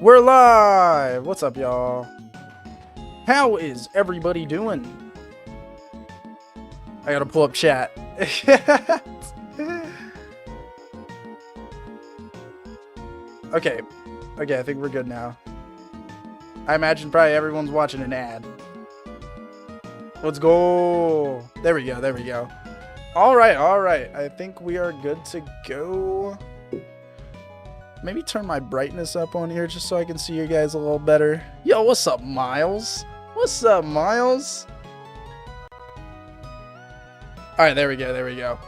We're live! What's up, y'all? How is everybody doing? I gotta pull up chat. Okay, I think we're good now. I imagine probably everyone's watching an ad. Let's go! There we go. Alright. I think we are good to go. Maybe turn my brightness up on here just so I can see you guys a little better. Yo, what's up, Miles? What's up, Miles? Alright, there we go.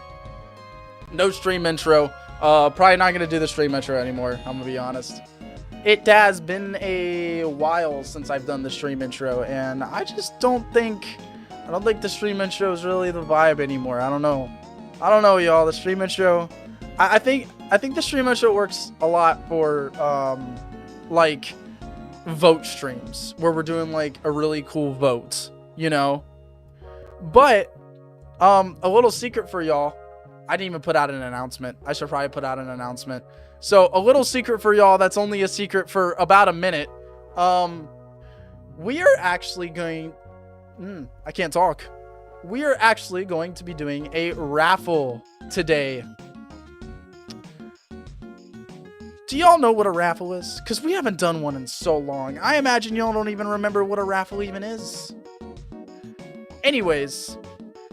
No stream intro. Probably not gonna do the stream intro anymore, I'm gonna be honest. It has been a while since I've done the stream intro, and I just don't think the stream intro is really the vibe anymore. I don't know, y'all. The stream intro, I think the stream intro works a lot for like vote streams where we're doing like a really cool vote, you know. But a little secret for y'all. I didn't even put out an announcement. I should probably put out an announcement. So a little secret for y'all that's only a secret for about a minute. We are actually going... I can't talk. We are actually going to be doing a raffle today. Do y'all know what a raffle is? Because we haven't done one in so long. I imagine y'all don't even remember what a raffle even is. Anyways,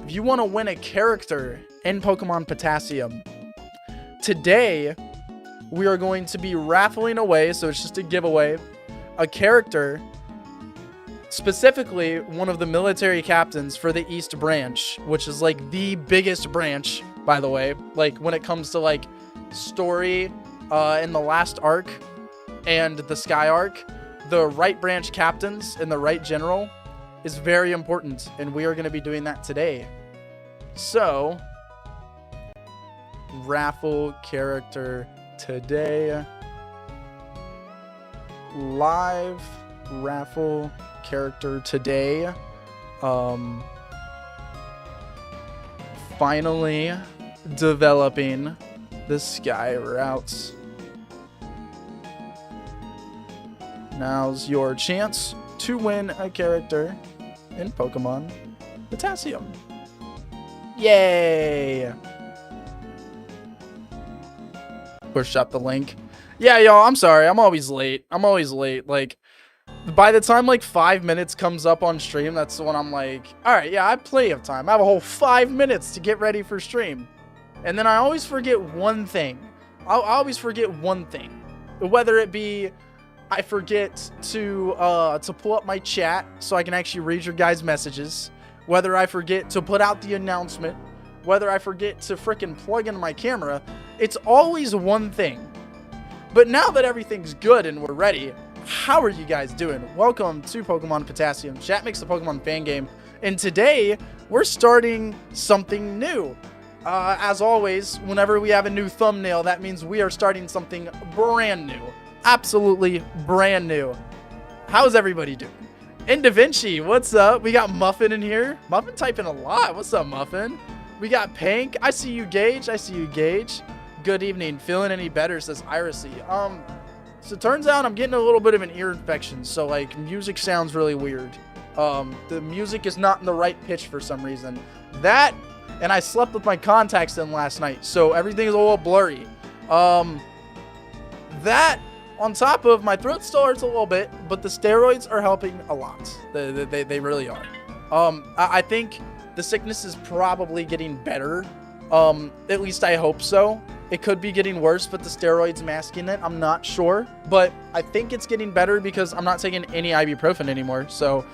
if you want to win a character in Pokemon Potassium, today we are going to be raffling away, so it's just a giveaway, a character, specifically one of the military captains for the East Branch, which is like the biggest branch, by the way, like when it comes to like story in the last arc and the Sky arc. The right branch captains and the right general is very important, and we are going to be doing that today. So, raffle character today. Live raffle character today. Finally developing the Sky routes. Now's your chance to win a character in Pokemon Potassium. Yay! Push up the link. Yeah, y'all, I'm sorry. I'm always late. Like, by the time, like, 5 minutes comes up on stream, that's when I'm like, alright, yeah, I have plenty of time. I have a whole 5 minutes to get ready for stream. And then I always forget one thing. I always forget one thing. Whether it be I forget to pull up my chat so I can actually read your guys' messages. Whether I forget to put out the announcement. Whether I forget to frickin' plug in my camera. It's always one thing. But now that everything's good and we're ready, how are you guys doing? Welcome to Pokemon Potassium. Chat makes the Pokemon fan game. And today, we're starting something new. As always, whenever we have a new thumbnail, that means we are starting something brand new. Absolutely brand new. How's everybody doing? And Da Vinci, what's up? We got Muffin in here. Muffin typing a lot. What's up, Muffin? We got Pink. I see you, Gage. Good evening. Feeling any better, says Irisy. So it turns out I'm getting a little bit of an ear infection, so like music sounds really weird. The music is not in the right pitch for some reason. That, and I slept with my contacts in last night, so everything is a little blurry. That, on top of my throat still hurts a little bit, but the steroids are helping a lot. They really are. I think the sickness is probably getting better. At least I hope so. It could be getting worse, but the steroids masking it. I'm not sure, but I think it's getting better because I'm not taking any ibuprofen anymore. So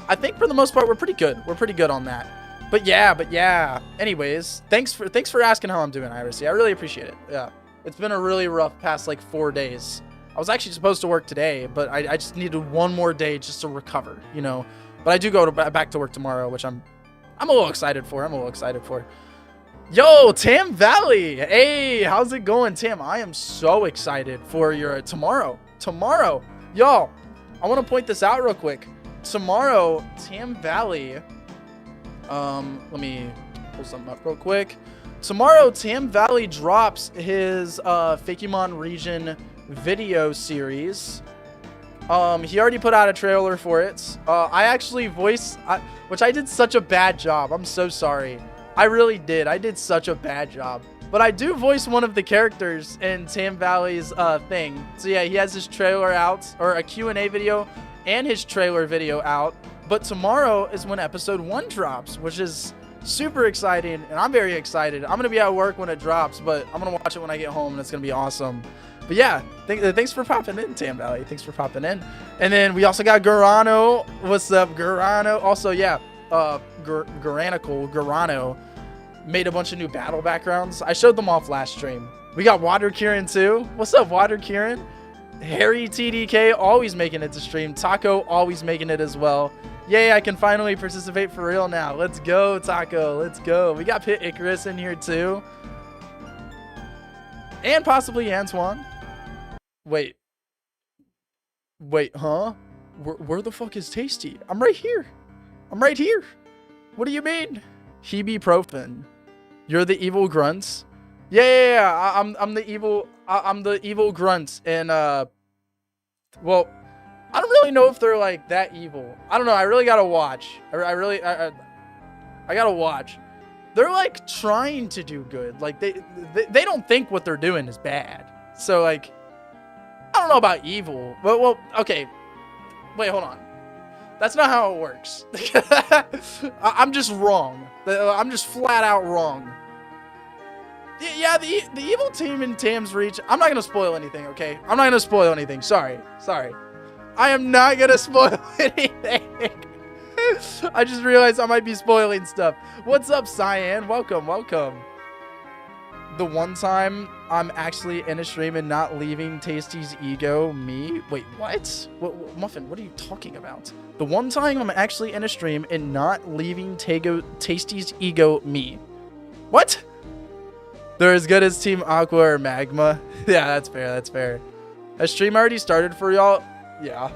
I think for the most part, we're pretty good. We're pretty good on that. But yeah. Anyways, thanks for asking how I'm doing, Irisy. I really appreciate it. Yeah, it's been a really rough past like 4 days. I was actually supposed to work today, but I just needed one more day just to recover, you know. But I do go back to work tomorrow, which I'm a little excited for. Yo, Tam Valley. Hey, how's it going, Tam? I am so excited for your tomorrow. Y'all, I want to point this out real quick. Tomorrow, Tam Valley. Let me pull something up real quick. Tomorrow, Tam Valley drops his Fakemon region video series He already put out a trailer for it. I actually which I did such a bad job. I'm so sorry. I really did. I did such a bad job. But I do voice one of the characters in Tam Valley's thing. So yeah, he has his trailer out, or a Q&A video and his trailer video out. But tomorrow is when episode 1 drops, which is super exciting, and I'm very excited. I'm going to be at work when it drops, but I'm going to watch it when I get home, and it's going to be awesome. But yeah, thanks for popping in, Tam Valley. Thanks for popping in. And then we also got Gurano. What's up, Gurano? Also, yeah, Gurano made a bunch of new battle backgrounds. I showed them off last stream. We got Water Kieran too. What's up, Water Kieran? Harry TDK always making it to stream. Taco always making it as well. Yay, I can finally participate for real now. Let's go, Taco. Let's go. We got Pit Icarus in here too. And possibly Antoine. Wait, huh? Where the fuck is Tasty? I'm right here. I'm right here. What do you mean? Ibuprofen. You're the evil grunts? Yeah. I'm the evil. I'm the evil grunts. And well, I don't really know if they're like that evil. I don't know. I really gotta watch. I gotta watch. They're like trying to do good. Like they don't think what they're doing is bad. So like, I don't know about evil. But well, okay. Wait, hold on. That's not how it works. I'm just wrong. I'm just flat out wrong. Yeah, the evil team in Tam's Reach. I'm not gonna spoil anything, okay? I'm not gonna spoil anything. Sorry. I am not gonna spoil anything. I just realized I might be spoiling stuff. What's up, Cyan? Welcome. The one time I'm actually in a stream and not leaving Tasty's ego, me? Wait, what? Muffin, what are you talking about? The one time I'm actually in a stream and not leaving Tasty's ego, me. What? They're as good as Team Aqua or Magma. Yeah, that's fair. Has stream already started for y'all? Yeah.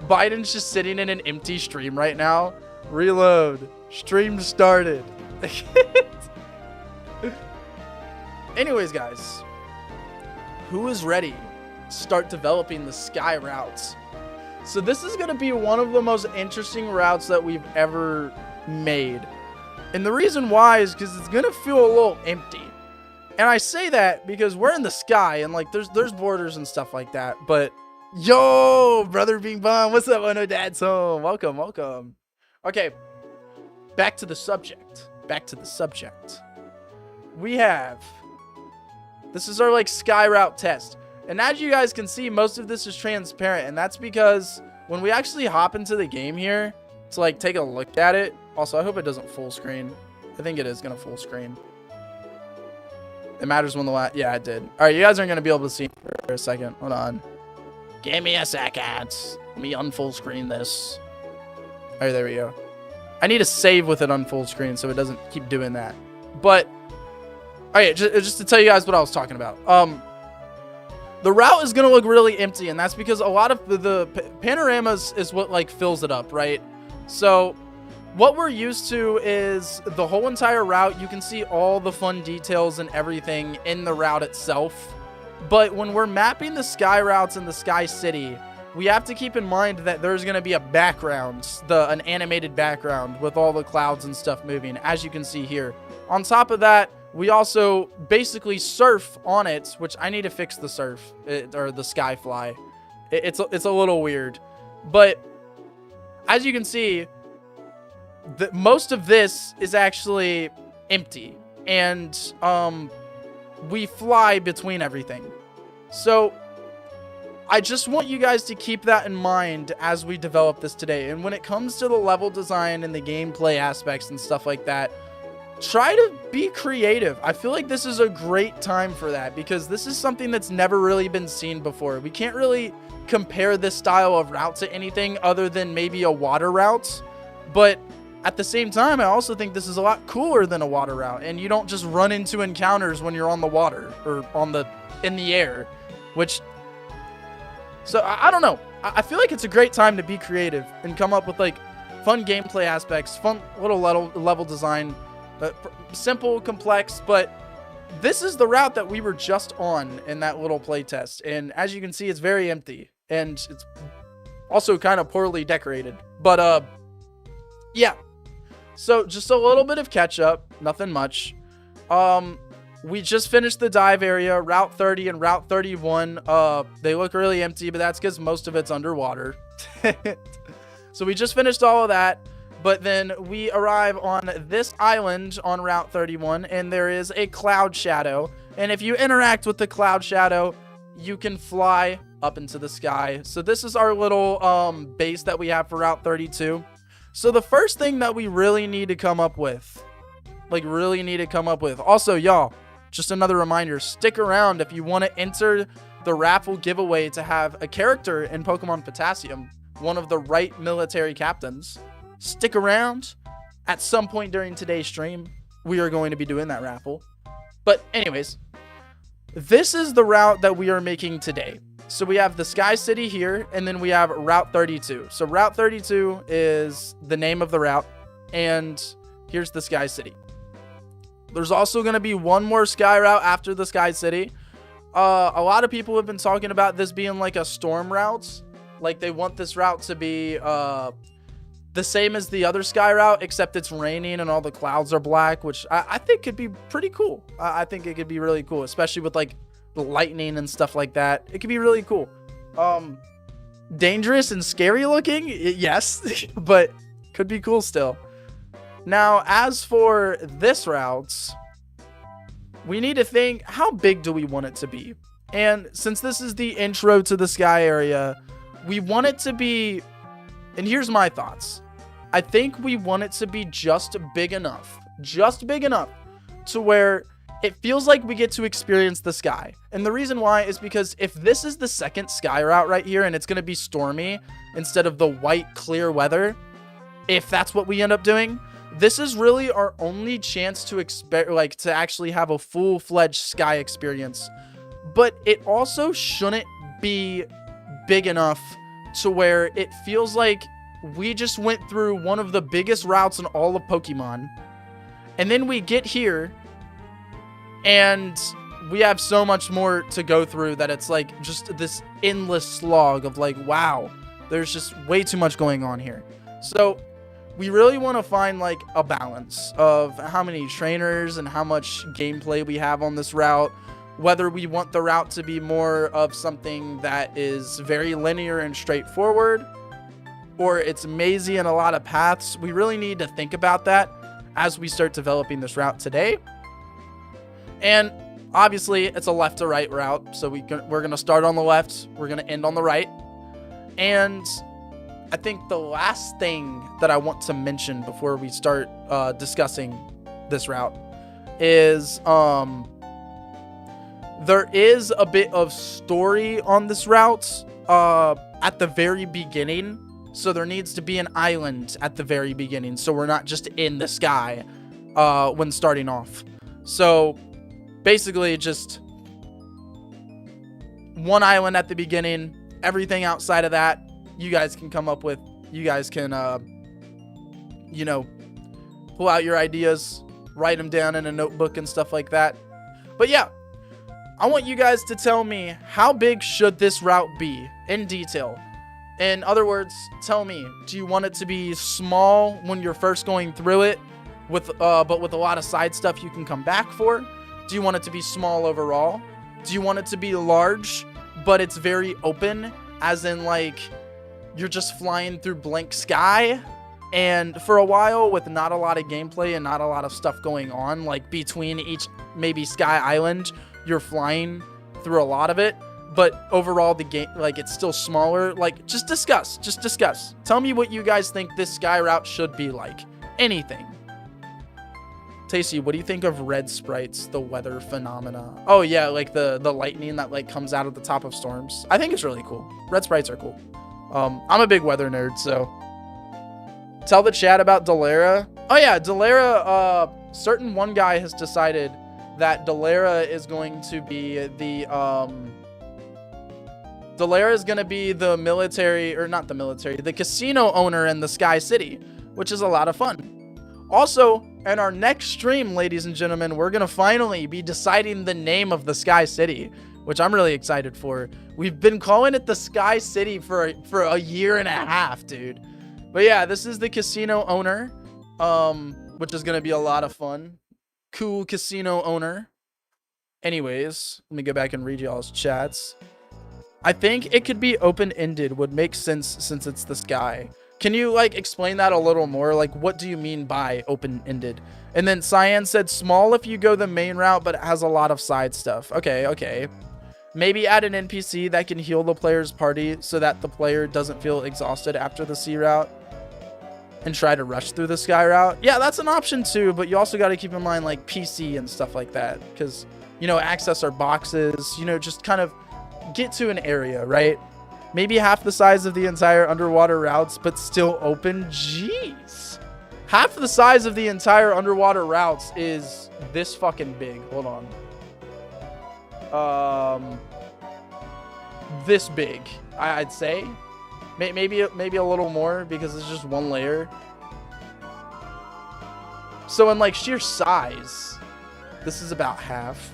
Biden's just sitting in an empty stream right now. Reload. Stream started. Anyways, guys. Who is ready to start developing the sky routes? So this is going to be one of the most interesting routes that we've ever made. And the reason why is because it's going to feel a little empty. And I say that because we're in the sky and like there's borders and stuff like that. But yo, brother Bing Bong, what's up? Oh no, Dad's home. Welcome. Okay, back to the subject. This is our like sky route test. And as you guys can see, most of this is transparent. And that's because when we actually hop into the game here to like take a look at it. Also, I hope it doesn't full screen. I think it is going to full screen. It matters when yeah, it did. All right, you guys aren't going to be able to see for a second. Hold on. Give me a second. Let me unfull screen this. All right, there we go. I need to save with it on full screen so it doesn't keep doing that. But, all right, just to tell you guys what I was talking about. The route is going to look really empty, and that's because a lot of the panoramas is what like fills it up, right? So what we're used to is the whole entire route. You can see all the fun details and everything in the route itself. But when we're mapping the sky routes in the Sky City, we have to keep in mind that there's going to be a background, an animated background with all the clouds and stuff moving, as you can see here. On top of that, we also basically surf on it, which I need to fix the surf, or the skyfly. It's a little weird. But as you can see, most of this is actually empty, and we fly between everything. So I just want you guys to keep that in mind as we develop this today. And when it comes to the level design and the gameplay aspects and stuff like that, try to be creative. I feel like this is a great time for that, because this is something that's never really been seen before. We can't really compare this style of route to anything other than maybe a water route, but at the same time, I also think this is a lot cooler than a water route, and you don't just run into encounters when you're on the water or in the air, which, so I don't know. I feel like it's a great time to be creative and come up with like fun gameplay aspects, fun little level design, simple, complex, but this is the route that we were just on in that little playtest, and as you can see, it's very empty. and it's also kind of poorly decorated. But yeah. So just a little bit of catch up, nothing much. We just finished the dive area, Route 30 and Route 31. They look really empty, but that's because most of it's underwater. So we just finished all of that, but then we arrive on this island on Route 31, and there is a cloud shadow. And if you interact with the cloud shadow, you can fly up into the sky. So this is our little base that we have for Route 32. So the first thing that we really need to come up with, also, y'all, just another reminder, stick around if you want to enter the raffle giveaway to have a character in Pokemon Potassium, one of the right military captains. Stick around. At some point during today's stream, we are going to be doing that raffle. But anyways, this is the route that we are making today. So we have the Sky City here, and then we have Route 32. So Route 32 is the name of the route, and here's the Sky City. There's also going to be one more sky route after the Sky City. A lot of people have been talking about this being like a storm route. Like they want this route to be the same as the other sky route, except it's raining and all the clouds are black, which I think could be pretty cool. I think it could be really cool, especially with like the lightning and stuff like that. It could be really cool. Dangerous and scary looking, yes, but could be cool still. Now, as for this route, we need to think, how big do we want it to be? And since this is the intro to the sky area, we want it to be, and here's my thoughts. I think we want it to be just big enough to where it feels like we get to experience the sky. And the reason why is because if this is the second sky route right here and it's going to be stormy instead of the white clear weather, if that's what we end up doing, this is really our only chance to to actually have a full-fledged sky experience. But it also shouldn't be big enough to where it feels like we just went through one of the biggest routes in all of Pokemon. And then we get here and we have so much more to go through that it's like just this endless slog of like, wow, there's just way too much going on here. So we really want to find like a balance of how many trainers and how much gameplay we have on this route, whether we want the route to be more of something that is very linear and straightforward, or it's mazy and a lot of paths. We really need to think about that as we start developing this route today. And obviously it's a left to right route, so we're going to start on the left, we're going to end on the right. And I think the last thing that I want to mention before we start discussing this route is there is a bit of story on this route at the very beginning. So there needs to be an island at the very beginning, so we're not just in the sky when starting off. So basically just one island at the beginning. Everything outside of that, you guys can come up with. You guys can, pull out your ideas, write them down in a notebook and stuff like that. But yeah, I want you guys to tell me, how big should this route be in detail? In other words, tell me, do you want it to be small when you're first going through it, but with a lot of side stuff you can come back for? Do you want it to be small overall? Do you want it to be large, but it's very open, as in like you're just flying through blank sky? And for a while, with not a lot of gameplay and not a lot of stuff going on, like between each maybe sky island, you're flying through a lot of it. But overall, the game, like, it's still smaller. Like, just discuss. Tell me what you guys think this sky route should be like. Anything. Tasty, what do you think of red sprites, the weather phenomena? Oh, yeah, like the lightning that, like, comes out of the top of storms. I think it's really cool. Red sprites are cool. I'm a big weather nerd, so. Tell the chat about Dalera. Oh, yeah, Dalera, certain one guy has decided that Dalera is going to be the, Dalera is going to be the military, or not the military, the casino owner in the Sky City, which is a lot of fun. Also, in our next stream, ladies and gentlemen, we're going to finally be deciding the name of the Sky City, which I'm really excited for. We've been calling it the Sky City for a year and a half, dude. But yeah, this is the casino owner, which is gonna be a lot of fun. Cool casino owner. Anyways, let me go back and read y'all's chats. I think it could be open-ended, would make sense since it's the sky. Can you like explain that a little more? Like, what do you mean by open-ended? And then Cyan said small if you go the main route, but it has a lot of side stuff. Okay. Maybe add an NPC that can heal the player's party so that the player doesn't feel exhausted after the sea route and try to rush through the sky route. Yeah, that's an option too, but you also got to keep in mind like PC and stuff like that, because, you know, access our boxes, you know, just kind of get to an area, right? Maybe half the size of the entire underwater routes, but still open. Jeez. Half the size of the entire underwater routes is this fucking big. Hold on. This big, I'd say. Maybe a little more because it's just one layer. So in like sheer size, this is about half.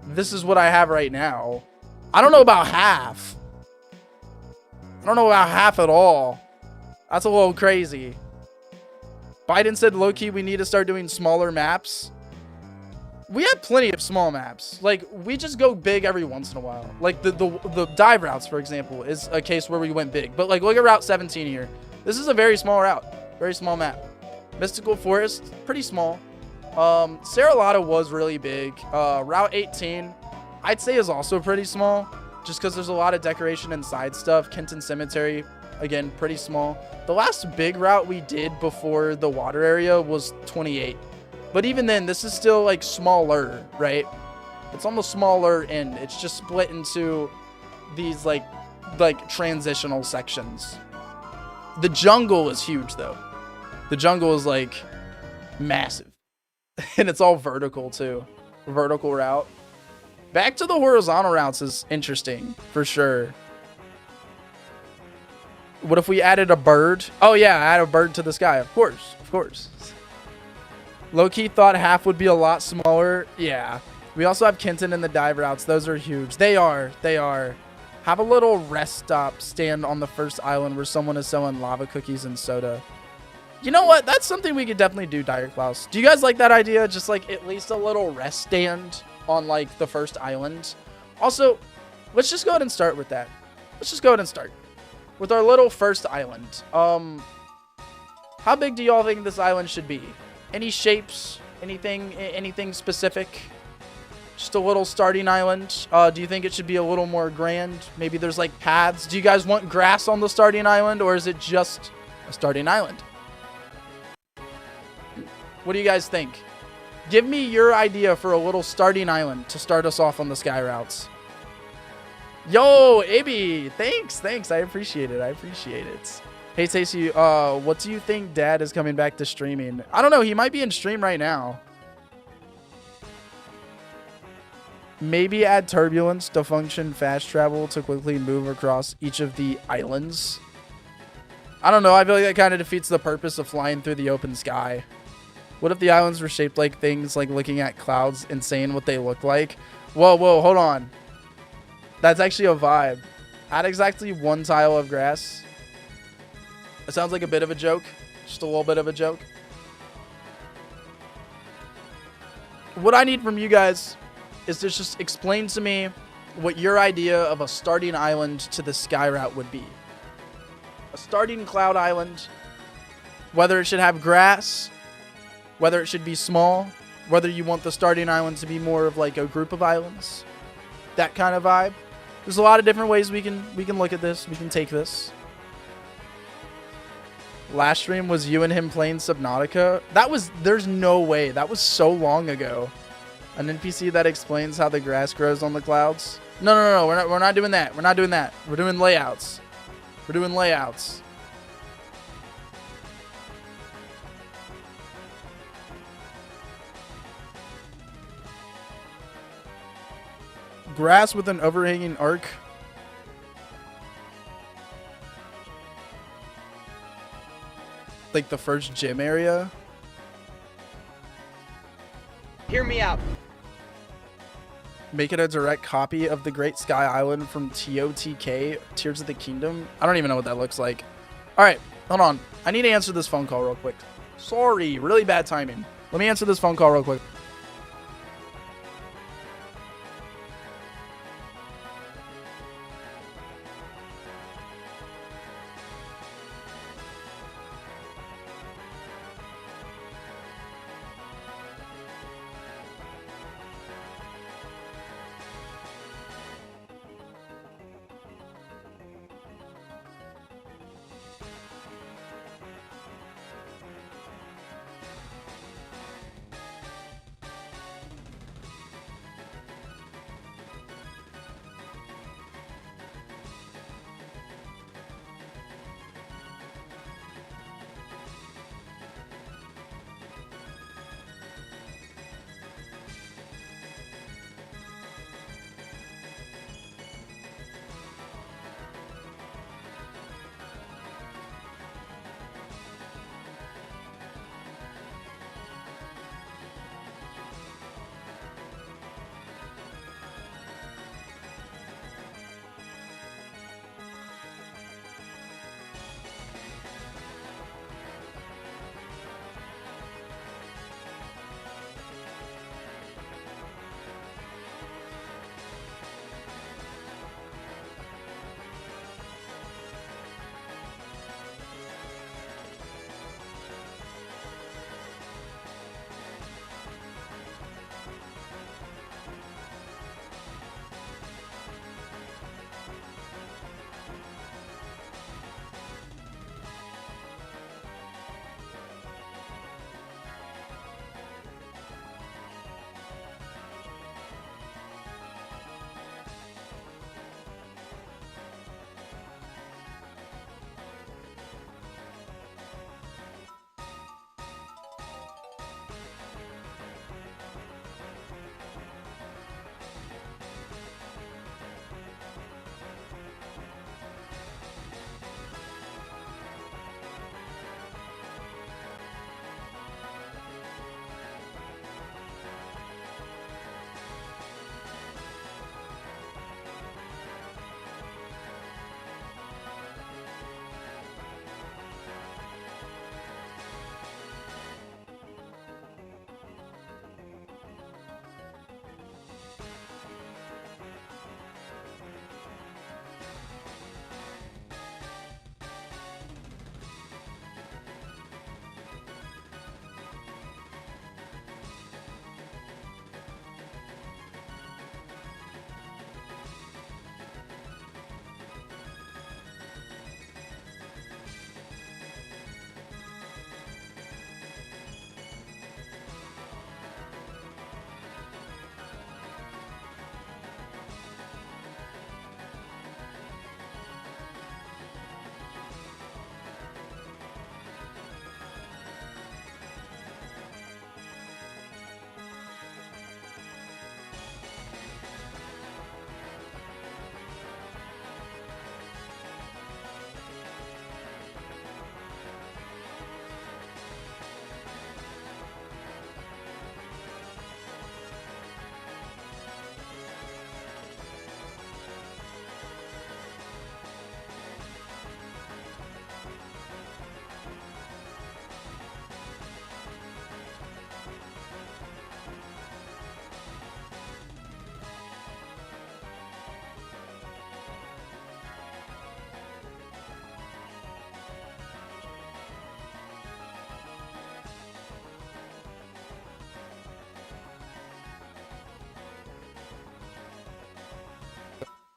This is what I have right now. I don't know about half. I don't know about half at all. That's a little crazy. Biden said, low-key, we need to start doing smaller maps. We have plenty of small maps. Like, we just go big every once in a while. Like, the dive routes, for example, is a case where we went big. But, like, look at Route 17 here. This is a very small route. Very small map. Mystical Forest, pretty small. Saralata was really big. Route 18, I'd say is also pretty small, just because there's a lot of decoration and side stuff. Kenton Cemetery, again, pretty small. The last big route we did before the water area was 28. But even then, this is still like smaller, right? It's on the smaller end. It's just split into these like transitional sections. The jungle is huge though. The jungle is like massive. And it's all vertical too. Vertical route. Back to the horizontal routes is interesting for sure. What if we added a bird? Oh yeah, add a bird to the sky. Of course. Low-key thought half would be a lot smaller. Yeah. We also have Kenton and the dive routes. Those are huge. They are. Have a little rest stop stand on the first island where someone is selling lava cookies and soda. You know what? That's something we could definitely do, Dire Klaus. Do you guys like that idea? Just like at least a little rest stand on like the first island. Also, let's just go ahead and start with that. Let's just go ahead and start with our little first island. How big do y'all think this island should be? Any shapes? Anything specific? Just a little starting island. Do you think it should be a little more grand? Maybe there's like paths. Do you guys want grass on the starting island, or is it just a starting island? What do you guys think? Give me your idea for a little starting island to start us off on the sky routes. Yo, Abby, thanks. I appreciate it. Hey, Stacey, what do you think Dad is coming back to streaming? I don't know. He might be in stream right now. Maybe add turbulence to function fast travel to quickly move across each of the islands. I don't know. I feel like that kind of defeats the purpose of flying through the open sky. What if the islands were shaped like things, like looking at clouds and saying what they look like? Whoa, hold on. That's actually a vibe. Add exactly one tile of grass. It sounds like a bit of a joke. Just a little bit of a joke. What I need from you guys is to just explain to me what your idea of a starting island to the sky route would be. A starting cloud island. Whether it should have grass. Whether it should be small. Whether you want the starting island to be more of like a group of islands. That kind of vibe. There's a lot of different ways we can look at this. We can take this. Last stream was you and him playing Subnautica. There's no way. That was so long ago. An NPC that explains how the grass grows on the clouds. No. We're not doing that. We're doing layouts. Grass with an overhanging arc. Like the first gym area. Hear me out. Make it a direct copy of the Great Sky Island from TOTK, Tears of the Kingdom. I don't even know what that looks like. All right, hold on. I need to answer this phone call real quick. Sorry, really bad timing. Let me answer this phone call real quick.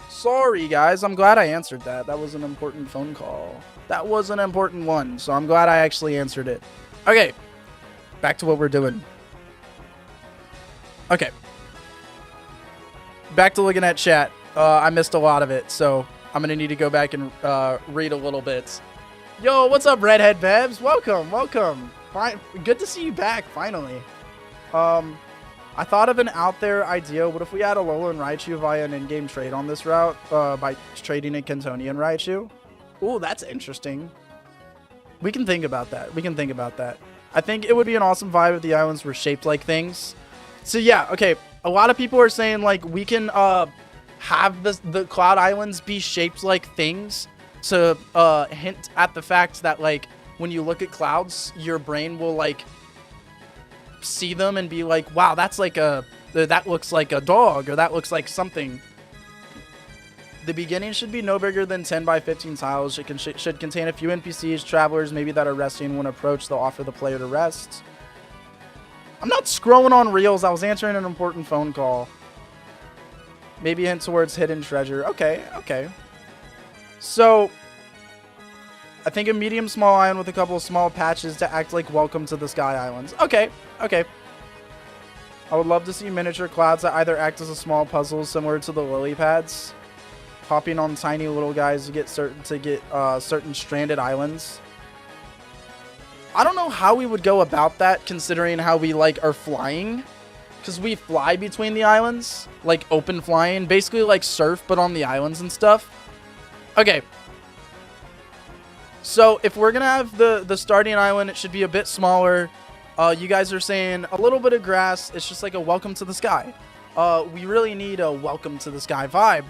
Sorry, guys. I'm glad I answered that. That was an important phone call. That was an important one, so I'm glad I actually answered it. Okay, back to what we're doing. Okay. Back to looking at chat. I missed a lot of it, so I'm going to need to go back and read a little bit. Yo, what's up, Redhead Bebs? Welcome, welcome. Fine. Good to see you back, finally. I thought of an out there idea. What if we add a Alolan Raichu via an in-game trade on this route by trading a Kantonian Raichu? Ooh, that's interesting. We can think about that. We can think about that. I think it would be an awesome vibe if the islands were shaped like things. So yeah, okay. a lot of people are saying like we can have the cloud islands be shaped like things to hint at the fact that like when you look at clouds, your brain will like see them and be like, wow, that's like that looks like a dog, or that looks like something. The beginning should be no bigger than 10 by 15 tiles. It should contain a few NPCs, travelers, maybe that are resting. When approached, they'll offer the player to rest. I'm not scrolling on Reels. I was answering an important phone call. Maybe a hint towards hidden treasure. Okay, okay. So, I think a medium small island with a couple of small patches to act like welcome to the Sky Islands. Okay, okay. I would love to see miniature clouds that either act as a small puzzle similar to the lily pads, hopping on tiny little guys to get certain stranded islands. I don't know how we would go about that, considering how we like are flying, because we fly between the islands, like open flying, basically like surf but on the islands and stuff. Okay, so if we're gonna have the starting island, it should be a bit smaller. You guys are saying a little bit of grass. It's just like a welcome to the sky. We really need a welcome to the sky vibe.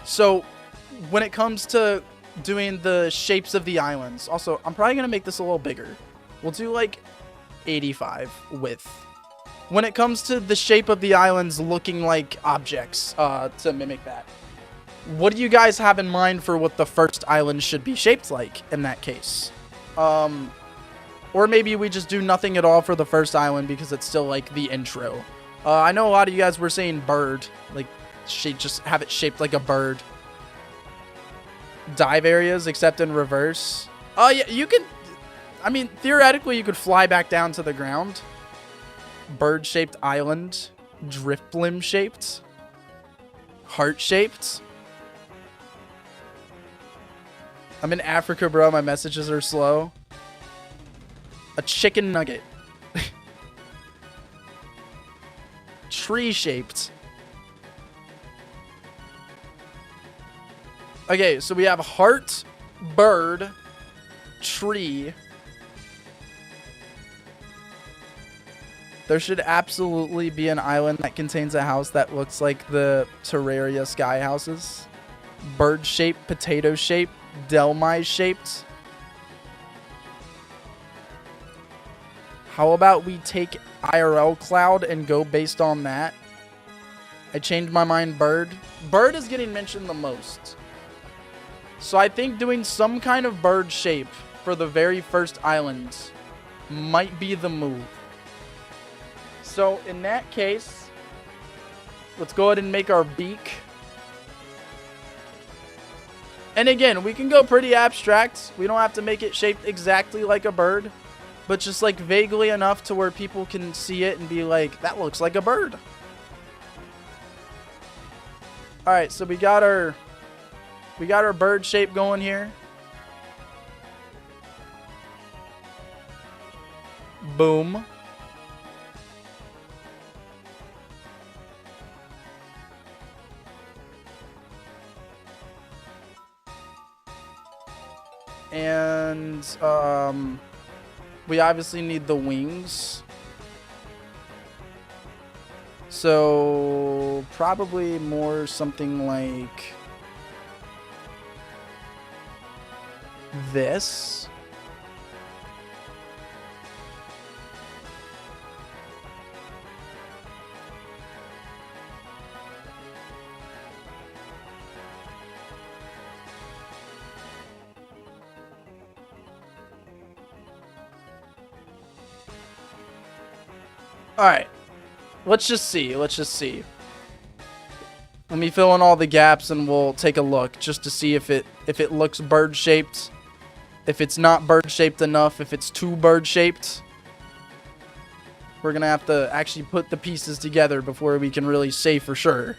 So when it comes to doing the shapes of the islands, also, I'm probably going to make this a little bigger. We'll do like 85 width. When it comes to the shape of the islands looking like objects, to mimic that, what do you guys have in mind for what the first island should be shaped like in that case? Or maybe we just do nothing at all for the first island because it's still like the intro. I know a lot of you guys were saying bird, like just have it shaped like a bird. Dive areas except in reverse. Oh yeah, you can, I mean, theoretically you could fly back down to the ground. Bird shaped island, drift limb shaped, heart shaped. I'm in Africa, bro. My messages are slow. A chicken nugget. Tree shaped. Okay, so we have heart, bird, tree. There should absolutely be an island that contains a house that looks like the Terraria sky houses. Bird shaped, potato shaped, Delmi shaped. How about we take IRL cloud and go based on that? I changed my mind, bird. Bird is getting mentioned the most. So I think doing some kind of bird shape for the very first island might be the move. So in that case, let's go ahead and make our beak. And again, we can go pretty abstract. We don't have to make it shaped exactly like a bird, but just like vaguely enough to where people can see it and be like, that looks like a bird. All right, so we got our bird shape going here. Boom. And we obviously need the wings. So probably more something like this. All right. Let's just see. Let's just see. Let me fill in all the gaps and we'll take a look just to see if it looks bird shaped. If it's not bird shaped enough, if it's too bird shaped. We're going to have to actually put the pieces together before we can really say for sure.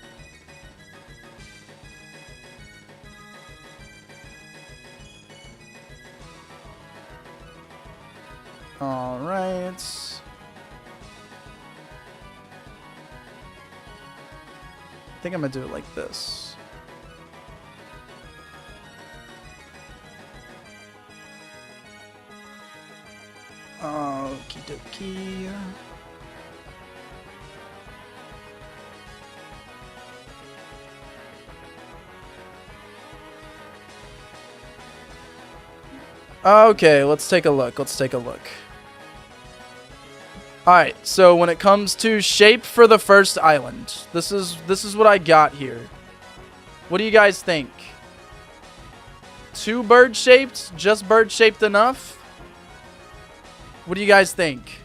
All right. I think I'm going to do it like this. Okie dokie. Okay, let's take a look. Let's take a look. Alright, so when it comes to shape for the first island, this is what I got here. What do you guys think? 2 bird shaped? Just bird shaped enough? What do you guys think?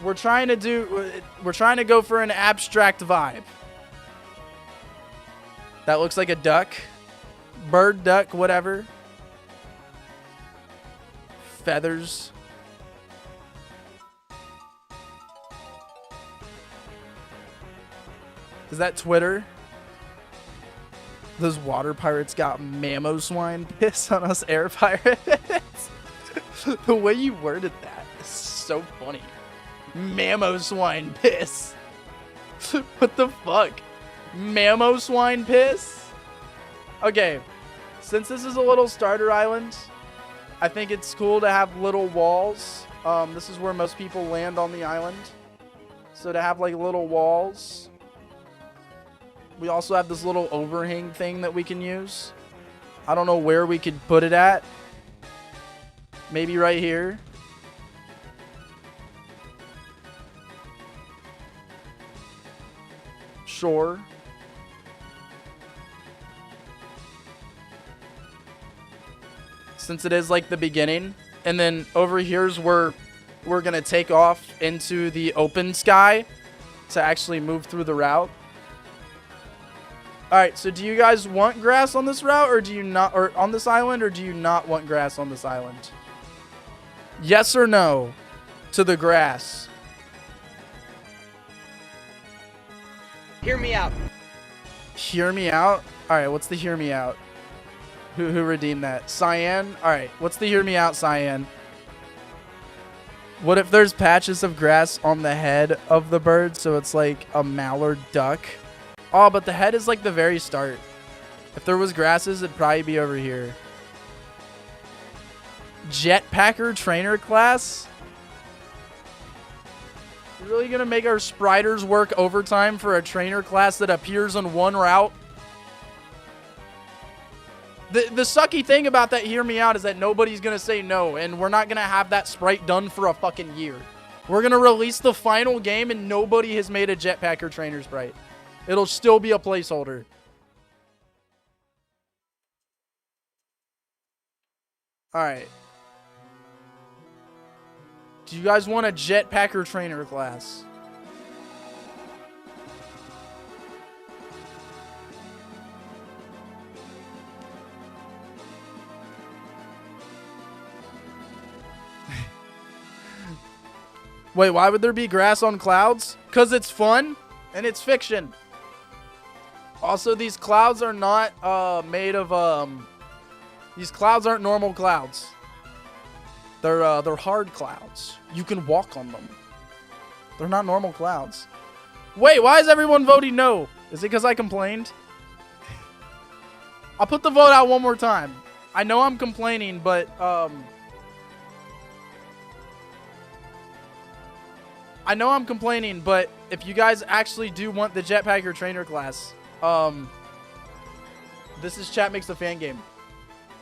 We're trying to go for an abstract vibe. That looks like a duck. Bird, duck, whatever. Feathers. Is that Twitter? Those water pirates got mammo swine piss on us air pirates. The way you worded that is so funny. Mammo swine piss. What the fuck? Mammo swine piss? Okay, since this is a little starter island, I think it's cool to have little walls. This is where most people land on the island. So to have like little walls. We also have this little overhang thing that we can use. I don't know where we could put it at. Maybe right here. Sure. Since it is like the beginning. And then over here's where we're going to take off into the open sky to actually move through the route. Alright, so do you guys want grass on this route, or do you not, or on this island, or do you not want grass on this island? Yes or no to the grass? Hear me out. Hear me out? Alright, what's the hear me out? Who redeemed that? Cyan? Alright, what's the hear me out, Cyan? What if there's patches of grass on the head of the bird, so it's like a mallard duck? Oh, but the head is like the very start. If there was grasses, it'd probably be over here. Jetpacker trainer class? You're really gonna make our spriders work overtime for a trainer class that appears on one route? The sucky thing about that hear me out is that nobody's gonna say no, and we're not gonna have that sprite done for a fucking year. We're gonna release the final game and nobody has made a jetpacker trainer sprite. It'll still be a placeholder. Alright. Do you guys want a jetpacker trainer class? Wait, why would there be grass on clouds? 'Cause it's fun and it's fiction. Also, these clouds are not made of these clouds aren't normal clouds. They're hard clouds. You can walk on them. They're not normal clouds. Wait, why is everyone voting no? Is it because I complained? I'll put the vote out one more time. I know I'm complaining, but I know I'm complaining, but if you guys actually do want the jetpacker trainer class, this is Chat Makes a Fan Game.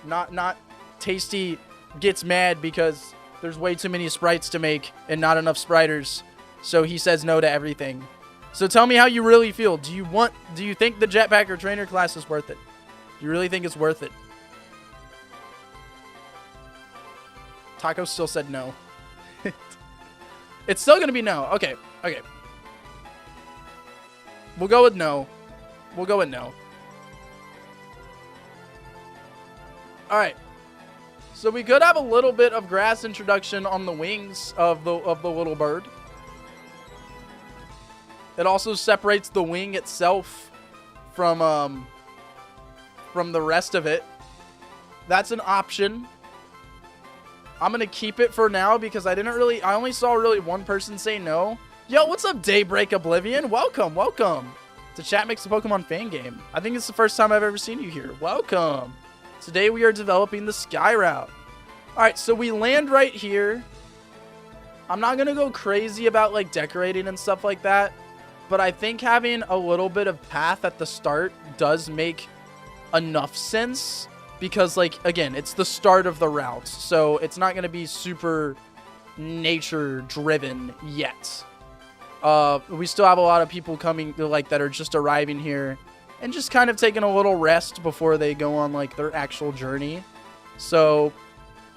Not Tasty gets mad because there's way too many sprites to make and not enough spriters, so he says no to everything. So tell me how you really feel. Do you think the jetpacker trainer class is worth it? Do you really think it's worth it? Taco still said no. It's still gonna be no. Okay. We'll go with no. We'll go with no. Alright. So we could have a little bit of grass introduction on the wings of the little bird. It also separates the wing itself from the rest of it. That's an option. I'm gonna keep it for now because I only saw really one person say no. Yo, what's up, Daybreak Oblivion? Welcome to Chat Makes a Pokemon Fan Game. I think it's the first time I've ever seen you here. Welcome. Today we are developing the Sky Route. Alright, so we land right here. I'm not gonna go crazy about like decorating and stuff like that, but I think having a little bit of path at the start does make enough sense because, like, again, it's the start of the route, so it's not going to be super nature driven yet. We still have a lot of people coming, like, that are just arriving here and just kind of taking a little rest before they go on, like, their actual journey. So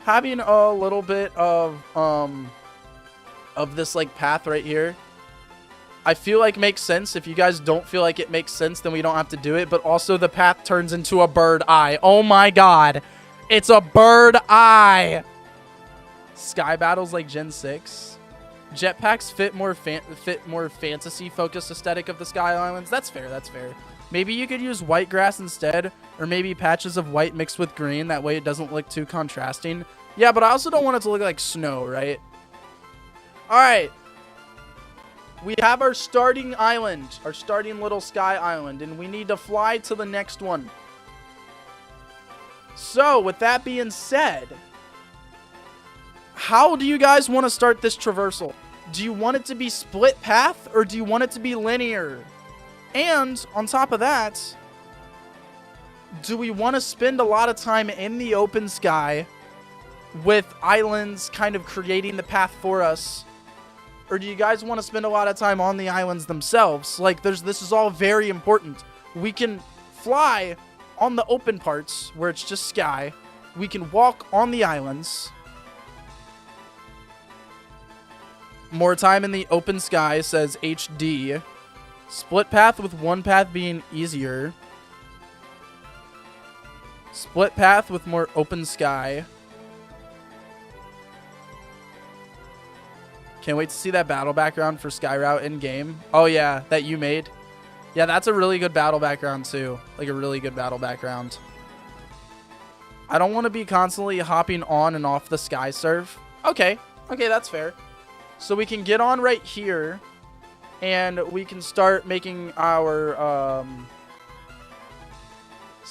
having a little bit of this, like, path right here, I feel like makes sense. If you guys don't feel like it makes sense, then we don't have to do it. But also the path turns into a bird eye. Oh my god. It's a bird eye. Sky battles like Gen 6. Jetpacks fit more fantasy focused aesthetic of the Sky Islands. That's fair. That's fair. Maybe you could use white grass instead, or maybe patches of white mixed with green. That way it doesn't look too contrasting. Yeah, but I also don't want it to look like snow, right? All right. We have our starting island, our starting little Sky Island, and we need to fly to the next one. So, with that being said, how do you guys want to start this traversal? Do you want it to be split path, or do you want it to be linear? And, on top of that, do we want to spend a lot of time in the open sky with islands kind of creating the path for us? Or do you guys want to spend a lot of time on the islands themselves? Like, this is all very important. We can fly on the open parts where it's just sky. We can walk on the islands. More time in the open sky, says HD. Split path with one path being easier. Split path with more open sky. Can't wait to see that battle background for Sky Route in game. Oh yeah, that you made. Yeah, that's a really good battle background too. Like a really good battle background. I don't want to be constantly hopping on and off the sky serve. Okay, that's fair. So we can get on right here and we can start making our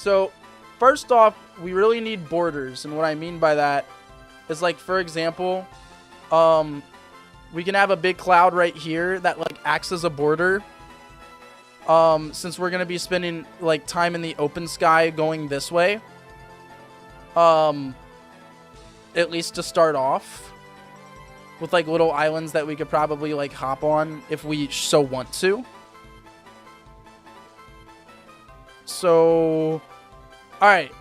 So first off, we really need borders, and what I mean by that is, like, for example, we can have a big cloud right here that, like, acts as a border. Since we're going to be spending, like, time in the open sky going this way. At least to start off. With, like, little islands that we could probably, like, hop on if we so want to. So, alright.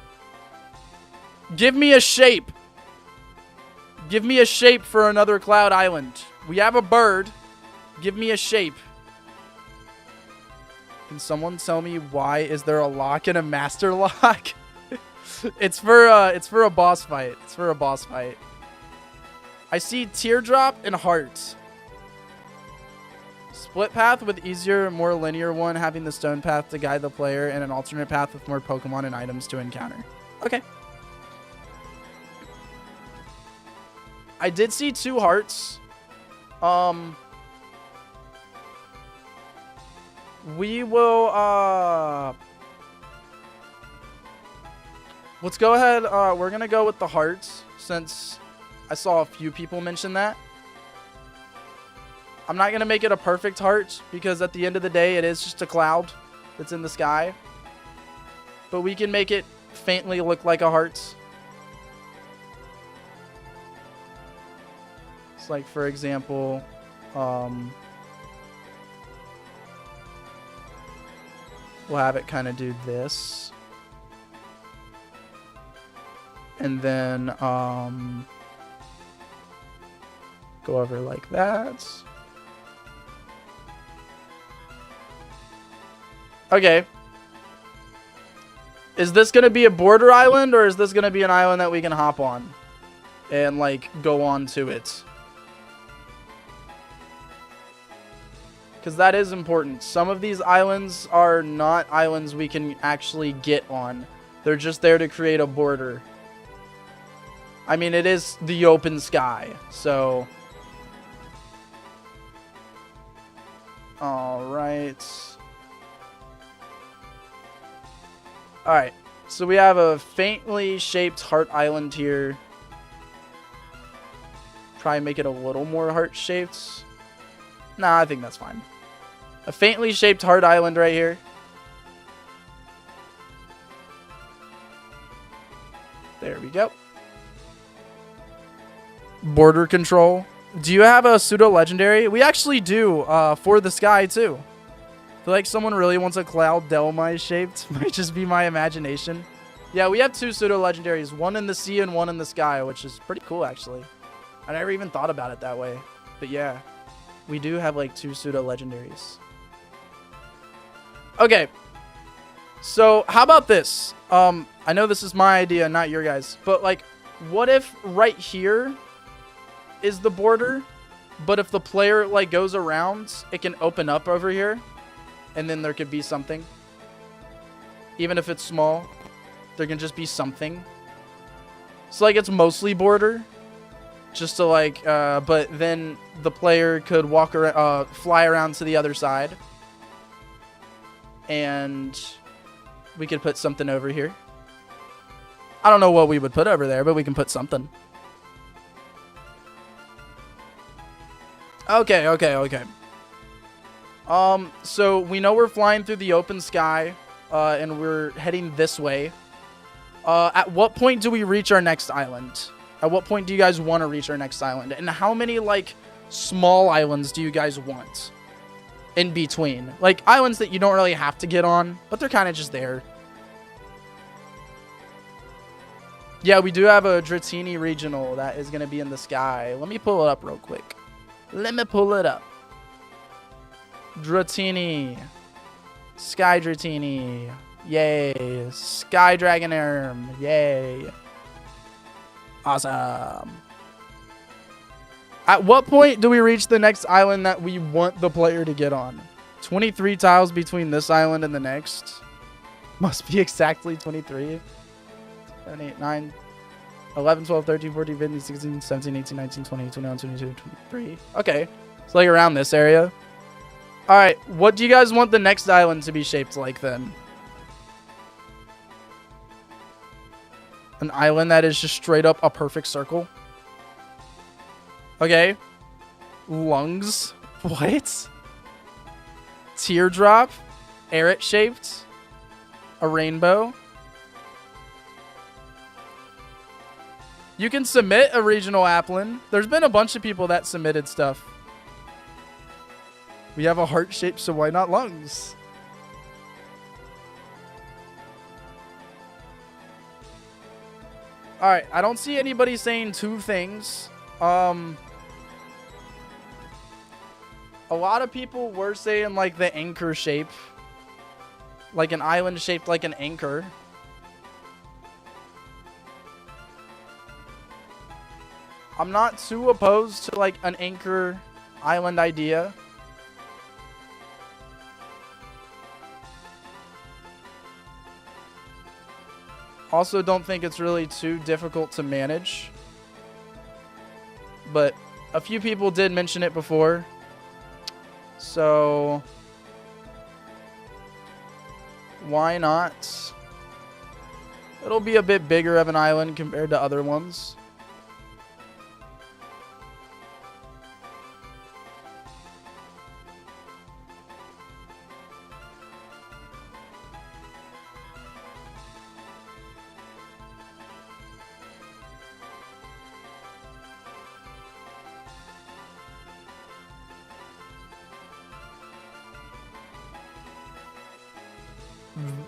Give me a shape. Give me a shape for another cloud island. We have a bird. Give me a shape. Can someone tell me why is there a lock and a master lock? It's for a boss fight. It's for a boss fight. I see teardrop and heart. Split path with easier, more linear one, having the stone path to guide the player, and an alternate path with more Pokemon and items to encounter. Okay. I did see 2 hearts. We will, let's go ahead. We're going to go with the hearts since I saw a few people mention that. I'm not going to make it a perfect heart because at the end of the day, it is just a cloud that's in the sky. But we can make it faintly look like a heart. It's like, for example, we'll have it kind of do this. And then go over like that. Okay. Is this going to be a border island, or is this going to be an island that we can hop on and, like, go on to it? Because that is important. Some of these islands are not islands we can actually get on. They're just there to create a border. I mean, it is the open sky, so... Alright. Alright, so we have a faintly shaped heart island here. Try and make it a little more heart-shaped. Nah, I think that's fine. A faintly shaped heart island right here. There we go. Border control. Do you have a pseudo legendary? We actually do for the sky too. I feel like someone really wants a cloud Delmi shaped. Might just be my imagination. Yeah, we have 2 pseudo legendaries, one in the sea and one in the sky, which is pretty cool actually. I never even thought about it that way. But yeah, we do have like 2 pseudo legendaries. Okay. So how about this? I know this is my idea, not your guys, but like, what if right here is the border, but if the player like goes around, it can open up over here, and then there could be something. Even if it's small, there can just be something. So like it's mostly border, just to like, but then the player could walk around, fly around to the other side, and we could put something over here. I don't know what we would put over there, but we can put something. Okay. So we know we're flying through the open sky, and we're heading this way. At what point do we reach our next island? At what point do you guys want to reach our next island? And how many, like, small islands do you guys want in between? Like, islands that you don't really have to get on, but they're kind of just there. Yeah, we do have a Dratini regional that is going to be in the sky. Let me pull it up real quick. Let me pull it up. Dratini. Sky Dratini. Yay. Sky Dragon Arm. Yay. Awesome. At what point do we reach the next island that we want the player to get on? 23 tiles between this island and the next. Must be exactly 23. 7, 8, 9, 11, 12, 13, 14, 15, 16, 17, 18, 19, 20, 21, 22, 23. Okay. It's like around this area. Alright. What do you guys want the next island to be shaped like then? An island that is just straight up a perfect circle? Okay. Lungs. What? Teardrop. Arret shaped. A rainbow. You can submit a regional applin. There's been a bunch of people that submitted stuff. We have a heart shape, so why not lungs? Alright, I don't see anybody saying 2 things. A lot of people were saying like the anchor shape. Like an island shaped like an anchor. I'm not too opposed to like an anchor island idea. Also don't think it's really too difficult to manage. But a few people did mention it before. So why not? It'll be a bit bigger of an island compared to other ones.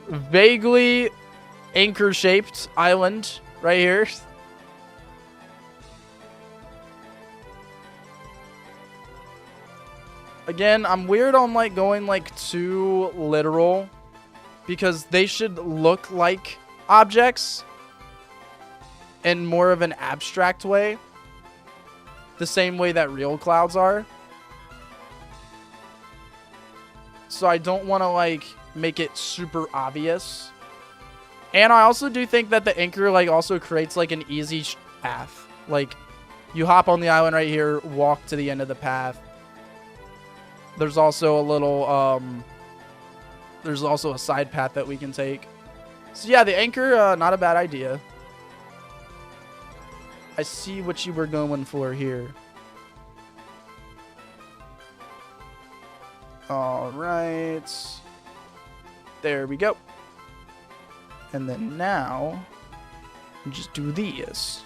Vaguely anchor shaped island right here. Again, I'm weird on like going like too literal because they should look like objects in more of an abstract way, the same way that real clouds are. So I don't want to like make it super obvious. And I also do think that the anchor like also creates like an easy path. Like you hop on the island right here, walk to the end of the path. There's also a little there's also a side path that we can take. So yeah, the anchor, not a bad idea. I see what you were going for here. All right. There we go. And then now Just do these.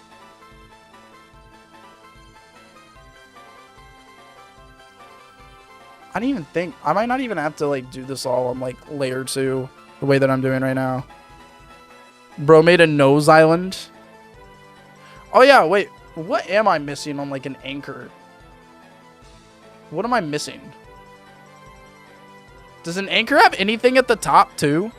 I didn't even think. I might not even have to like do this all on like layer 2 the way that I'm doing right now. Bro made a nose island. Oh yeah, wait. What am I missing on like an anchor? What am I missing? Does an anchor have anything at the top too?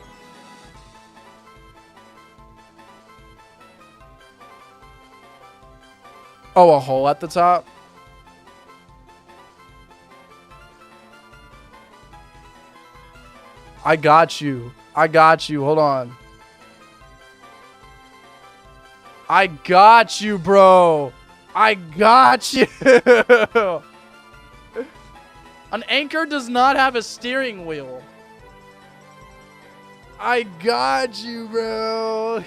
Oh, a hole at the top? I got you. I got you. Hold on. I got you, bro. I got you. An anchor does not have a steering wheel. I got you, bro.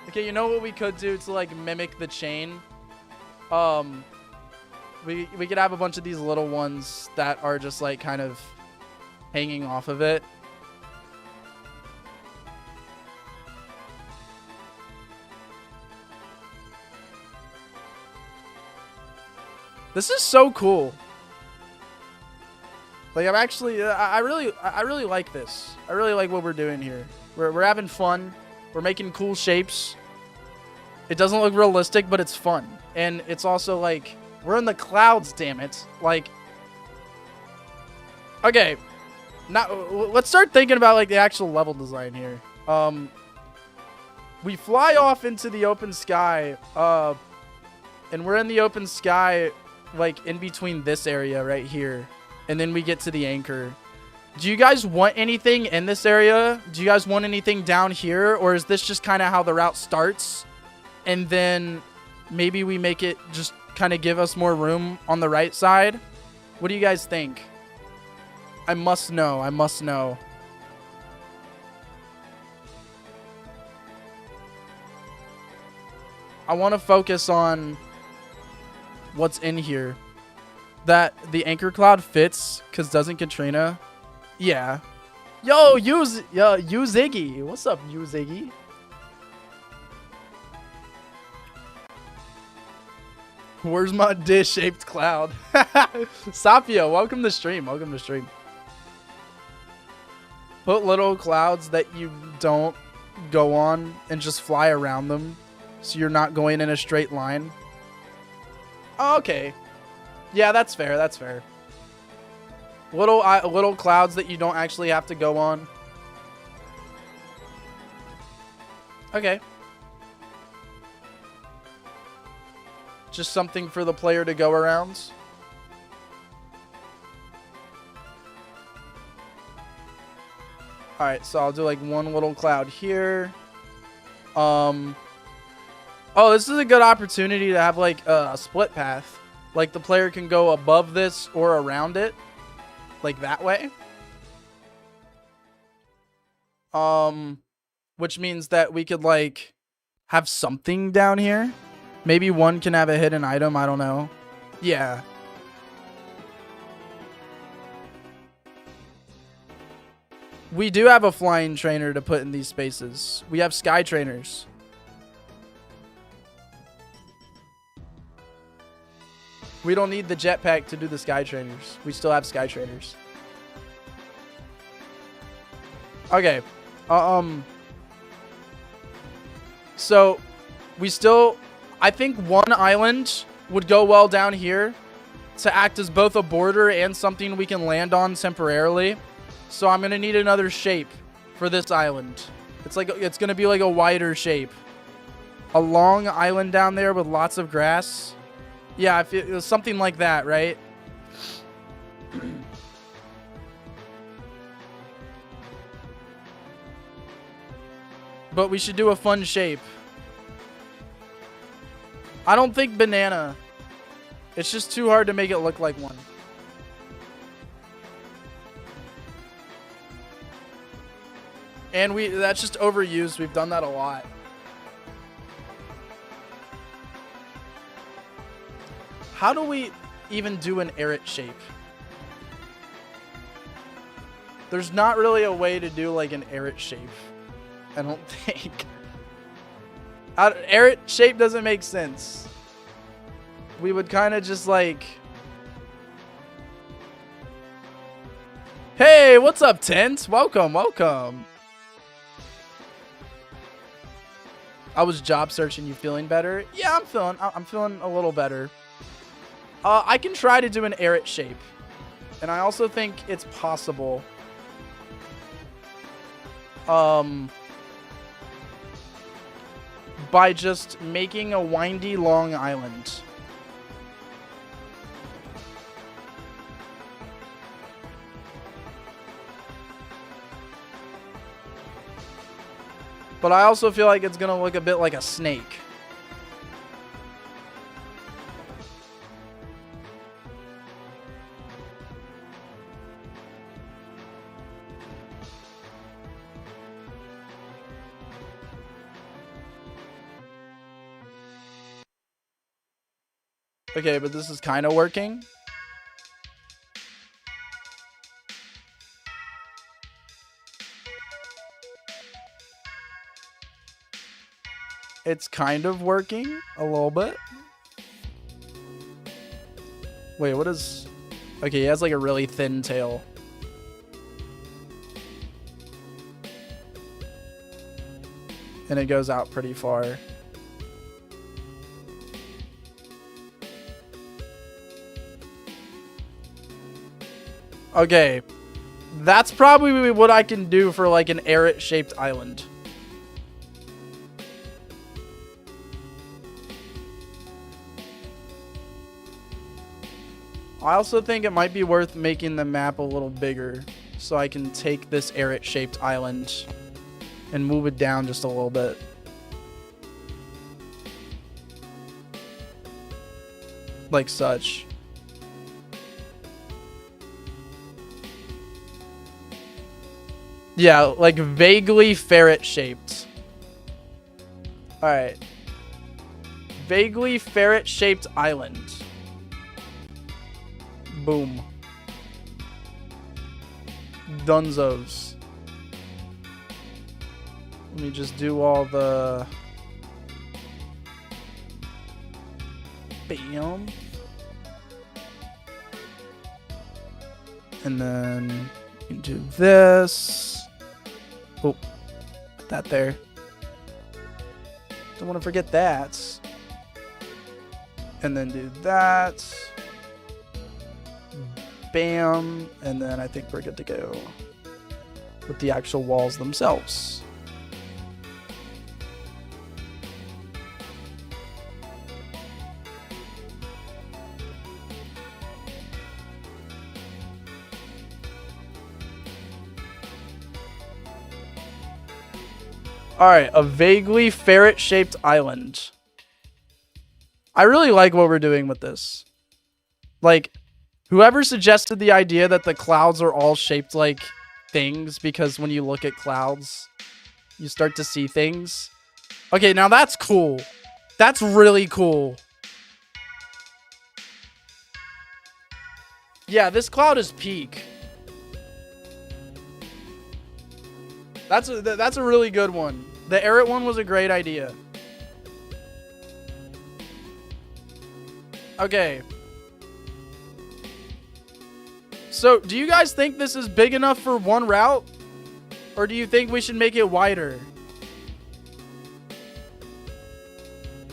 Okay, you know what we could do to like mimic the chain? We could have a bunch of these little ones that are just like kind of hanging off of it. This is so cool. Like I'm actually, I really like this. I really like what we're doing here. We're having fun. We're making cool shapes. It doesn't look realistic, but it's fun. And it's also like, we're in the clouds, damn it. Like, okay. Now, let's start thinking about like the actual level design here. We fly off into the open sky, and we're in the open sky, like in between this area right here. And then we get to the anchor. Do you guys want anything in this area? Do you guys want anything down here? Or is this just kind of how the route starts? And then maybe we make it just kind of give us more room on the right side? What do you guys think? I must know. I must know. I want to focus on what's in here. That the anchor cloud fits, because doesn't Katrina? Yeah. Yo, you Ziggy. What's up, you Ziggy? Where's my dish-shaped cloud? Sapio, welcome to stream. Welcome to stream. Put little clouds that you don't go on and just fly around them, so you're not going in a straight line. Oh, okay. Yeah, that's fair. That's fair. Little clouds that you don't actually have to go on. Okay. Just something for the player to go around. Alright, so I'll do like one little cloud here. Oh, this is a good opportunity to have like a split path. Like the player can go above this or around it. Like that way. Which means that we could like have something down here. Maybe one can have a hidden item. I don't know. Yeah. We do have a flying trainer to put in these spaces. We have sky trainers. We don't need the jetpack to do the sky trainers. We still have sky trainers. Okay. So we still, I think one island would go well down here to act as both a border and something we can land on temporarily. So I'm going to need another shape for this island. It's going to be like a wider shape. A long island down there with lots of grass. Yeah, if it was something like that, right? But we should do a fun shape. I don't think banana. It's just too hard to make it look like one. And that's just overused. We've done that a lot. How do we even do an arret shape? There's not really a way to do like an arret shape. I don't think. Arret shape doesn't make sense. We would kind of just like... Hey, what's up, Tent? Welcome, welcome. I was job searching. You feeling better? Yeah, I'm feeling a little better. I can try to do an arret shape. And I also think it's possible. By just making a windy long island. But I also feel like it's going to look a bit like a snake. Okay, but this is kind of working. It's kind of working a little bit. Wait, what is... Okay, he has like a really thin tail. And it goes out pretty far. Okay. That's probably what I can do for like an arret-shaped island. I also think it might be worth making the map a little bigger so I can take this arret-shaped island and move it down just a little bit. Like such. Yeah, like vaguely ferret-shaped. Alright. Vaguely ferret-shaped island. Boom. Dunzos. Let me just do all the... Bam. And then you can do this. Oh, put that there. Don't want to forget that. And then do that. Bam. And then I think we're good to go with the actual walls themselves. Alright, a vaguely ferret-shaped island. I really like what we're doing with this. Like, whoever suggested the idea that the clouds are all shaped like things, because when you look at clouds, you start to see things. Okay, now that's cool. That's really cool. Yeah, this cloud is peak. That's a really good one. The arret one was a great idea. Okay. So, do you guys think this is big enough for one route? Or do you think we should make it wider?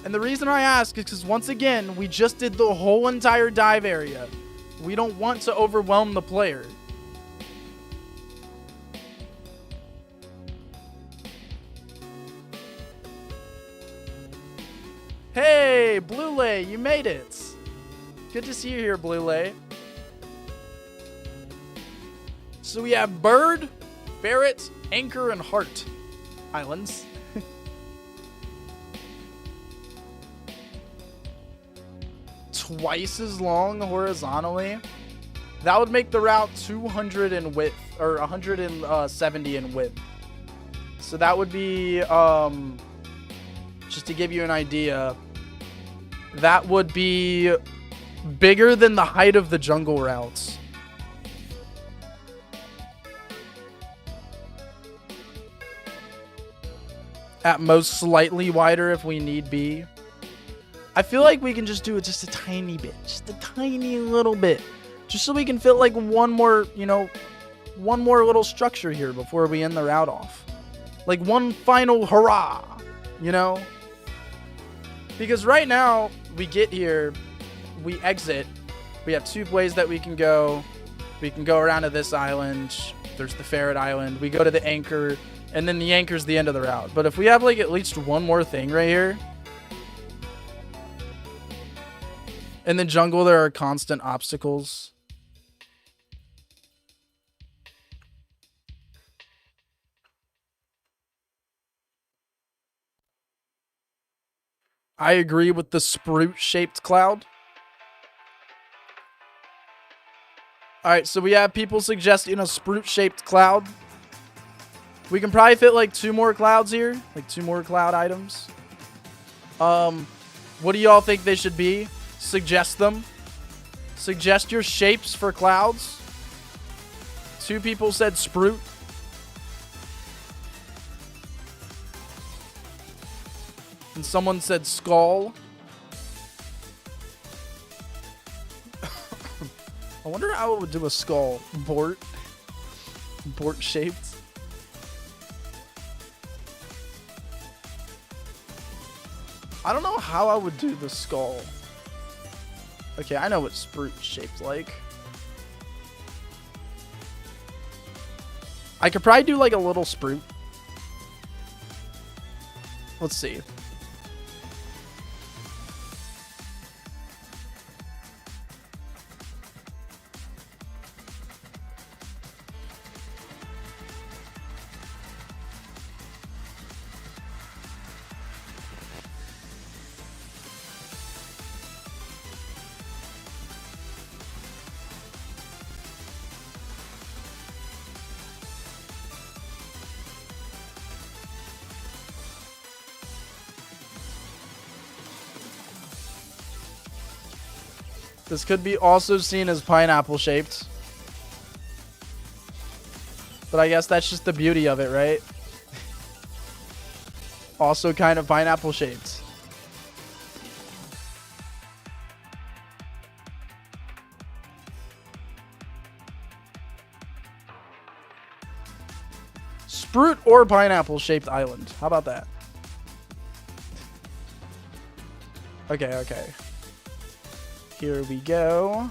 And the reason I ask is because, once again, we just did the whole entire dive area. We don't want to overwhelm the player. Hey, Blue-Lay, you made it. Good to see you here, Blue-Lay. So we have Bird, Ferret, Anchor, and Heart islands. Twice as long horizontally. That would make the route 200 in width, or 170 in width. So that would be, just to give you an idea, that would be bigger than the height of the jungle routes. At most slightly wider if we need be. I feel like we can just do it just a tiny bit. Just a tiny little bit. Just so we can fit like one more, you know, one more little structure here before we end the route off. Like one final hurrah, you know? Because right now, we get here, we exit. We have 2 ways that we can go. We can go around to this island. There's the ferret island. We go to the anchor, and then the anchor's the end of the route. But if we have like at least one more thing right here. In the jungle, there are constant obstacles. I agree with the Sprute-shaped cloud. Alright, so we have people suggesting a Sprute-shaped cloud. We can probably fit like 2 more clouds here. Like 2 more cloud items. What do y'all think they should be? Suggest them. Suggest your shapes for clouds. 2 people said Sprute. And someone said skull. I wonder how it would do a skull. Bort shaped. I don't know how I would do the skull. Okay, I know what Sprute shaped like. I could probably do like a little Sprute. Let's see. This could be also seen as pineapple shaped. But I guess that's just the beauty of it, right? Also kind of pineapple shaped. Sprute or pineapple shaped island. How about that? Okay, okay. Here we go.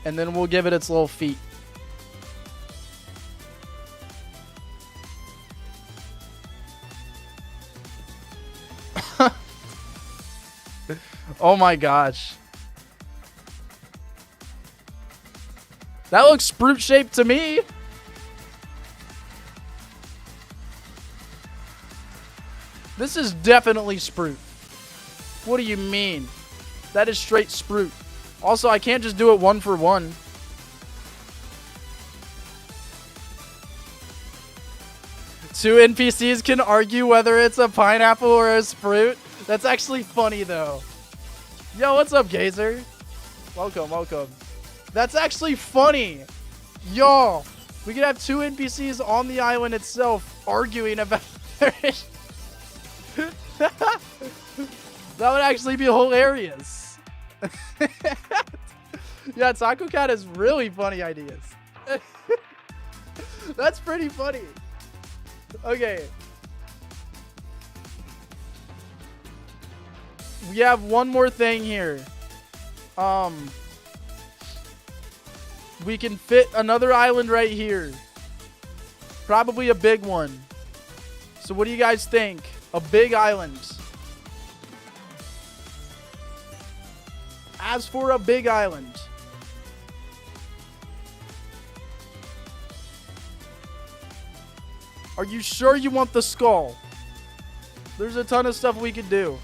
And then we'll give it its little feet. Oh my gosh. That looks Sprute shaped to me. This is definitely Sprute. What do you mean? That is straight Sprute. Also, I can't just do it 1 for 1. Two NPCs can argue whether it's a pineapple or a Sprute. That's actually funny though. Yo, what's up, Gazer? Welcome, welcome. That's actually funny. Yo, we could have 2 NPCs on the island itself arguing about it. That would actually be hilarious. Yeah, Taco Cat has really funny ideas. That's pretty funny. Okay. We have one more thing here. We can fit another island right here. Probably a big one. So what do you guys think? A big island. As for a big island. Are you sure you want the skull? There's a ton of stuff we could do.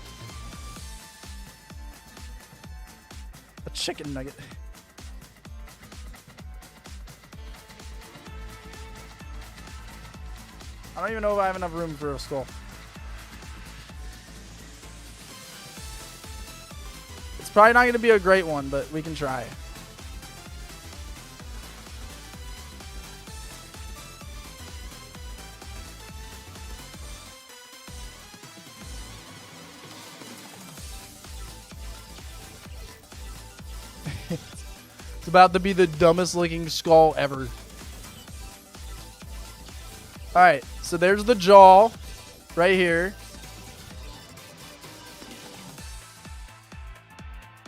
A chicken nugget. I don't even know if I have enough room for a skull. It's probably not going to be a great one, but we can try. It's about to be the dumbest looking skull ever. Alright, so there's the jaw right here.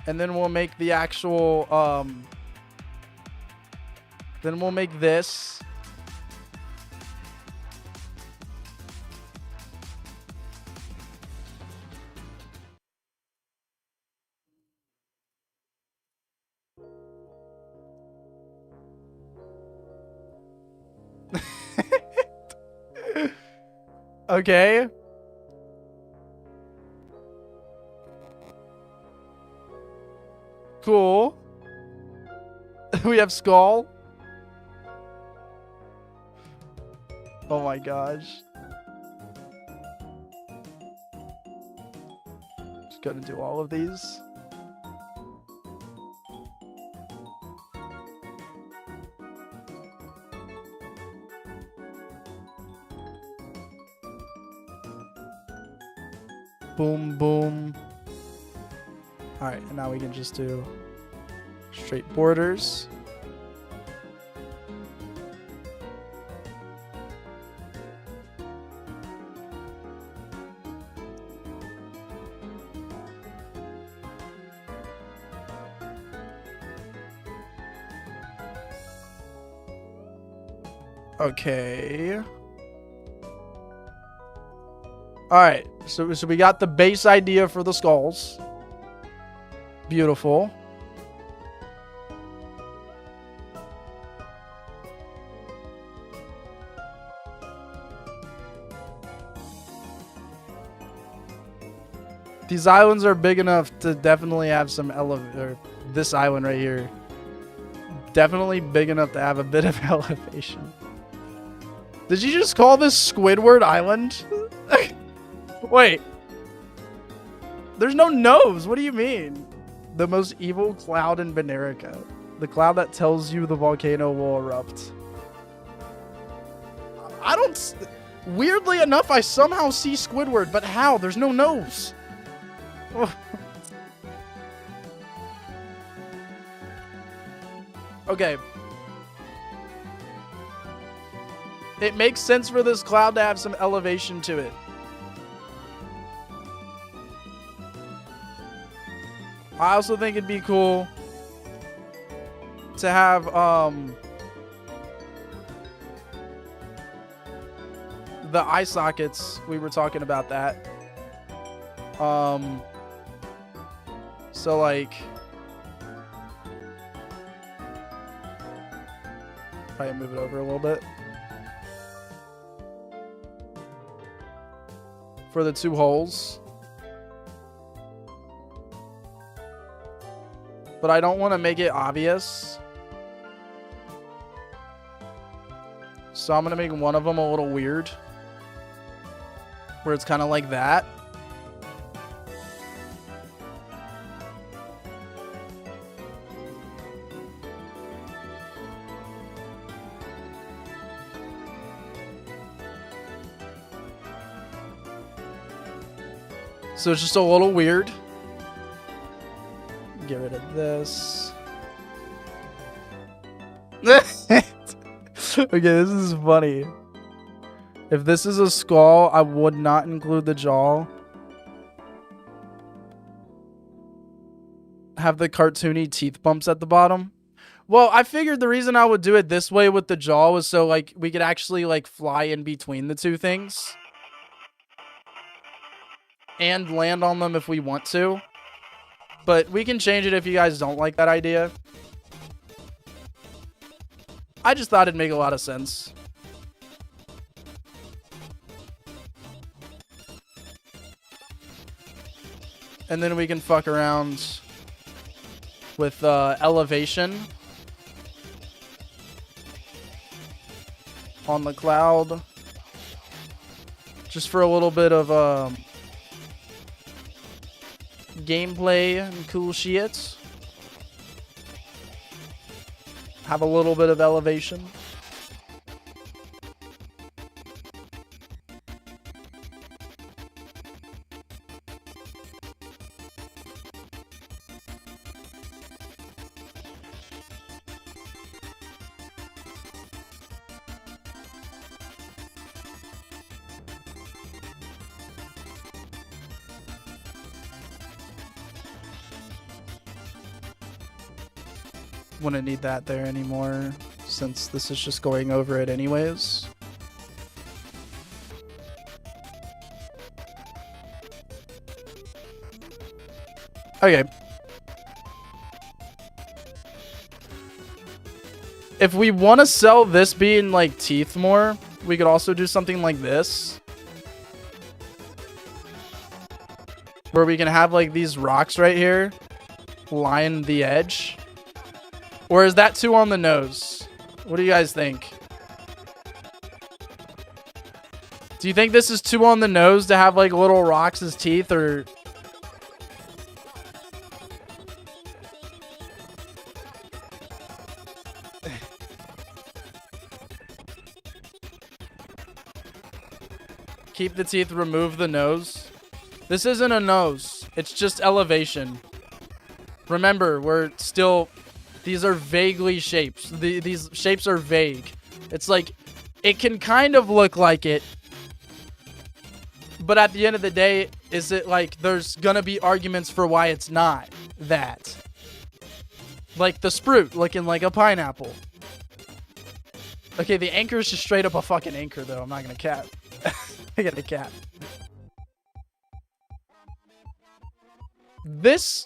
And then we'll make the actual, then we'll make this. Okay. Cool. We have skull. Oh my gosh. Just gonna do all of these. Boom, boom. Alright, and now we can just do straight borders. Okay. Alright, so we got the base idea for the skulls. Beautiful. These islands are big enough to definitely have some or this island right here. Definitely big enough to have a bit of elevation. Did you just call this Squidward Island? Wait. There's no nose. What do you mean? The most evil cloud in Venerica. The cloud that tells you the volcano will erupt. I don't... Weirdly enough, I somehow see Squidward, but how? There's no nose. Okay. It makes sense for this cloud to have some elevation to it. I also think it'd be cool to have the eye sockets. We were talking about that. So like probably move it over a little bit for the two holes. But I don't want to make it obvious. So I'm going to make one of them a little weird. Where it's kind of like that. So it's just a little weird. Get rid of this. Okay, this is funny. If this is a skull, I would not include the jaw. Have the cartoony teeth bumps at the bottom. Well, I figured the reason I would do it this way with the jaw was so like we could actually like fly in between the two things. And land on them if we want to. But we can change it if you guys don't like that idea. I just thought it'd make a lot of sense. And then we can fuck around with elevation on the cloud. Just for a little bit of gameplay and cool shit. Have a little bit of elevation. Wouldn't need that there anymore, since this is just going over it anyways. Okay. If we want to sell this being like teeth more, we could also do something like this. Where we can have like these rocks right here line the edge. Or is that too on the nose? What do you guys think? Do you think this is too on the nose to have like little rocks as teeth, or... Keep the teeth, remove the nose? This isn't a nose. It's just elevation. Remember, we're still... These are vaguely shapes. These shapes are vague. It's like, it can kind of look like it. But at the end of the day, is it like, there's gonna be arguments for why it's not that. Like the Sprout looking like a pineapple. Okay, the anchor is just straight up a fucking anchor though. I'm not gonna cap. I got a cap. This...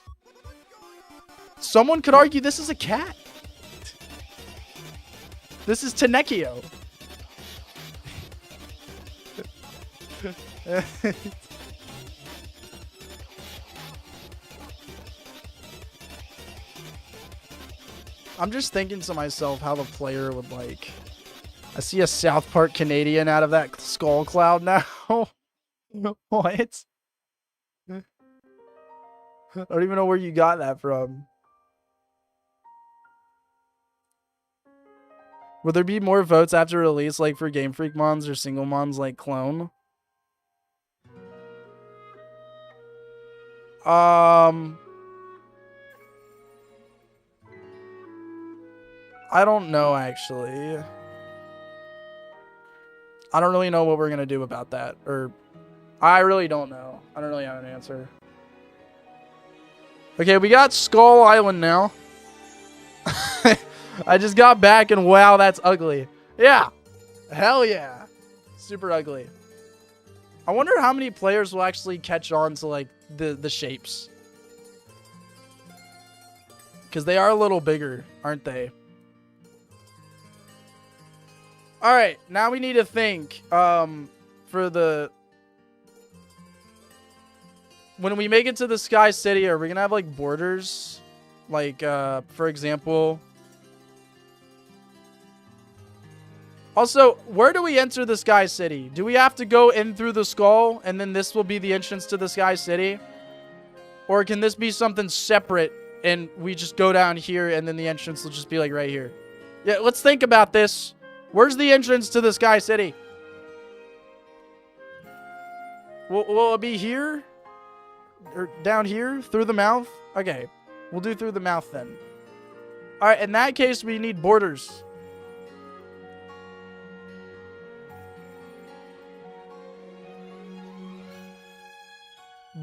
Someone could argue this is a cat. This is Tenekio. I'm just thinking to myself how the player would like... I see a South Park Canadian out of that skull cloud now. What? I don't even know where you got that from. Will there be more votes after release, like for Game Freak mons or single mons like Clone? I don't know, actually. I don't really know what we're gonna do about that. Or, I really don't know. I don't really have an answer. Okay, we got Skull Island now. I just got back and wow, that's ugly. Yeah. Hell yeah. Super ugly. I wonder how many players will actually catch on to like the shapes. Because they are a little bigger, aren't they? Alright, now we need to think for the... When we make it to the Sky City, are we going to have like borders? Like, for example... Also, where do we enter the Sky City? Do we have to go in through the skull and then this will be the entrance to the Sky City? Or can this be something separate and we just go down here and then the entrance will just be like right here? Yeah, let's think about this. Where's the entrance to the Sky City? Will it be here? Or down here? Through the mouth? Okay, we'll do through the mouth then. Alright, in that case, we need borders.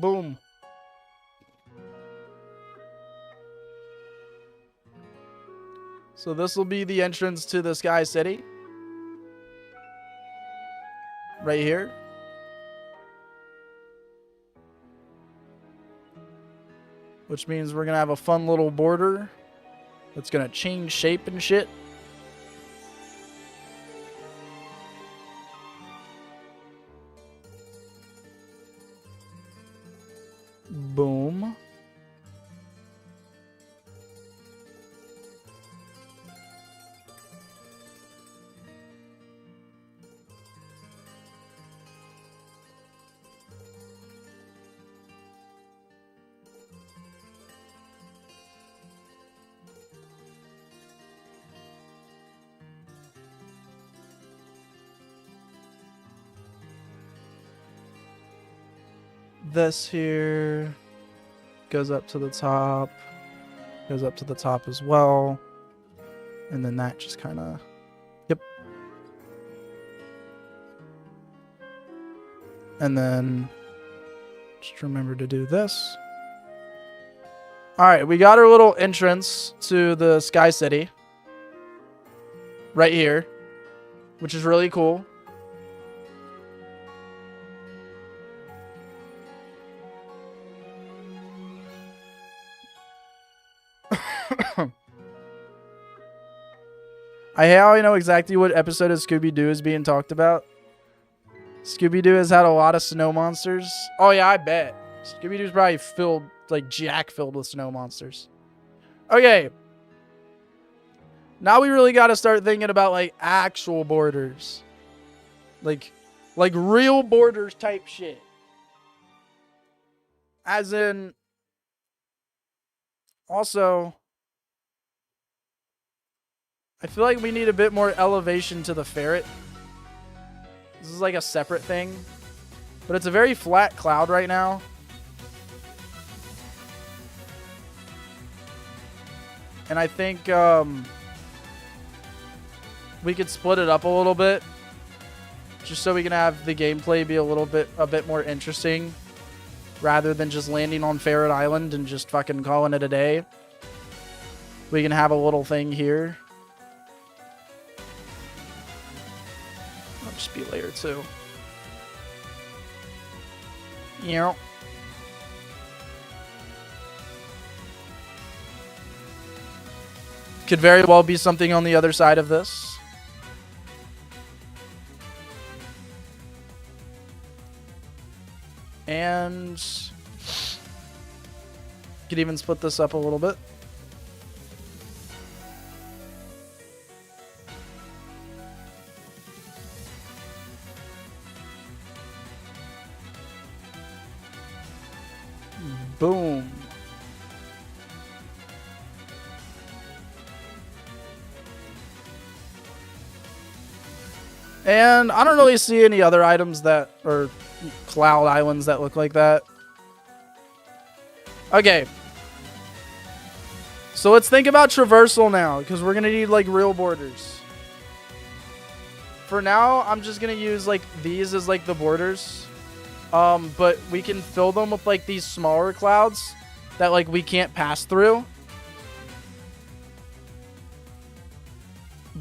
Boom. So this will be the entrance to the Sky City. Right here. Which means we're going to have a fun little border that's going to change shape and shit. Boom. this here goes up to the top, goes up to the top as well. And then that just kind of, yep. And then just remember to do this. All right, we got our little entrance to the Sky City right here, which is really cool. I know exactly what episode of Scooby-Doo is being talked about. Scooby-Doo has had a lot of snow monsters. Oh yeah, I bet. Scooby-Doo's probably filled, like jack-filled with snow monsters. Okay. Now we really got to start thinking about like actual borders. Like real borders type shit. As in, also, I feel like we need a bit more elevation to the ferret. This is like a separate thing. But it's a very flat cloud right now. And I think we could split it up a little bit. Just so we can have the gameplay be a bit more interesting. Rather than just landing on Ferret Island and just fucking calling it a day. We can have a little thing here. I'll just be layer 2. Yeah. Could very well be something on the other side of this. And could even split this up a little bit. Boom. And I don't really see any other items that are cloud islands that look like that. Okay. So let's think about traversal now, because we're going to need like real borders. For now, I'm just going to use like these as like the borders. But we can fill them with like these smaller clouds that like we can't pass through.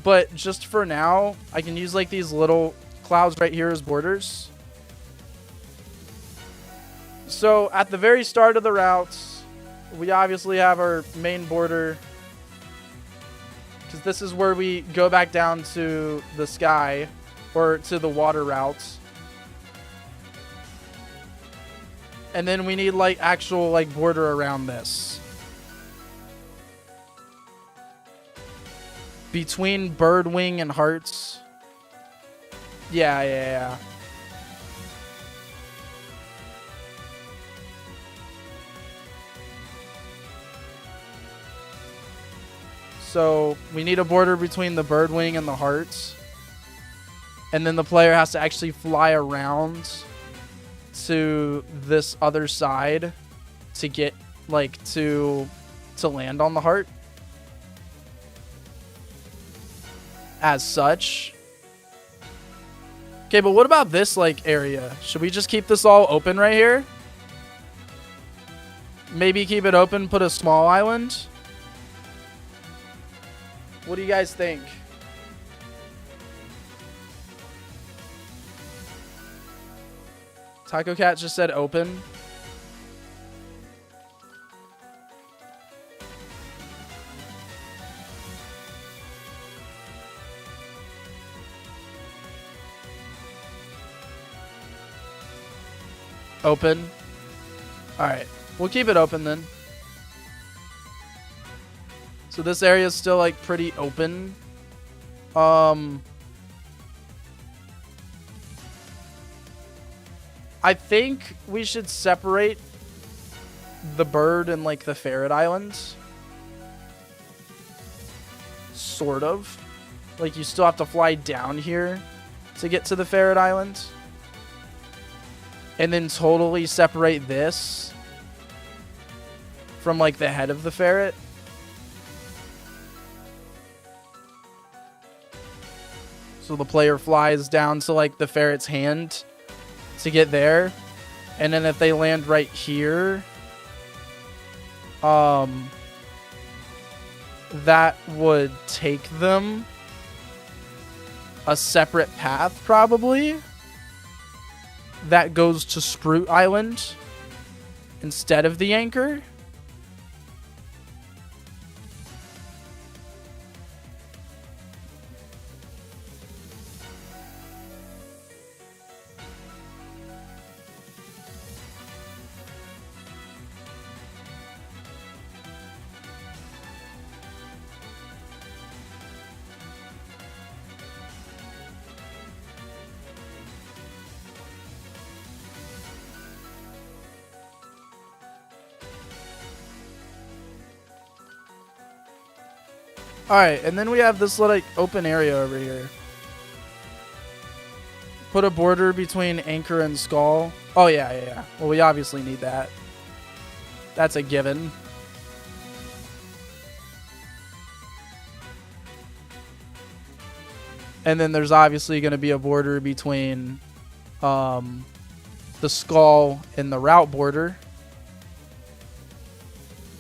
But just for now, I can use like these little clouds right here as borders. So at the very start of the routes, we obviously have our main border. Because this is where we go back down to the sky or to the water routes. And then we need like actual like border around this. Between Birdwing and Hearts. Yeah. So we need a border between the Birdwing and the Hearts. And then the player has to actually fly around to this other side to get like to land on the heart. As such. Okay, but what about this like area? Should we just keep this all open right here? Maybe keep it open, put a small island? What do you guys think? Taco Cat just said open. Open. Alright. We'll keep it open then. So this area is still like pretty open. I think we should separate the bird and like the ferret islands. Sort of. Like you still have to fly down here to get to the ferret island. and then totally separate this from like the head of the ferret. So the player flies down to like the ferret's hand to get there. And then if they land right here, that would take them a separate path probably that goes to Sprout Island instead of the anchor. Alright, and then we have this like open area over here. Put a border between anchor and skull. Oh, yeah. Well, we obviously need that. That's a given. And then there's obviously going to be a border between the skull and the route border.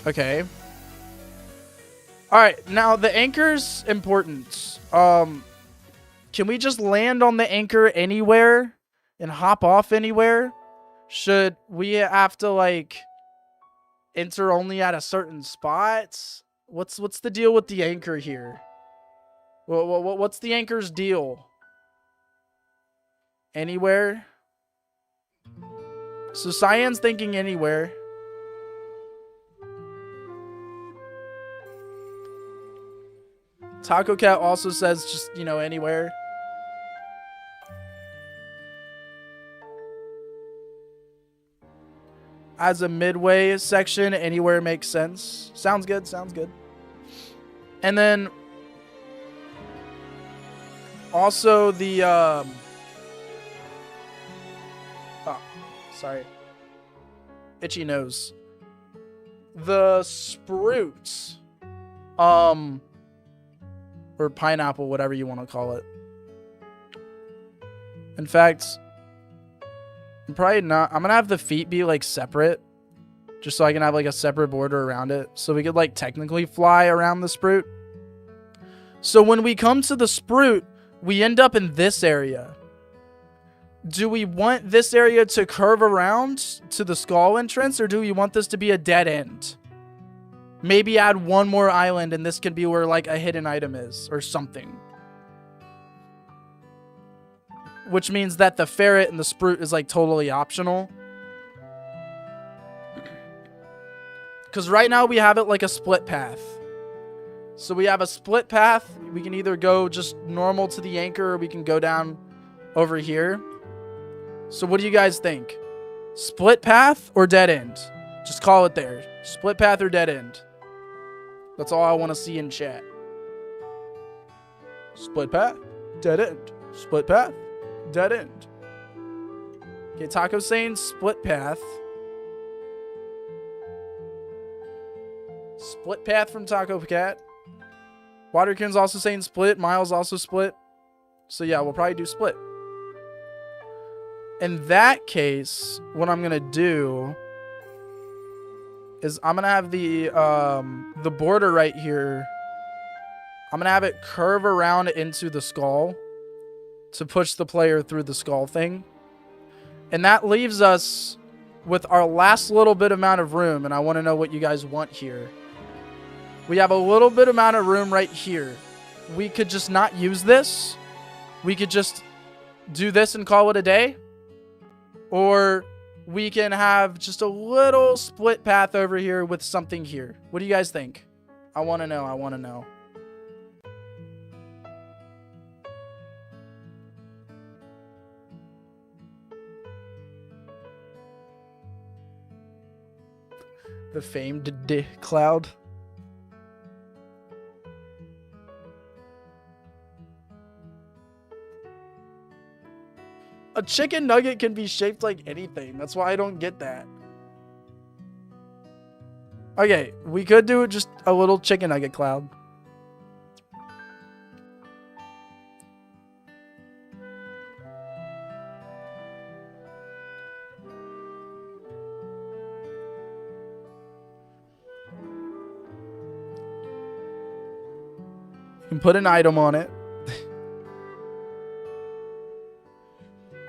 Okay. Alright, now the anchor's important. Can we just land on the anchor anywhere and hop off anywhere? Should we have to like enter only at a certain spot? What's the deal with the anchor here? What's the anchor's deal? Anywhere? So Cyan's thinking anywhere. Taco Cat also says just, you know, anywhere. As a midway section, anywhere makes sense. Sounds good, sounds good. And then also the oh, sorry. Itchy nose. The spruits. Or pineapple, whatever you want to call it. In fact, I'm probably not. I'm gonna have the feet be like separate, just so I can have like a separate border around it, so we could like technically fly around the sprout. So when we come to the sprout, we end up in this area. Do we want this area to curve around to the skull entrance, or do we want this to be a dead end? Maybe add one more island, and this can be where like a hidden item is or something. Which means that the ferret and the sprout is like totally optional. Because right now we have it like a split path. So we have a split path. We can either go just normal to the anchor, or we can go down over here. So what do you guys think? Split path or dead end? Just call it there. Split path or dead end? That's all I want to see in chat. Split path, dead end. Split path, dead end. Okay, Taco's saying split path. Split path from Taco Cat. Waterkin's also saying split. Miles also split. So yeah, we'll probably do split. In that case, what I'm going to do is I'm going to have the border right here. I'm going to have it curve around into the skull to push the player through the skull thing. And that leaves us with our last little bit amount of room. And I want to know what you guys want here. We have a little bit amount of room right here. We could just not use this. We could just do this and call it a day. Or we can have just a little split path over here with something here. What do you guys think? I want to know. I want to know. The famed cloud. A chicken nugget can be shaped like anything. That's why I don't get that. Okay, we could do just a little chicken nugget cloud. You can put an item on it.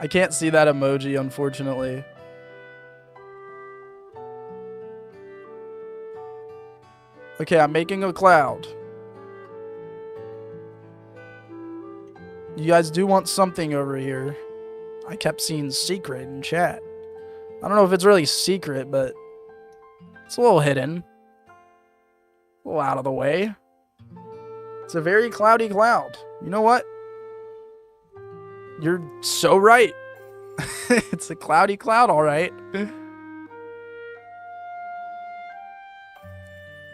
I can't see that emoji, unfortunately. Okay, I'm making a cloud. You guys do want something over here. I kept seeing secret in chat. I don't know if it's really secret, but it's a little hidden. A little out of the way. It's a very cloudy cloud. You know what? You're so right. It's a cloudy cloud, all right.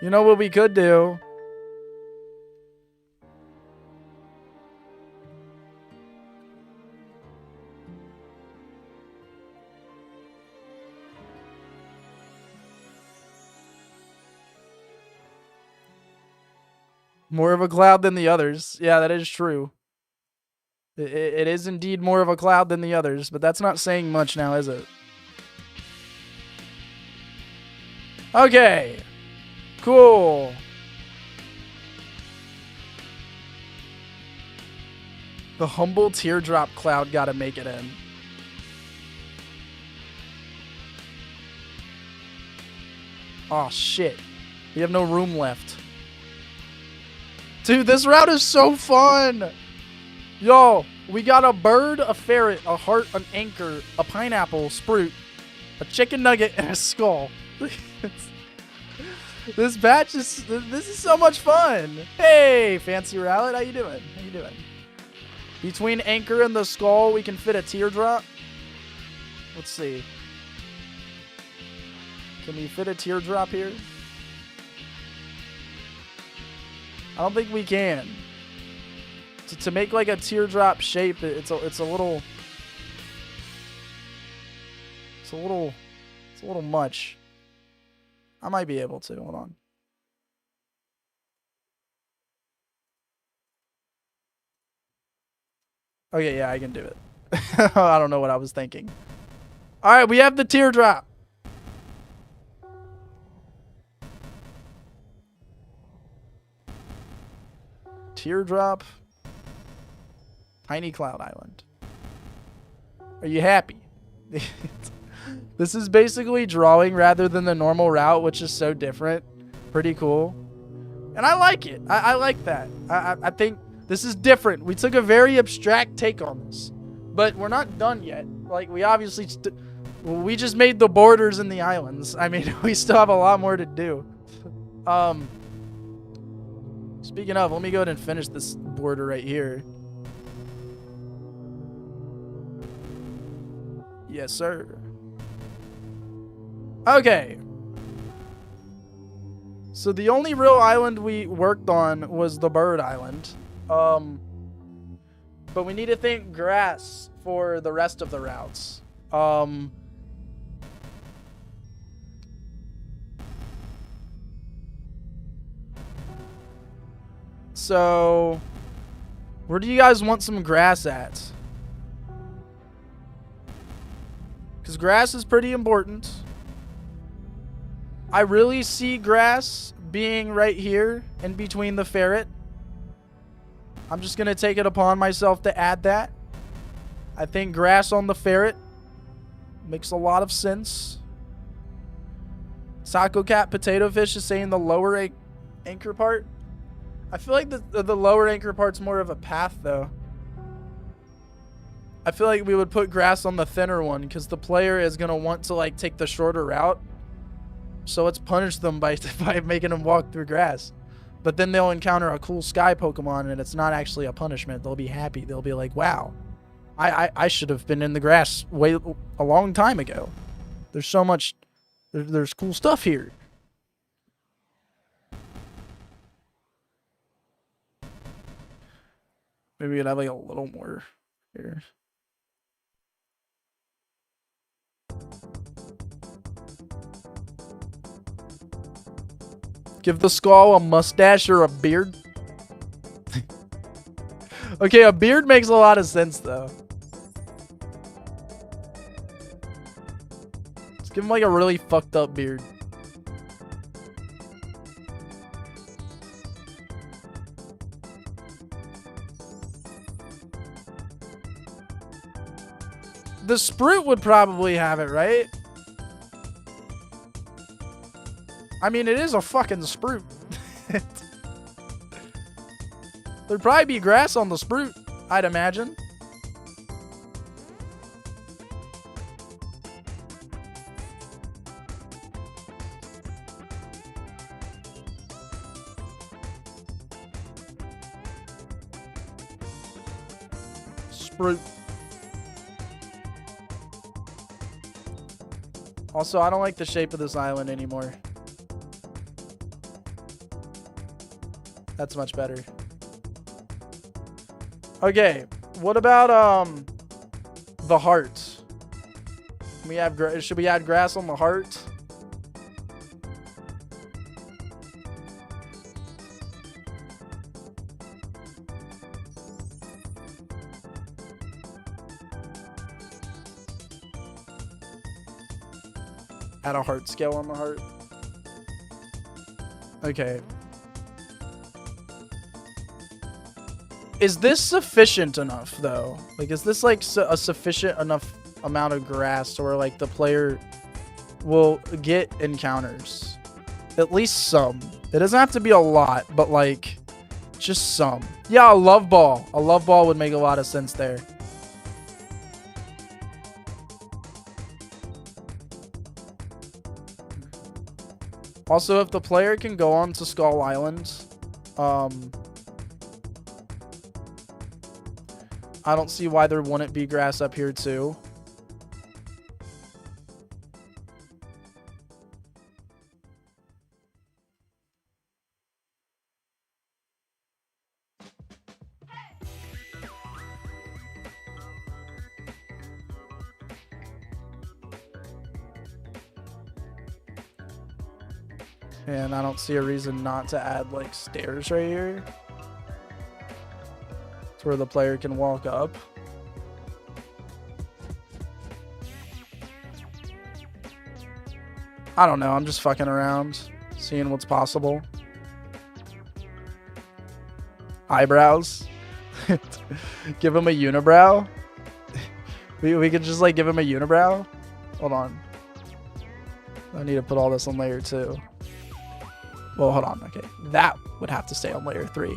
You know what we could do? More of a cloud than the others. Yeah, that is true. It is indeed more of a cloud than the others, but that's not saying much now, is it? Okay. Cool. The humble teardrop cloud gotta make it in. Oh, shit. We have no room left. Dude, this route is so fun. Yo, we got a bird, a ferret, a heart, an anchor, a pineapple, Sprout, a chicken nugget, and a skull. This batch is, this is so much fun. Hey, Fancy Rowlet, how you doing? How you doing? Between anchor and the skull, we can fit a teardrop. Let's see. Can we fit a teardrop here? I don't think we can. To make like a teardrop shape, it's a little much. I might be able to. Hold on. Okay, yeah, I can do it. I don't know what I was thinking. All right, we have the teardrop. Teardrop. Tiny Cloud Island. Are you happy? This is basically drawing rather than the normal route, which is so different. Pretty cool. And I like it. I like that. I think this is different. We took a very abstract take on this. But we're not done yet. Like, we obviously... we just made the borders and the islands. I mean, we still have a lot more to do. Speaking of, let me go ahead and finish this border right here. Yes, sir. Okay. So the only real island we worked on was the bird island. But we need to think grass for the rest of the routes. So where do you guys want some grass at? Because grass is pretty important. I really see grass being right here in between the ferret. I'm just going to take it upon myself to add that. I think grass on the ferret makes a lot of sense. Saco Cat Potato Fish is saying the lower anchor part. I feel like the lower anchor part's more of a path, though. I feel like we would put grass on the thinner one because the player is going to want to like take the shorter route. So let's punish them by making them walk through grass. But then they'll encounter a cool sky Pokemon and it's not actually a punishment. They'll be happy. They'll be like, wow, I should have been in the grass a long time ago. There's so much, there's cool stuff here. Maybe we could have like a little more here. Give the skull a mustache or a beard. Okay, a beard makes a lot of sense, though. Let's give him, like, a really fucked up beard. The Sprout would probably have it, right? I mean, it is a fucking Sprout. There'd probably be grass on the Sprout, I'd imagine. Sprout. Also, I don't like the shape of this island anymore. That's much better. Okay, what about the heart? We have should we add grass on the heart? Add a heart scale on the heart. Okay. Is this sufficient enough, though? Like, is this, like, a sufficient enough amount of grass to where, like, the player will get encounters? At least some. It doesn't have to be a lot, but, like, just some. Yeah, a love ball. A love ball would make a lot of sense there. Also, if the player can go on to Skull Island, I don't see why there wouldn't be grass up here too. And I don't see a reason not to add, like, stairs right here. To where the player can walk up. I don't know. I'm just fucking around. Seeing what's possible. Eyebrows. Give him a unibrow. We could just, like, give him a unibrow. Hold on. I need to put all this on layer 2. Well, hold on. Okay. That would have to stay on layer 3.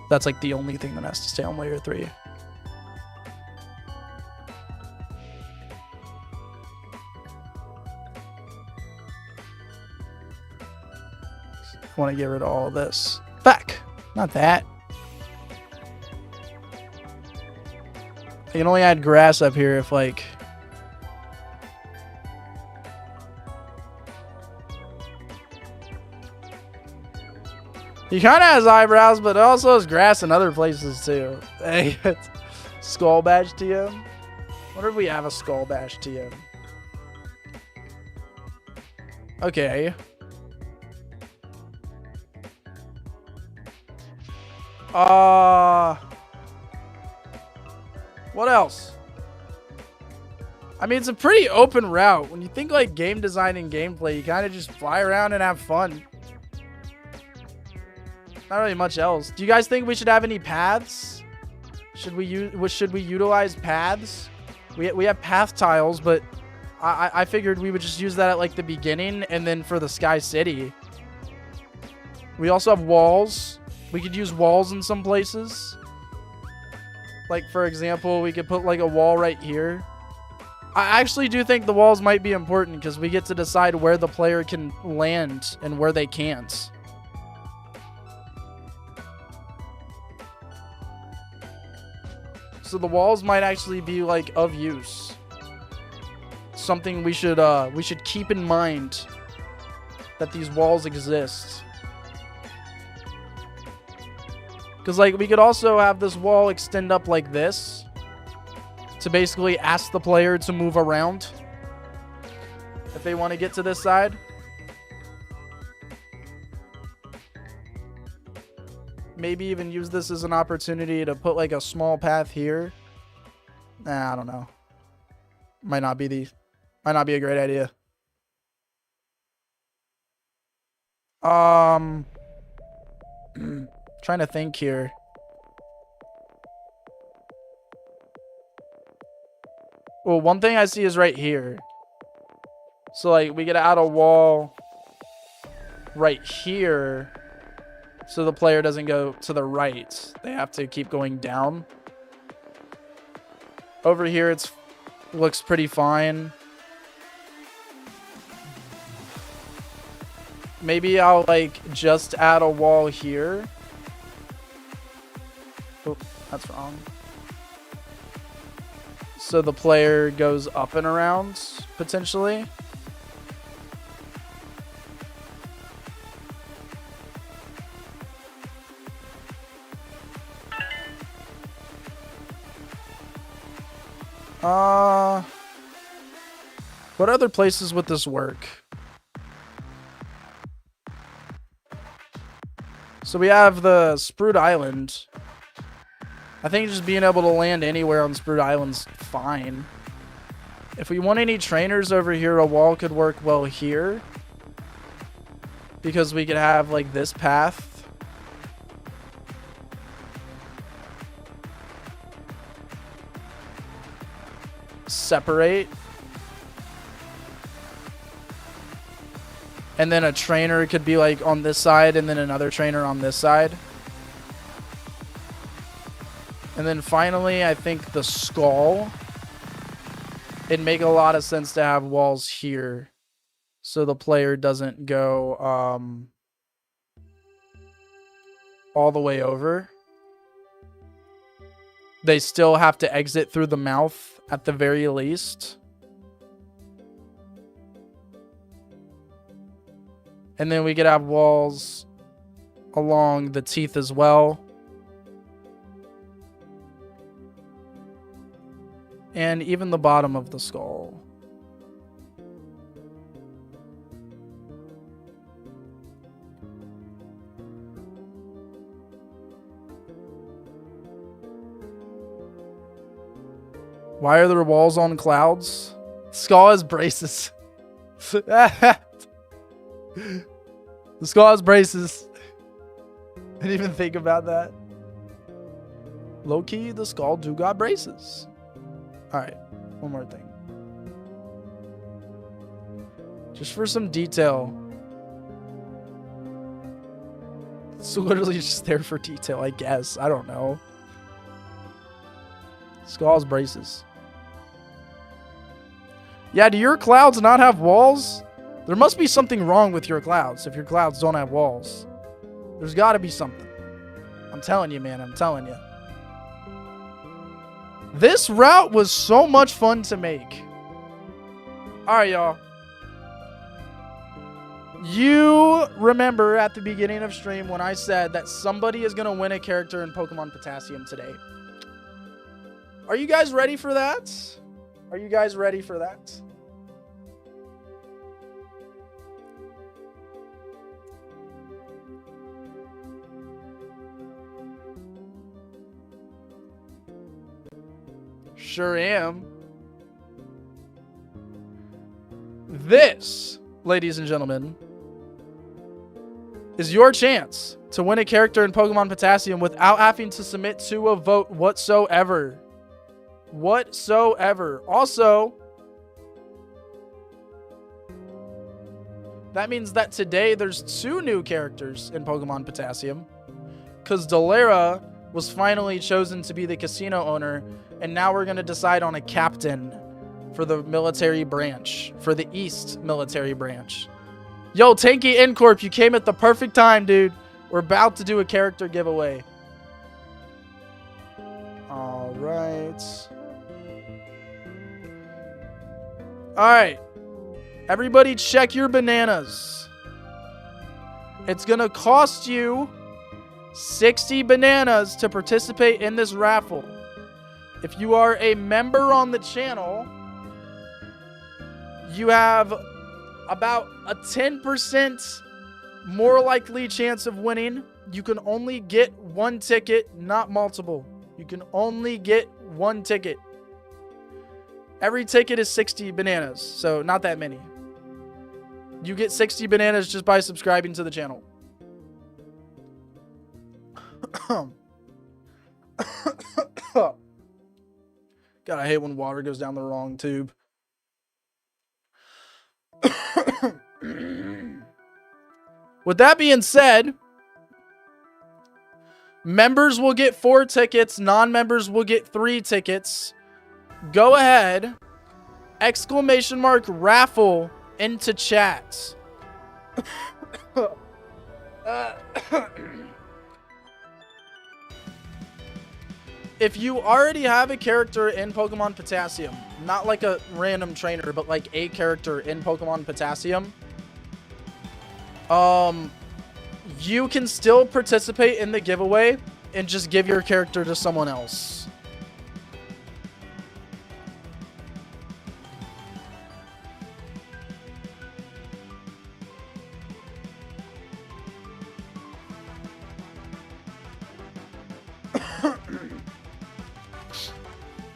That's, like, the only thing that has to stay on layer 3. I want to get rid of all of this. Fuck! Not that. I can only add grass up here if, like... He kind of has eyebrows, but it also has grass in other places, too. Hey, Skull Badge TM? Wonder if we have a Skull Badge TM. Okay. What else? I mean, it's a pretty open route. When you think, like, game design and gameplay, you kind of just fly around and have fun. Not really much else. Do you guys think we should have any paths? Should we utilize paths? We have path tiles, but I figured we would just use that at, like, the beginning and then for the Sky City. We also have walls. We could use walls in some places. Like, for example, we could put, like, a wall right here. I actually do think the walls might be important because we get to decide where the player can land and where they can't. So the walls might actually be, like, of use. Something we should keep in mind, that these walls exist. Because, like, we could also have this wall extend up like this to basically ask the player to move around if they want to get to this side. maybe even use this as an opportunity to put like a small path here. Nah, I don't know. Might not be a great idea. Trying to think here. Well, one thing I see is right here. So like we could add a wall right here so the player doesn't go to the right. They have to keep going down. Over here looks pretty fine. Maybe I'll like just add a wall here. Oh, that's wrong. So the player goes up and around potentially. What other places would this work? So we have the Sprued Island. I think just being able to land anywhere on Sprued Island's fine. If we want any trainers over here, a wall could work well here. Because we could have like this path. Separate. And then a trainer could be like on this side and then another trainer on this side. And then finally, I think the skull. It'd make a lot of sense to have walls here. So the player doesn't go all the way over. They still have to exit through the mouth at the very least. And then we could have walls along the teeth as well. And even the bottom of the skull. Why are there walls on clouds? Skull has braces. The skull has braces. I didn't even think about that. Low-key, the skull do got braces. Alright, one more thing. Just for some detail. It's literally just there for detail, I guess. I don't know. Skull has braces. Yeah, do your clouds not have walls? There must be something wrong with your clouds if your clouds don't have walls. There's got to be something. I'm telling you, man. I'm telling you. This route was so much fun to make. Alright, y'all. You remember at the beginning of stream when I said that somebody is going to win a character in Pokemon Potassium today. Are you guys ready for that? Are you guys ready for that? Sure am. This, ladies and gentlemen, is your chance to win a character in Pokemon Potassium without having to submit to a vote whatsoever. Also, that means that today there's 2 new characters in Pokemon Potassium. Because Dalera was finally chosen to be the casino owner. And now we're going to decide on a captain for the military branch. For the East military branch. Yo, Tanky Incorp, you came at the perfect time, dude. We're about to do a character giveaway. Alright. Alright. Everybody check your bananas. It's going to cost you 60 bananas to participate in this raffle. If you are a member on the channel, you have about a 10% more likely chance of winning You can only get one ticket, not multiple. You can only get one ticket. Every ticket is 60 bananas, so not that many. You get 60 bananas just by subscribing to the channel. God, I hate when water goes down the wrong tube. With that being said, members will get 4 tickets. Non-members will get 3 tickets. Go ahead. ! Raffle into chat. If you already have a character in Pokemon Potassium, not like a random trainer, but like a character in Pokemon Potassium, you can still participate in the giveaway and just give your character to someone else.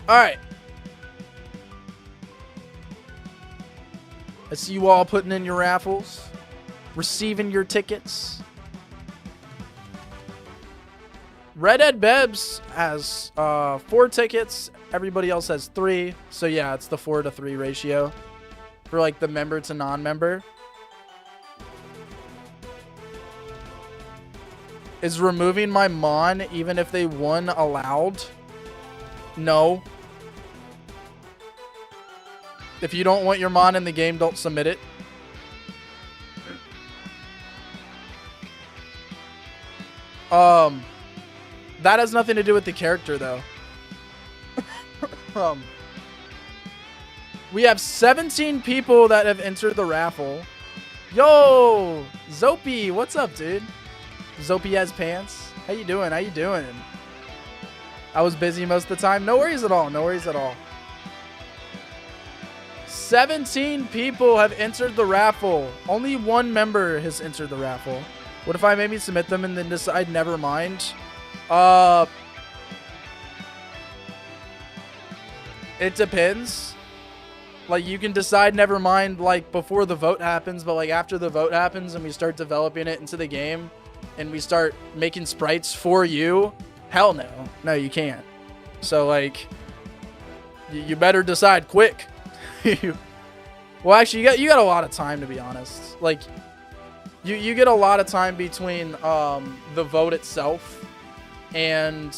Alright. I see you all putting in your raffles, receiving your tickets. Redhead Bebs has 4 tickets. Everybody else has 3. So yeah, it's the 4-to-3 ratio for like the member to non-member. Is removing my Mon even if they won allowed? No. If you don't want your Mon in the game, don't submit it. That has nothing to do with the character, though. We have 17 people that have entered the raffle. Yo, Zopie, what's up, dude? Zopie has pants. How you doing? How you doing? I was busy most of the time. No worries at all. No worries at all. 17 people have entered the raffle. Only 1 member has entered the raffle. What if I maybe submit them and then decide never mind? It depends. Like, you can decide never mind, like, before the vote happens, but, like, after the vote happens and we start developing it into the game and we start making sprites for you, hell no. No, you can't. So, like, you better decide quick. Well, actually, you got a lot of time, to be honest. Like, you get a lot of time between the vote itself, and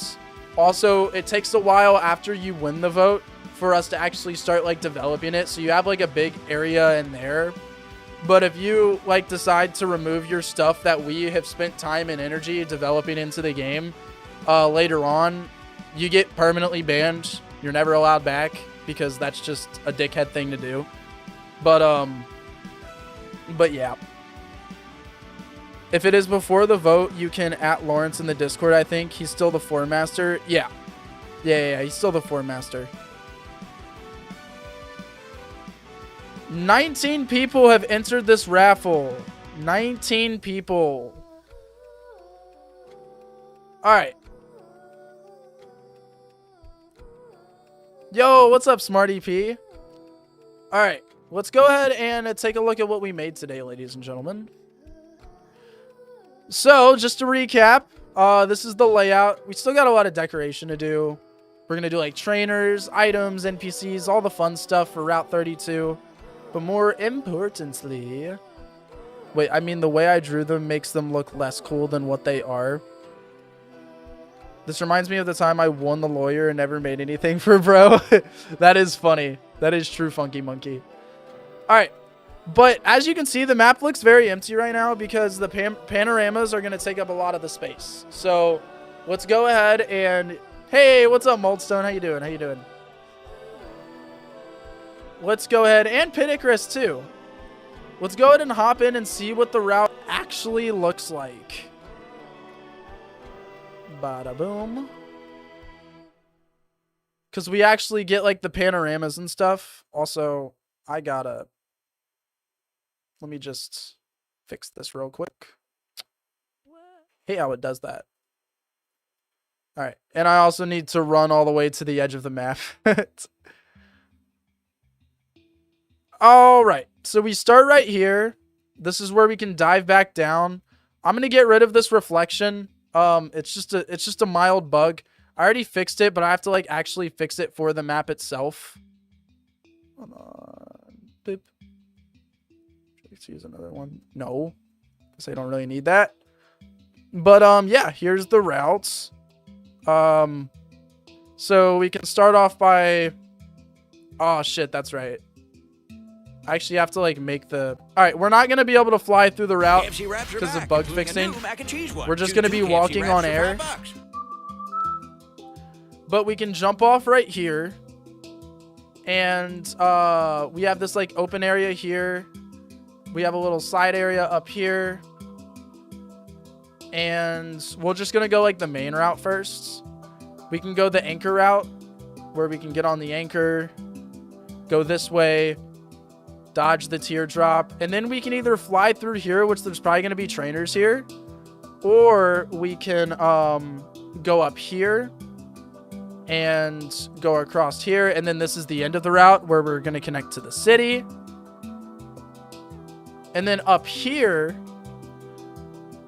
also it takes a while after you win the vote for us to actually start like developing it. So you have like a big area in there. But if you like decide to remove your stuff that we have spent time and energy developing into the game later on, you get permanently banned. You're never allowed back because that's just a dickhead thing to do. But yeah. If it is before the vote, you can @ Lawrence in the Discord, I think. He's still the Form Master. Yeah. Yeah, he's still the Form Master. 19 people have entered this raffle. 19 people. Alright. Yo, what's up, Smarty P? Alright, let's go ahead and take a look at what we made today, ladies and gentlemen. So, just to recap, this is the layout. We still got a lot of decoration to do. We're going to do like trainers, items, NPCs, all the fun stuff for Route 32. But more importantly, wait, I mean, the way I drew them makes them look less cool than what they are. This reminds me of the time I won the lawyer and never made anything for bro. That is funny. That is true Funky Monkey. All right. But as you can see, the map looks very empty right now because the panoramas are going to take up a lot of the space. So let's go ahead and... Hey, what's up, Moldstone? How you doing? How you doing? Let's go ahead, and Pinicris too. Let's go ahead and hop in and see what the route actually looks like. Bada boom. Because we actually get like the panoramas and stuff. Also, I gotta... Let me just fix this real quick. Hate how it does that. All right. And I also need to run all the way to the edge of the map. All right. So we start right here. This is where we can dive back down. I'm going to get rid of this reflection. It's just a mild bug. I already fixed it, but I have to like actually fix it for the map itself. Hold on. Boop. Let's use another one. No. Because I don't really need that. But yeah, here's the routes. So we can start off by, oh shit, that's right. I actually have to like make the, all right, we're not going to be able to fly through the route because of bug fixing. We're just going to be walking on air. But we can jump off right here. And we have this like open area here. We have a little side area up here. And we're just going to go like the main route first. We can go the anchor route where we can get on the anchor, go this way, dodge the teardrop, and then we can either fly through here, which there's probably going to be trainers here, or we can go up here and go across here, and then this is the end of the route where we're going to connect to the city. And then up here,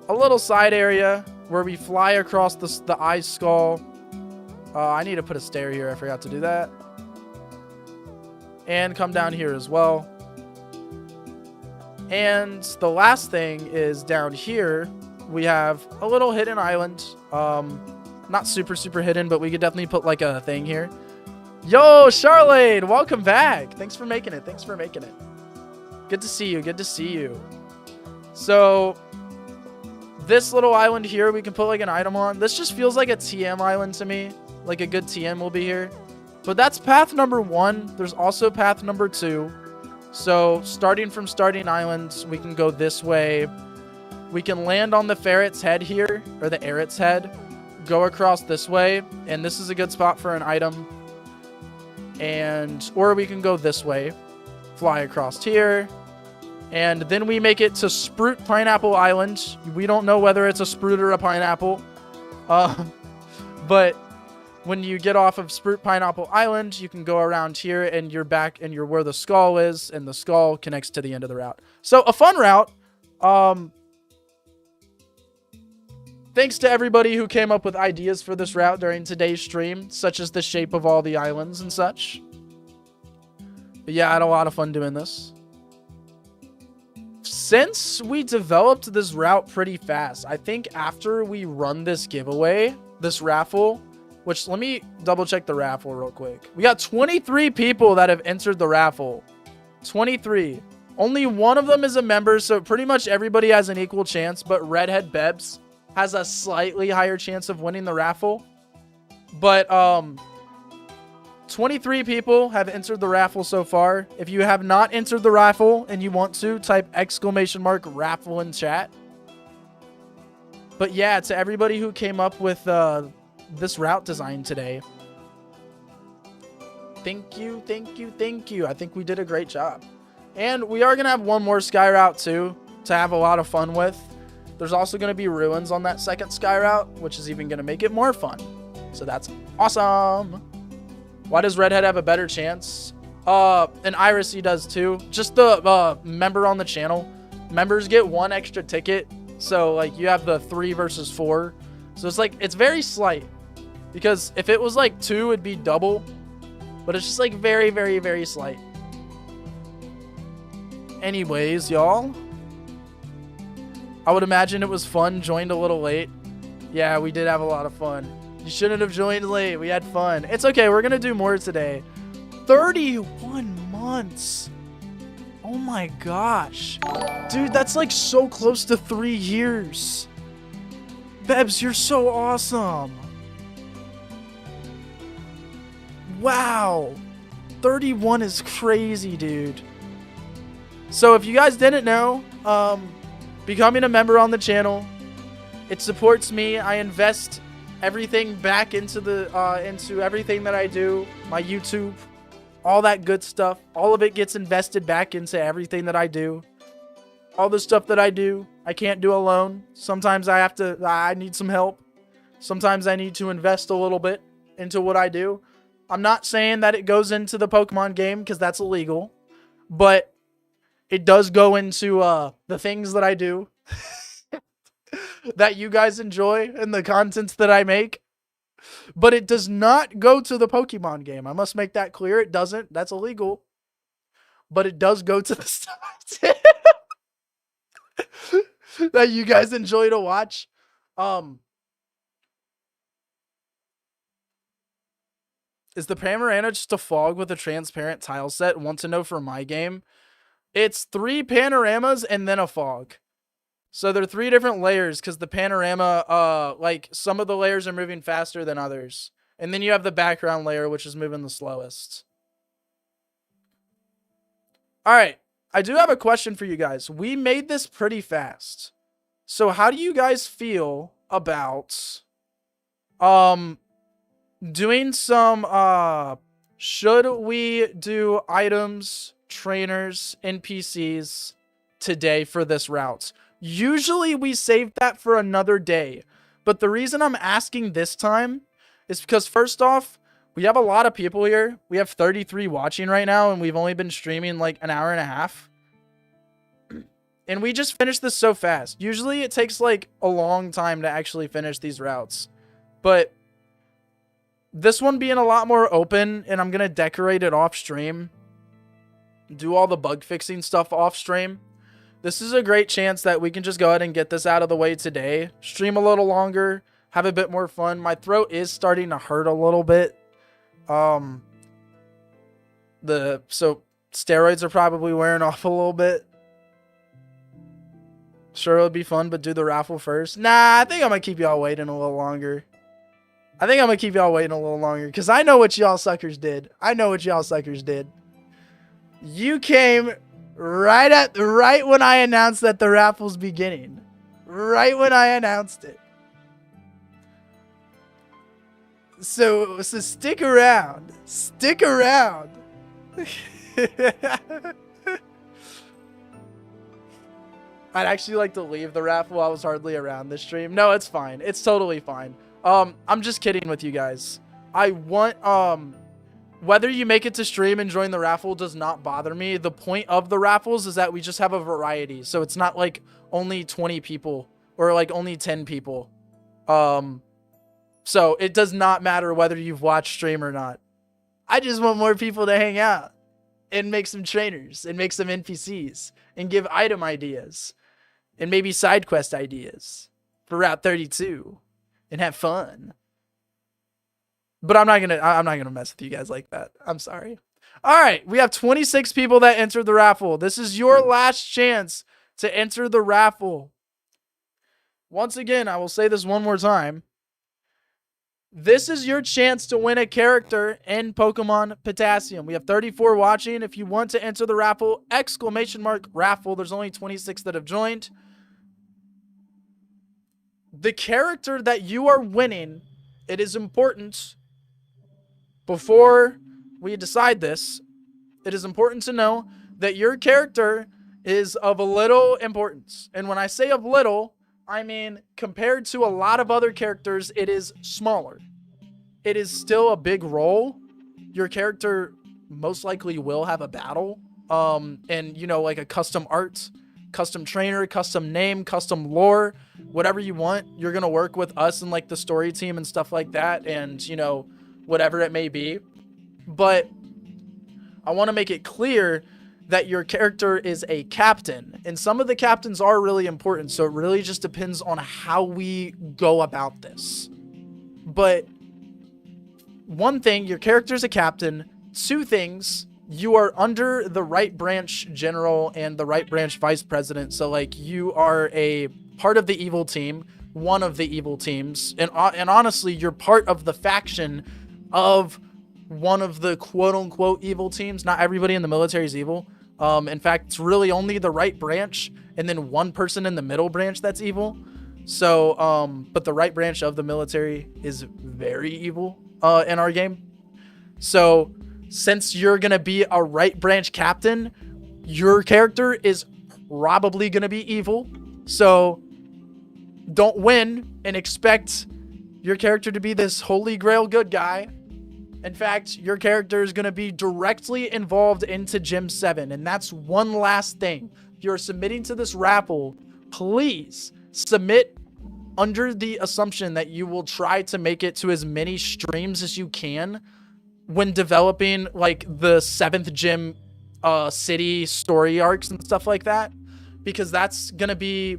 a little side area where we fly across the ice skull. I need to put a stair here. I forgot to do that. And come down here as well. And the last thing is down here, we have a little hidden island. Not super hidden, but we could definitely put like a thing here. Yo, Charlene, welcome back. Thanks for making it. Thanks for making it. Good to see you. Good to see you. So this little island here, we can put like an item on. This just feels like a TM island to me. Like a good TM will be here. But that's path number 1. There's also path number 2. So starting from starting islands, we can go this way. We can land on the ferret's head here, or the erret's head. Go across this way, and this is a good spot for an item. And or we can go this way, fly across here, and then we make it to Sprout Pineapple Island. We don't know whether it's a Sprout or a pineapple, but when you get off of Sprout Pineapple Island, you can go around here, and you're back, and you're where the skull is, and the skull connects to the end of the route. So a fun route. Thanks to everybody who came up with ideas for this route during today's stream, such as the shape of all the islands and such. But yeah, I had a lot of fun doing this. Since we developed this route pretty fast, I think after we run this giveaway, this raffle, which let me double check the raffle real quick. We got 23 people that have entered the raffle. 23. Only one of them is a member, so pretty much everybody has an equal chance, but Redhead Bebs has a slightly higher chance of winning the raffle. But 23 people have entered the raffle so far. If you have not entered the raffle and you want to, type !raffle in chat. But yeah, to everybody who came up with this route design today, thank you, thank you, thank you. I think we did a great job. And we are going to have one more sky route too to have a lot of fun with. There's also going to be ruins on that second sky route, which is even going to make it more fun. So that's awesome. Why does Redhead have a better chance? And Iris, he does too. Just the member on the channel. Members get 1 extra ticket. So like you have the 3 versus 4. So it's like, it's very slight. Because if it was like 2, it'd be double. But it's just like very, very, very slight. Anyways, y'all. I would imagine it was fun. Joined a little late. Yeah, we did have a lot of fun. You shouldn't have joined late. We had fun. It's okay. We're going to do more today. 31 months. Oh my gosh. Dude, that's like so close to 3 years. Bebs, you're so awesome. Wow. 31 is crazy, dude. So if you guys didn't know, becoming a member on the channel, it supports me. I invest everything back into the into everything that I do, my YouTube, all that good stuff. All of it gets invested back into everything that I do. all the stuff that I do, I can't do alone. Sometimes I need some help. Sometimes I need to invest a little bit into what I do. I'm not saying that it goes into the Pokemon game because that's illegal, but it does go into the things that I do that you guys enjoy and the contents that I make. But it does not go to the Pokemon game. I must make that clear. It doesn't. That's illegal. But it does go to the stuff that you guys enjoy to watch. Is the Panorama just a fog with a transparent tile set? Want to know for my game? It's 3 panoramas and then a fog. So there are 3 different layers because the panorama, like some of the layers are moving faster than others. And then you have the background layer, which is moving the slowest. All right. I do have a question for you guys. We made this pretty fast. So how do you guys feel about doing some should we do items, trainers, NPCs today for this route? Usually we save that for another day, but the reason I'm asking this time is because first off, we have a lot of people here. We have 33 watching right now, and we've only been streaming like an hour and a half. And we just finished this so fast. Usually it takes like a long time to actually finish these routes, but this one being a lot more open, and I'm going to decorate it off stream, do all the bug fixing stuff off stream. This is a great chance that we can just go ahead and get this out of the way today. Stream a little longer, have a bit more fun. My throat is starting to hurt a little bit. So steroids are probably wearing off a little bit. Sure, it would be fun, but do the raffle first. Nah, I think I'm going to keep y'all waiting a little longer. Because I know what y'all suckers did. You came right when I announced that the raffle's beginning. Right when I announced it. So stick around. I'd actually like to leave the raffle. I was hardly around this stream. No, it's fine. It's totally fine. I'm just kidding with you guys. I want, whether you make it to stream and join the raffle does not bother me. The point of the raffles is that we just have a variety. So it's not like only 20 people or like only 10 people. So it does not matter whether you've watched stream or not. I just want more people to hang out and make some trainers and make some NPCs and give item ideas and maybe side quest ideas for Route 32 and have fun. But I'm not gonna mess with you guys like that. I'm sorry. All right, we have 26 people that entered the raffle. This is your last chance to enter the raffle. Once again, I will say this one more time. This is your chance to win a character in Pokemon Potassium. We have 34 watching. If you want to enter the raffle, !raffle. There's only 26 that have joined. The character that you are winning, it is important, before we decide this, it is important to know that your character is of a little importance. And when I say of little, I mean compared to a lot of other characters, it is smaller. It is still a big role. Your character most likely will have a battle, and you know, like a custom art, custom trainer, custom name, custom lore, whatever you want. You're gonna work with us and like the story team and stuff like that, and you know, whatever it may be. But I want to make it clear that your character is a captain, and some of the captains are really important, so it really just depends on how we go about this. But one thing, your character is a captain. Two things, you are under the right branch general and the right branch vice president, so like you are a part of the evil team, one of the evil teams, and honestly, you're part of the faction of one of the quote-unquote evil teams. Not everybody in the military is evil. In fact, it's really only the right branch and then one person in the middle branch that's evil. So, but the right branch of the military is very evil in our game. So, since you're going to be a right branch captain, your character is probably going to be evil. So don't win and expect your character to be this holy grail good guy. In fact, your character is going to be directly involved into Gym 7. And that's one last thing. If you're submitting to this raffle, please submit under the assumption that you will try to make it to as many streams as you can when developing like the 7th gym city story arcs and stuff like that, because that's going to be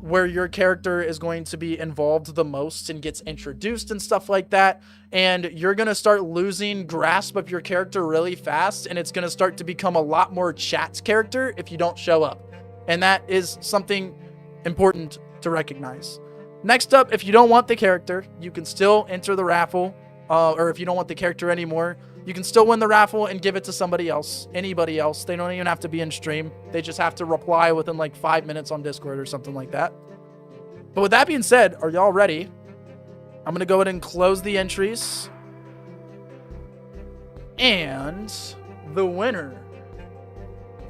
where your character is going to be involved the most and gets introduced and stuff like that. And you're going to start losing grasp of your character really fast, and it's going to start to become a lot more chat's character if you don't show up. And that is something important to recognize. Next up, if you don't want the character, you can still enter the raffle. Or if you don't want the character anymore, you can still win the raffle and give it to somebody else, anybody else. They don't even have to be in stream. They just have to reply within like 5 minutes on Discord or something like that. But with that being said, are y'all ready? I'm going to go ahead and close the entries. And the winner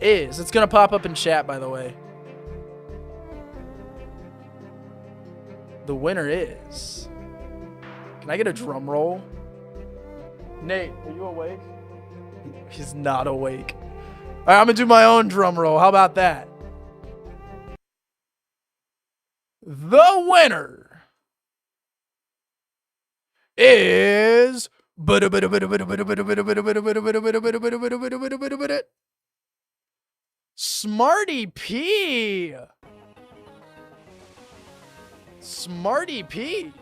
is, it's going to pop up in chat, by the way. The winner is, can I get a drum roll? Nate, are you awake? He's not awake. All right, I'm going to do my own drum roll. How about that? The winner is Smarty P. Smarty P.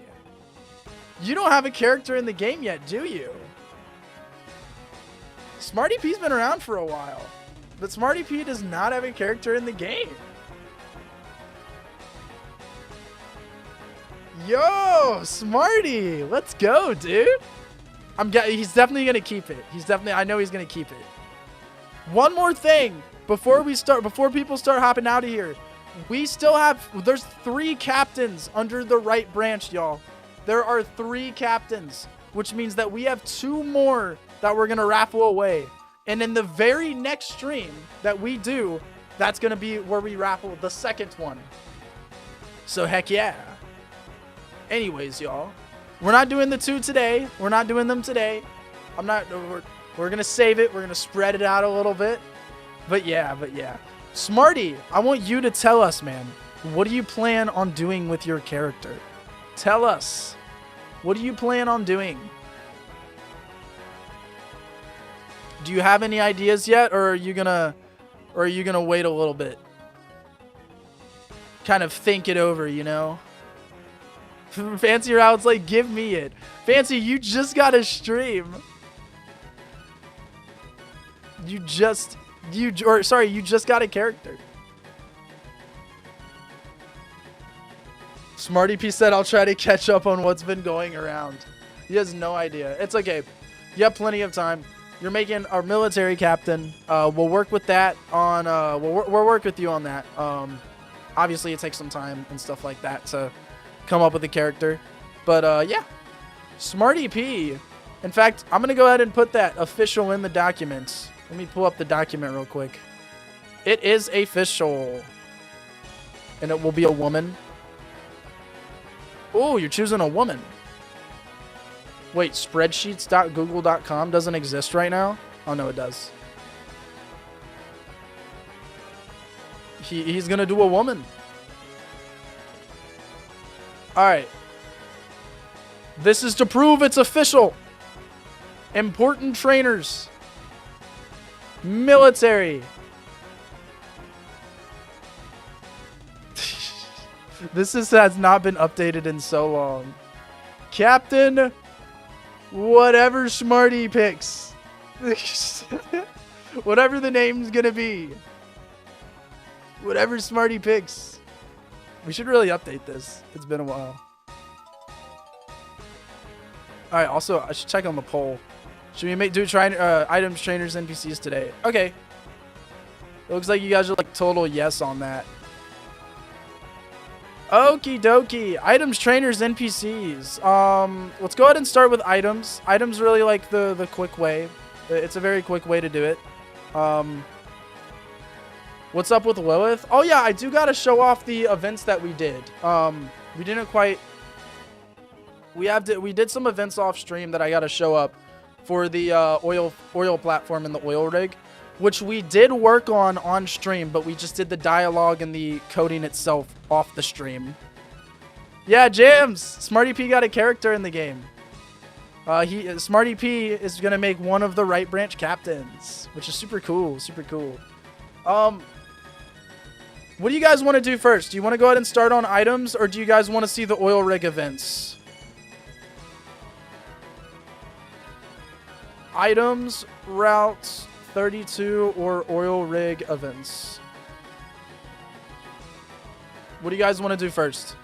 You don't have a character in the game yet, do you? Smarty P's been around for a while, but Smarty P does not have a character in the game. Yo, Smarty, let's go, dude. He's definitely gonna keep it. I know he's gonna keep it. One more thing before people start hopping out of here. There's 3 captains under the right branch, y'all. There are 3 captains, which means that we have 2 more that we're going to raffle away. And in the very next stream that we do, that's going to be where we raffle the 2nd one. So heck yeah. Anyways, y'all, we're not doing the 2 today. We're not doing them today. We're going to save it. We're going to spread it out a little bit. But yeah. Smarty, I want you to tell us, man, what do you plan on doing with your character? Tell us. What do you plan on doing? Do you have any ideas yet, or are you gonna wait a little bit? Kind of think it over, you know? Fancy Round's like, give me it. Fancy, you just got a stream. You just got a character. Smarty P said, I'll try to catch up on what's been going around. He has no idea. It's okay. You have plenty of time. You're making our military captain. We'll work with that on, we'll work with you on that. Obviously it takes some time and stuff like that to come up with a character. But, yeah. Smarty P. In fact, I'm going to go ahead and put that official in the documents. Let me pull up the document real quick. It is official. And it will be a woman. Oh, you're choosing a woman. Wait, spreadsheets.google.com doesn't exist right now? Oh, no, it does. He's going to do a woman. All right. This is to prove it's official. Important trainers. Military. This has not been updated in so long. Captain, whatever Smarty picks. Whatever the name's gonna be. Whatever Smarty picks. We should really update this. It's been a while. Alright, also, I should check on the poll. Should we do items, trainers, NPCs today? Okay. It looks like you guys are like total yes on that. Okie dokie. Items, trainers, NPCs. Let's go ahead and start with items. Items really like the quick way. It's a very quick way to do it. What's up with Lilith? Oh yeah, I do gotta show off the events that we did. We didn't quite. We did some events off stream that I gotta show up for the oil platform and the oil rig, which we did work on stream, but we just did the dialogue and the coding itself off the stream. Yeah, Jams! Smarty P got a character in the game. Smarty P is gonna make one of the right branch captains, which is super cool, super cool. What do you guys want to do first? Do you want to go ahead and start on items, or do you guys want to see the oil rig events? Items, routes, 32, or oil rig events? What do you guys want to do first?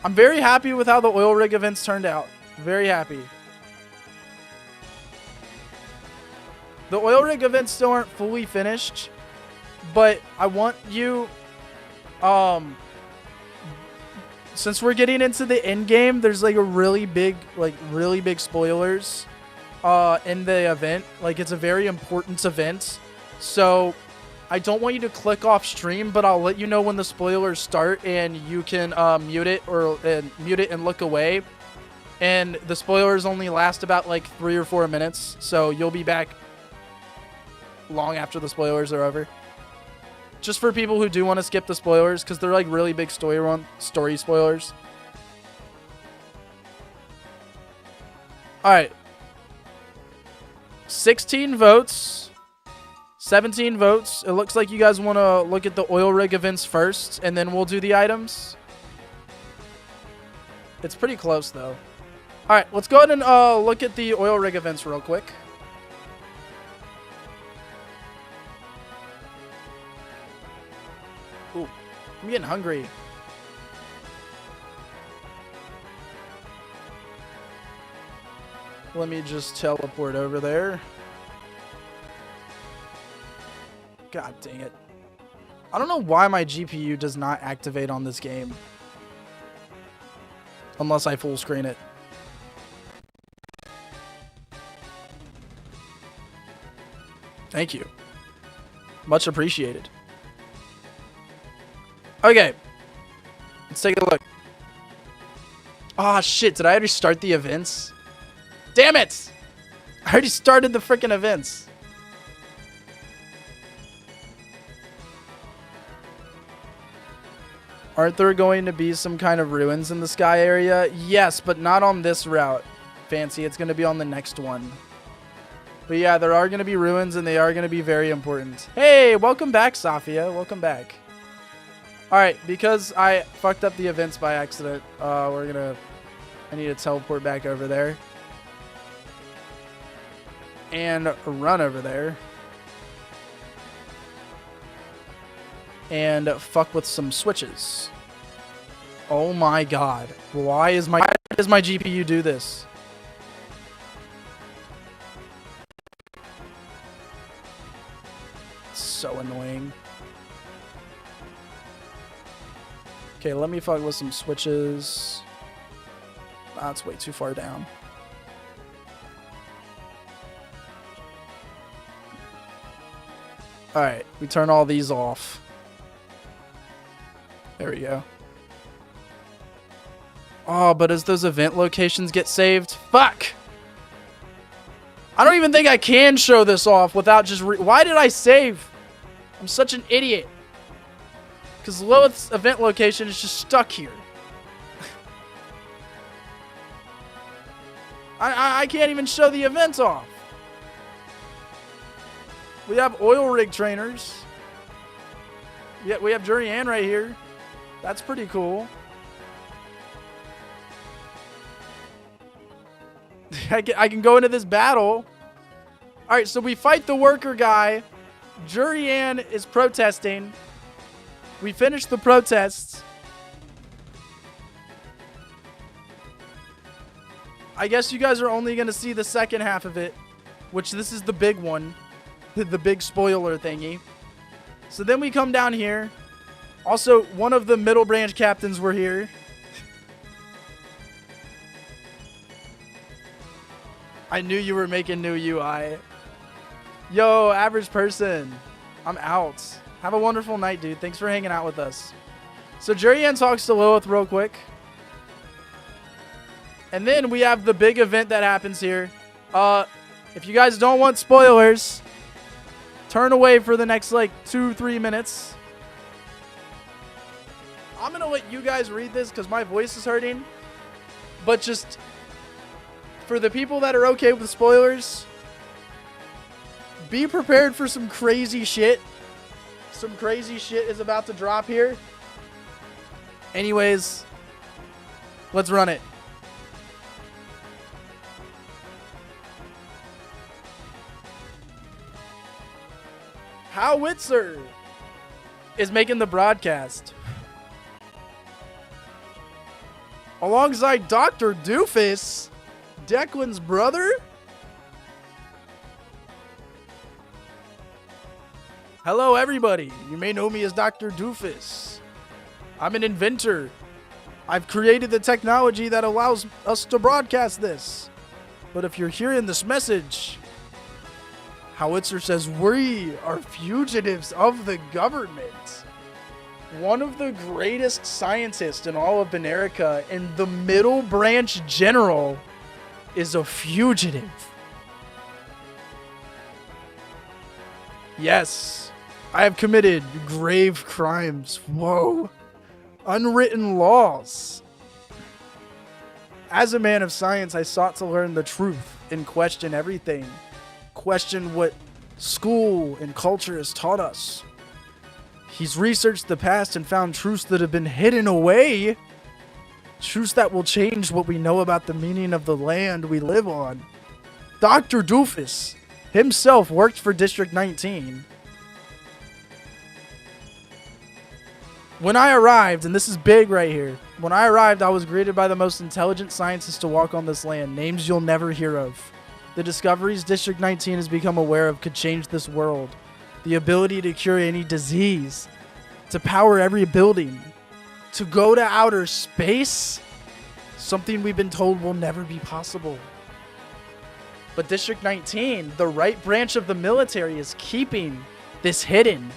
I'm very happy with how the oil rig events turned out. Very happy. The oil rig events still aren't fully finished, but I want you, since we're getting into the end game, there's like a really big spoilers in the event. Like, it's a very important event, so I don't want you to click off stream, but I'll let you know when the spoilers start, and you can mute it and look away. And the spoilers only last about like 3 or 4 minutes, so you'll be back long after the spoilers are over. Just for people who do want to skip the spoilers, because they're like really big story spoilers. Alright. 16 votes. 17 votes. It looks like you guys want to look at the oil rig events first, and then we'll do the items. It's pretty close, though. Alright, let's go ahead and look at the oil rig events real quick. Ooh, I'm getting hungry. Let me just teleport over there. God dang it. I don't know why my GPU does not activate on this game. Unless I full screen it. Thank you. Much appreciated. Okay. Let's take a look. Ah, shit. Did I already start the events? Damn it! I already started the freaking events. Aren't there going to be some kind of ruins in the sky area? Yes, but not on this route, Fancy. It's going to be on the next one. But yeah, there are going to be ruins, and they are going to be very important. Hey, welcome back, Safia. Welcome back. Alright, because I fucked up the events by accident, I need to teleport back over there. And run over there. And fuck with some switches. Oh my god. Why does my GPU do this? So annoying. Okay, let me fuck with some switches. That's way too far down. Alright, we turn all these off. There we go. Oh, but as those event locations get saved? Fuck! I don't even think I can show this off without just why did I save? I'm such an idiot. Because Lilith's event location is just stuck here. I can't even show the event off. We have oil rig trainers. Yeah, we have Jurian right here. That's pretty cool. I can go into this battle. Alright, so we fight the worker guy. Jurian is protesting. We finish the protests. I guess you guys are only going to see the second half of it, which this is the big one. The big spoiler thingy. So then we come down here. Also, one of the middle branch captains were here. I knew you were making new UI. Yo, average person. I'm out. Have a wonderful night, dude. Thanks for hanging out with us. So Jurian talks to Lilith real quick. And then we have the big event that happens here. If you guys don't want spoilers, turn away for the next, like, 2-3 minutes. I'm going to let you guys read this because my voice is hurting. But just for the people that are okay with spoilers, be prepared for some crazy shit. Some crazy shit is about to drop here. Anyways, let's run it. Howitzer is making the broadcast alongside Dr. Doofus, Declan's brother. Hello, everybody. You may know me as Dr. Doofus. I'm an inventor. I've created the technology that allows us to broadcast this. But if you're hearing this message, Howitzer says we are fugitives of the government. One of the greatest scientists in all of Benerica and the middle branch general is a fugitive. Yes, I have committed grave crimes. Whoa. Unwritten laws. As a man of science, I sought to learn the truth and question everything. Question what school and culture has taught us. He's researched the past and found truths that have been hidden away. Truths that will change what we know about the meaning of the land we live on. Dr. Doofus himself worked for District 19. When I arrived, and this is big right here, when I arrived, I was greeted by the most intelligent scientists to walk on this land, names you'll never hear of. The discoveries District 19 has become aware of could change this world. The ability to cure any disease, to power every building, to go to outer space, something we've been told will never be possible. But District 19, the right branch of the military, is keeping this hidden.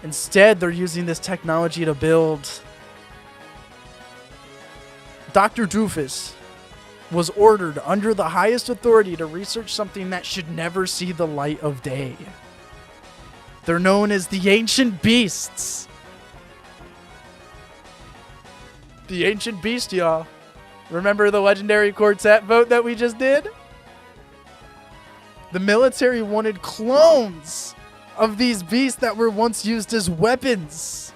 Instead, they're using this technology to build. Dr. Doofus was ordered under the highest authority to research something that should never see the light of day. They're known as the Ancient Beasts. The Ancient Beast, y'all. Remember the legendary quartet vote that we just did? The military wanted clones of these beasts that were once used as weapons.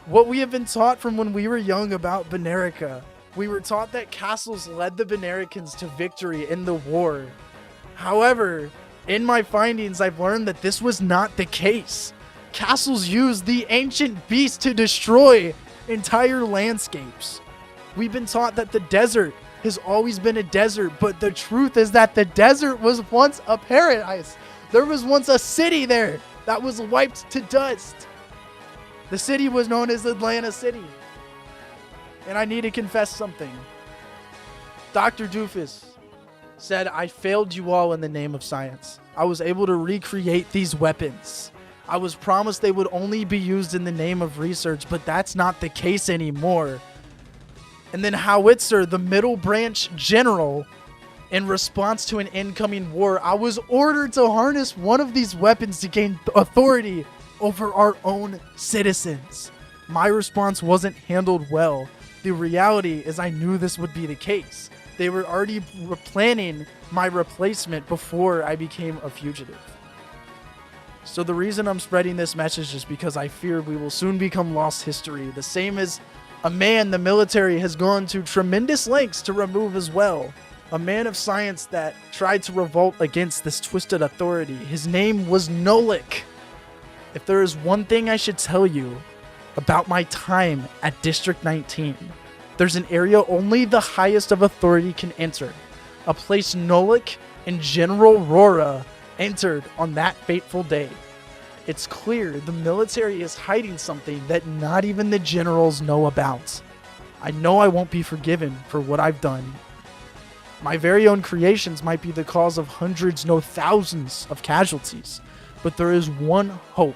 What we have been taught from when we were young about Benerica. We were taught that castles led the Benericans to victory in the war. However, in my findings, I've learned that this was not the case. Castles used the ancient beast to destroy entire landscapes. We've been taught that the desert has always been a desert, but the truth is that the desert was once a paradise. There was once a city there that was wiped to dust. The city was known as Atlanta City. And I need to confess something. Dr. Doofus said, I failed you all in the name of science. I was able to recreate these weapons. I was promised they would only be used in the name of research, but that's not the case anymore. And then Howitzer, the middle branch general, in response to an incoming war, I was ordered to harness one of these weapons to gain authority over our own citizens. My response wasn't handled well. The reality is I knew this would be the case. They were already planning my replacement before I became a fugitive. So the reason I'm spreading this message is because I fear we will soon become lost history. The same as a man the military has gone to tremendous lengths to remove as well. A man of science that tried to revolt against this twisted authority. His name was Nolik. If there is one thing I should tell you about my time at District 19, there's an area only the highest of authority can enter. A place Nolik and General Rora entered on that fateful day. It's clear the military is hiding something that not even the generals know about. I know I won't be forgiven for what I've done. My very own creations might be the cause of hundreds, no thousands of casualties. But there is one hope.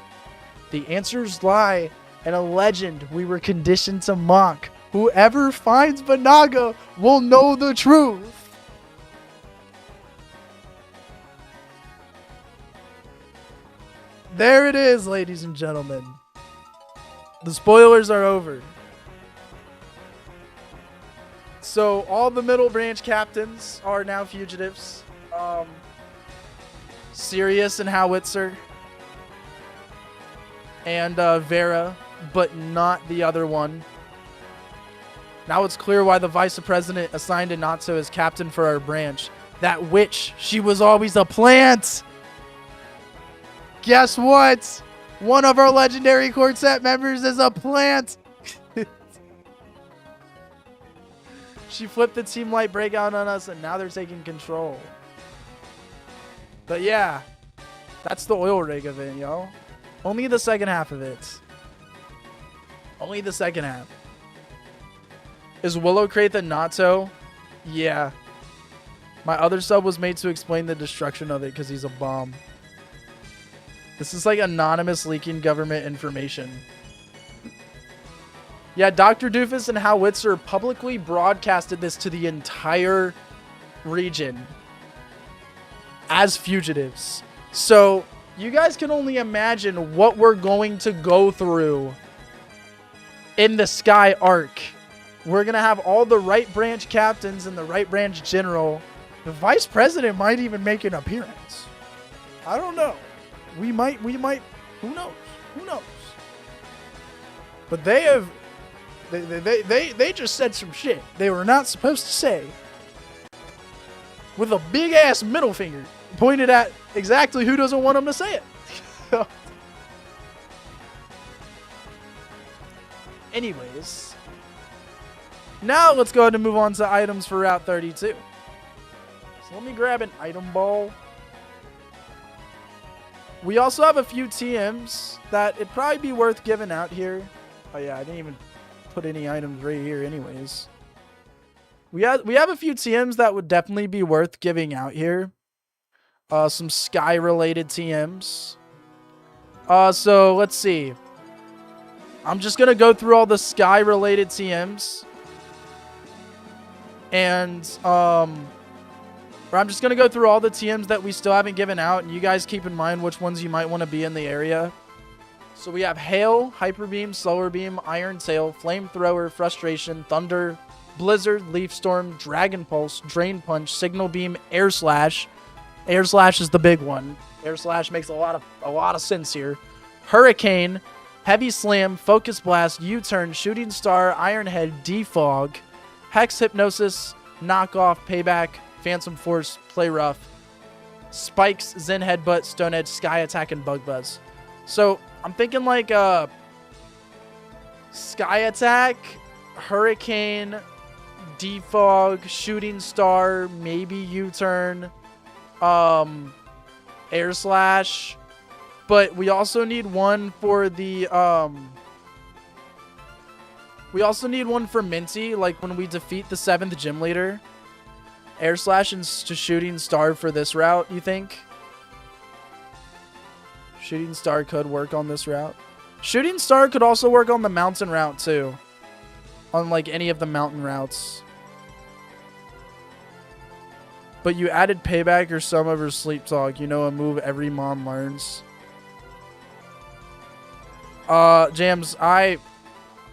The answers lie in a legend we were conditioned to mock. Whoever finds Banaga will know the truth. There it is, ladies and gentlemen. The spoilers are over. So all the middle branch captains are now fugitives. Sirius and Howitzer. And Vera, but not the other one. Now it's clear why the vice president assigned Inato as captain for our branch. That witch, she was always a plant. Guess what? One of our legendary quartet members is a plant. She flipped the Team Light breakout on us, and now they're taking control. But yeah, that's the oil rig of it, yo. Only the second half of it. Only the second half. Is Willow Crate the Natto? Yeah. My other sub was made to explain the destruction of it because he's a bomb. This is like anonymous leaking government information. Yeah, Dr. Doofus and Howitzer publicly broadcasted this to the entire region as fugitives. So you guys can only imagine what we're going to go through in the Sky Arc. We're going to have all the right branch captains and the right branch general. The vice president might even make an appearance. I don't know. We might, who knows? Who knows? But they have, they just said some shit they were not supposed to say. With a big ass middle finger pointed at exactly who doesn't want them to say it. Anyways, now let's go ahead and move on to items for Route 32. So let me grab an item ball. We also have a few TMs that it'd probably be worth giving out here. Oh yeah, I didn't even put any items right here anyways. We have a few TMs that would definitely be worth giving out here. Some Sky related TMs. So let's see. I'm just going to go through all the Sky related TMs. And I'm just going to go through all the TMs that we still haven't given out, and you guys keep in mind which ones you might want to be in the area. So we have Hail, Hyper Beam, Slower Beam, Iron Tail, Flamethrower, Frustration, Thunder, Blizzard, Leaf Storm, Dragon Pulse, Drain Punch, Signal Beam, Air Slash. Air Slash is the big one. Air Slash makes a lot of sense here. Hurricane, Heavy Slam, Focus Blast, U-Turn, Shooting Star, Iron Head, Defog, Hex Hypnosis, Knockoff, Payback, Phantom Force, Play Rough, Spikes, Zen Headbutt, Stone Edge, Sky Attack, and Bug Buzz. So I'm thinking like Sky Attack, Hurricane, Defog, Shooting Star, maybe U-Turn, Air Slash. But we also need one for the we also need one for Minty, like when we defeat the 7th gym leader. Air Slash and Shooting Star for this route, you think? Shooting Star could work on this route. Shooting Star could also work on the mountain route too. On like any of the mountain routes. But you added Payback or some of her Sleep Talk. You know, a move every mom learns. Jams, I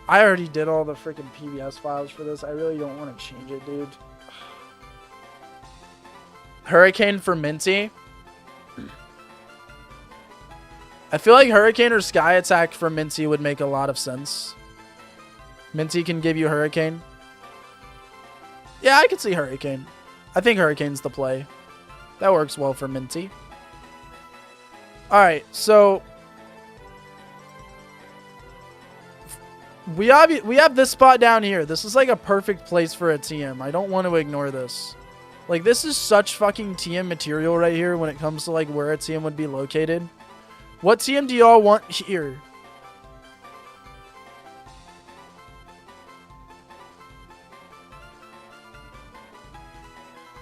already did all the freaking PBS files for this. I really don't want to change it, dude. Hurricane for Minty. I feel like Hurricane or Sky Attack for Minty would make a lot of sense. Minty can give you Hurricane. Yeah, I could see Hurricane. I think Hurricane's the play. That works well for Minty. Alright, so we have this spot down here. This is like a perfect place for a TM. I don't want to ignore this. Like, this is such fucking TM material right here when it comes to like where a TM would be located. What TM do y'all want here?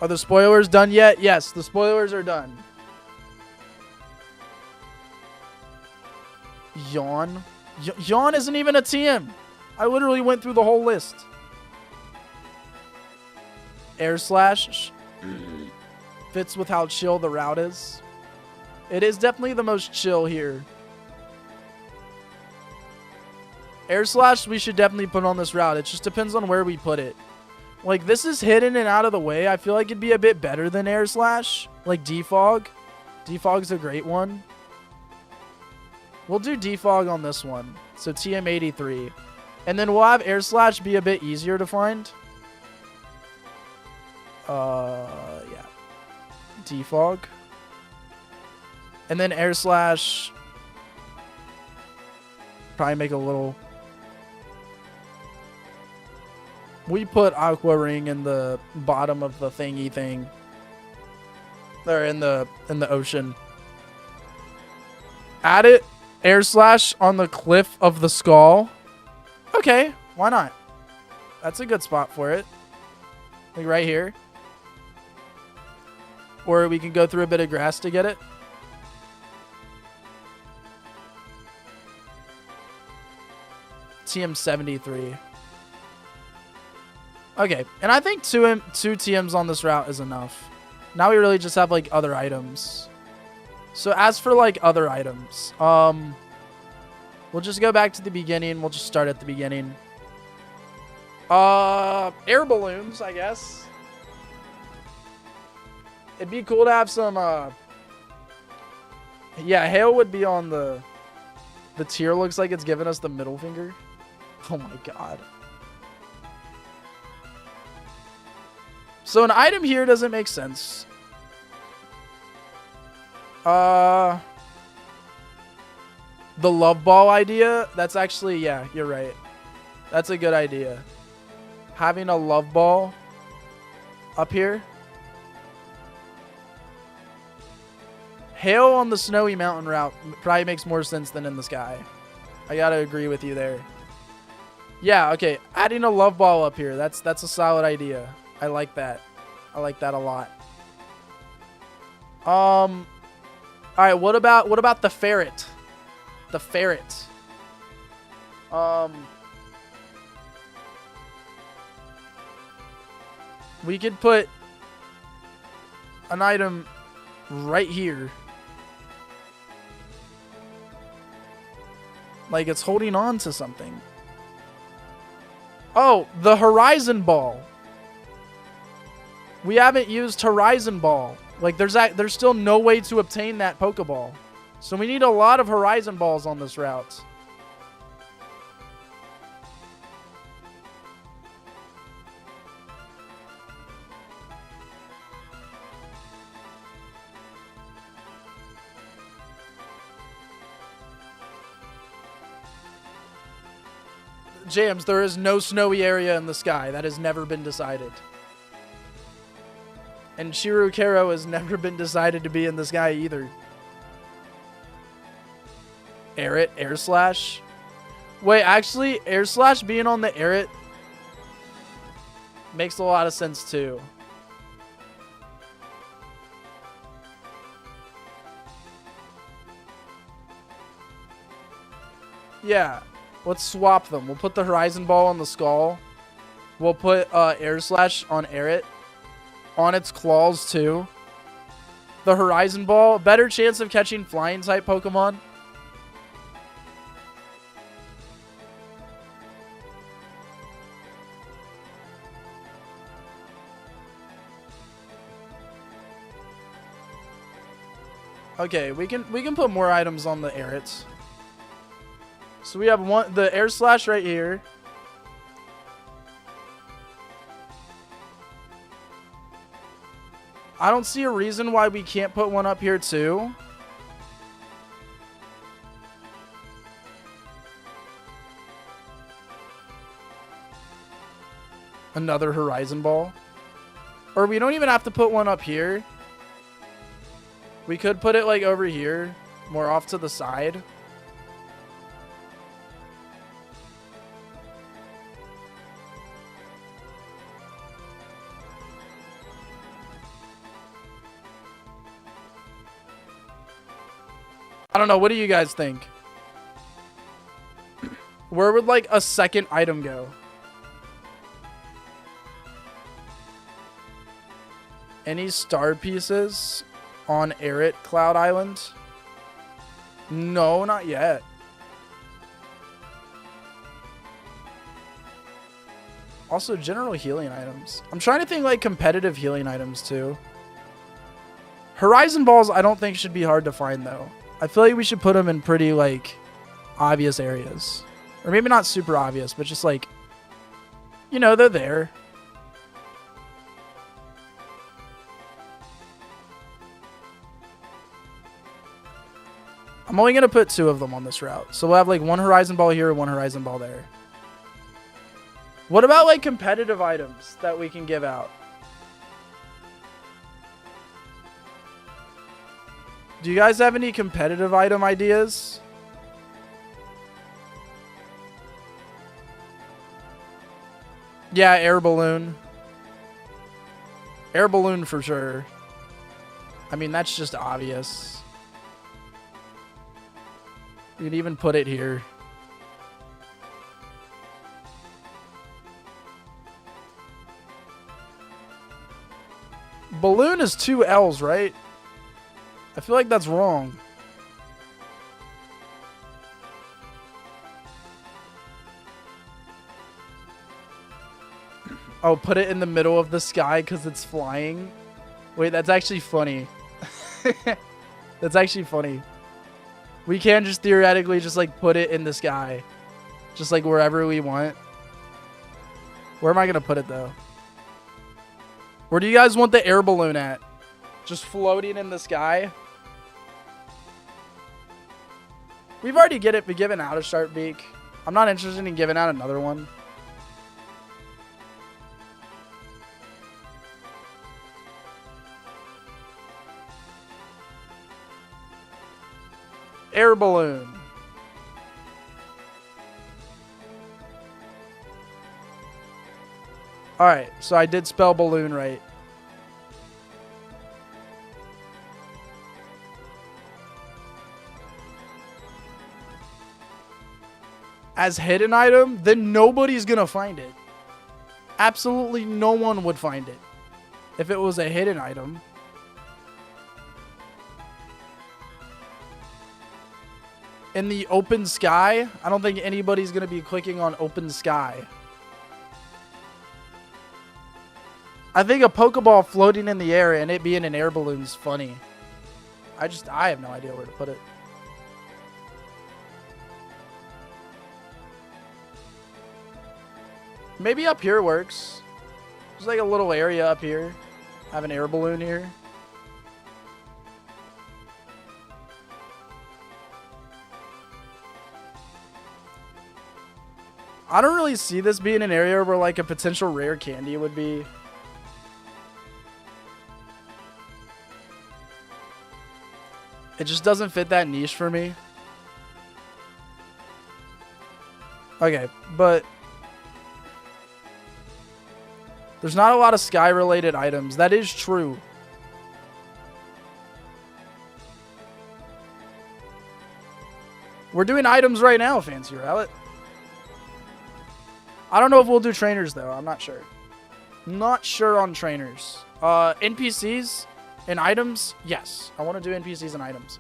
Are the spoilers done yet? Yes, the spoilers are done. Yawn. Yawn isn't even a TM. I literally went through the whole list. Air Slash fits with how chill the route is. It is definitely the most chill here. Air Slash we should definitely put on this route. It just depends on where we put it. Like, this is hidden and out of the way. I feel like it'd be a bit better than Air Slash. Like Defog. Defog's a great one. We'll do Defog on this one. So TM83. And then we'll have Air Slash be a bit easier to find. Yeah. Defog. And then Air Slash. Probably make a little. We put Aqua Ring in the bottom of the thingy thing. Or in the ocean. Add it. Air Slash on the cliff of the skull. Okay, why not? That's a good spot for it. Like right here. Or we can go through a bit of grass to get it. TM73. Okay, and I think two TMs on this route is enough. Now we really just have like other items. So as for like other items, we'll just go back to the beginning. We'll just start at the beginning. Air balloons, I guess. It'd be cool to have some, yeah, hail would be on the tier. Looks like it's giving us the middle finger. Oh my god. So an item here doesn't make sense. The love ball idea, that's actually, yeah, you're right. That's a good idea. Having a love ball up here. Hail on the snowy mountain route probably makes more sense than in the sky. I gotta agree with you there. Yeah, okay. Adding a love ball up here, that's a solid idea. I like that. I like that a lot. All right, what about the ferret? The ferret. We could put an item right here. Like it's holding on to something. Oh, the Horizon Ball. We haven't used Horizon Ball. Like there's still no way to obtain that Pokeball. So we need a lot of Horizon Balls on this route. Jams, there is no snowy area in the sky. That has never been decided. And Shirukero has never been decided to be in the sky either. Air Slash. Wait, actually, Air Slash being on the Air makes a lot of sense too. Yeah, let's swap them. We'll put the Horizon Ball on the skull. We'll put Air Slash on Air on its claws too. The Horizon Ball, better chance of catching flying type Pokemon. Okay, we can put more items on the Airits. So we have the Air Slash right here. I don't see a reason why we can't put one up here too. Another Horizon Ball. Or we don't even have to put one up here. We could put it like over here, more off to the side. I don't know. What do you guys think? Where would like a second item go? Any star pieces on Arid Cloud Island? No, not yet. Also, general healing items. I'm trying to think like competitive healing items too. Horizon balls, I don't think should be hard to find though. I feel like we should put them in pretty like obvious areas. Or maybe not super obvious, but just like, you know, they're there. I'm only going to put 2 of them on this route. So we'll have like 1 Horizon Ball here and 1 Horizon Ball there. What about like competitive items that we can give out? Do you guys have any competitive item ideas? Yeah, air balloon. Air balloon for sure. I mean, that's just obvious. You can even put it here. Balloon is 2 L's, right? I feel like that's wrong. Oh, put it in the middle of the sky because it's flying. Wait, that's actually funny. That's actually funny. We can just theoretically just like put it in the sky. Just like wherever we want. Where am I going to put it though? Where do you guys want the air balloon at? Just floating in the sky? We've already given out a Sharp Beak. I'm not interested in giving out another one. Air balloon. Alright, so I did spell balloon right. As hidden item, then nobody's gonna find it. Absolutely no one would find it if it was a hidden item. In the open sky, I don't think anybody's gonna be clicking on open sky. I think a Pokeball floating in the air and it being an air balloon is funny. I have no idea where to put it. Maybe up here works. There's like a little area up here. Have an air balloon here. I don't really see this being an area where like a potential rare candy would be. It just doesn't fit that niche for me. Okay, but there's not a lot of sky related items. That is true. We're doing items right now, Fancy Rowlet. I don't know if we'll do trainers though. I'm not sure. Not sure on trainers. NPCs and items, yes. I want to do NPCs and items.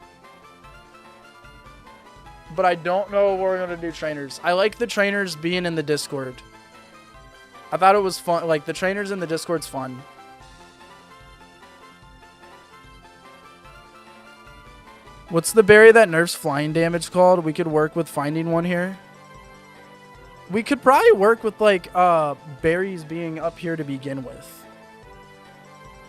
But I don't know if we're going to do trainers. I like the trainers being in the Discord. I thought it was fun. Like, the trainers in the Discord's fun. What's the berry that nerfs flying damage called? We could work with finding one here. We could probably work with, like, berries being up here to begin with.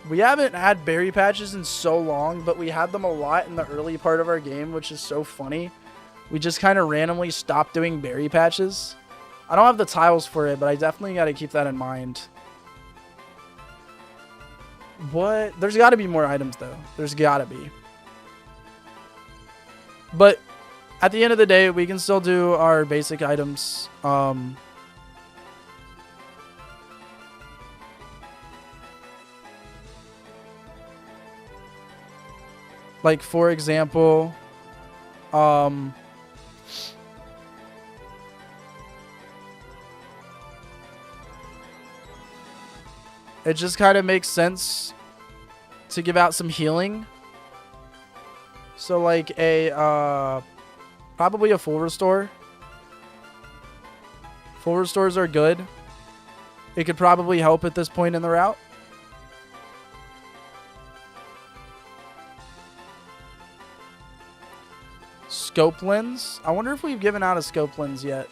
We haven't had berry patches in so long, but we had them a lot in the early part of our game, which is so funny. We just kind of randomly stopped doing berry patches. I don't have the tiles for it, but I definitely got to keep that in mind. What? There's got to be more items, though. There's got to be. But at the end of the day, we can still do our basic items. Like, for example, It just kind of makes sense to give out some healing. So like a probably a full restore. Full restores are good. It could probably help at this point in the route. Scope lens. I wonder if we've given out a scope lens yet.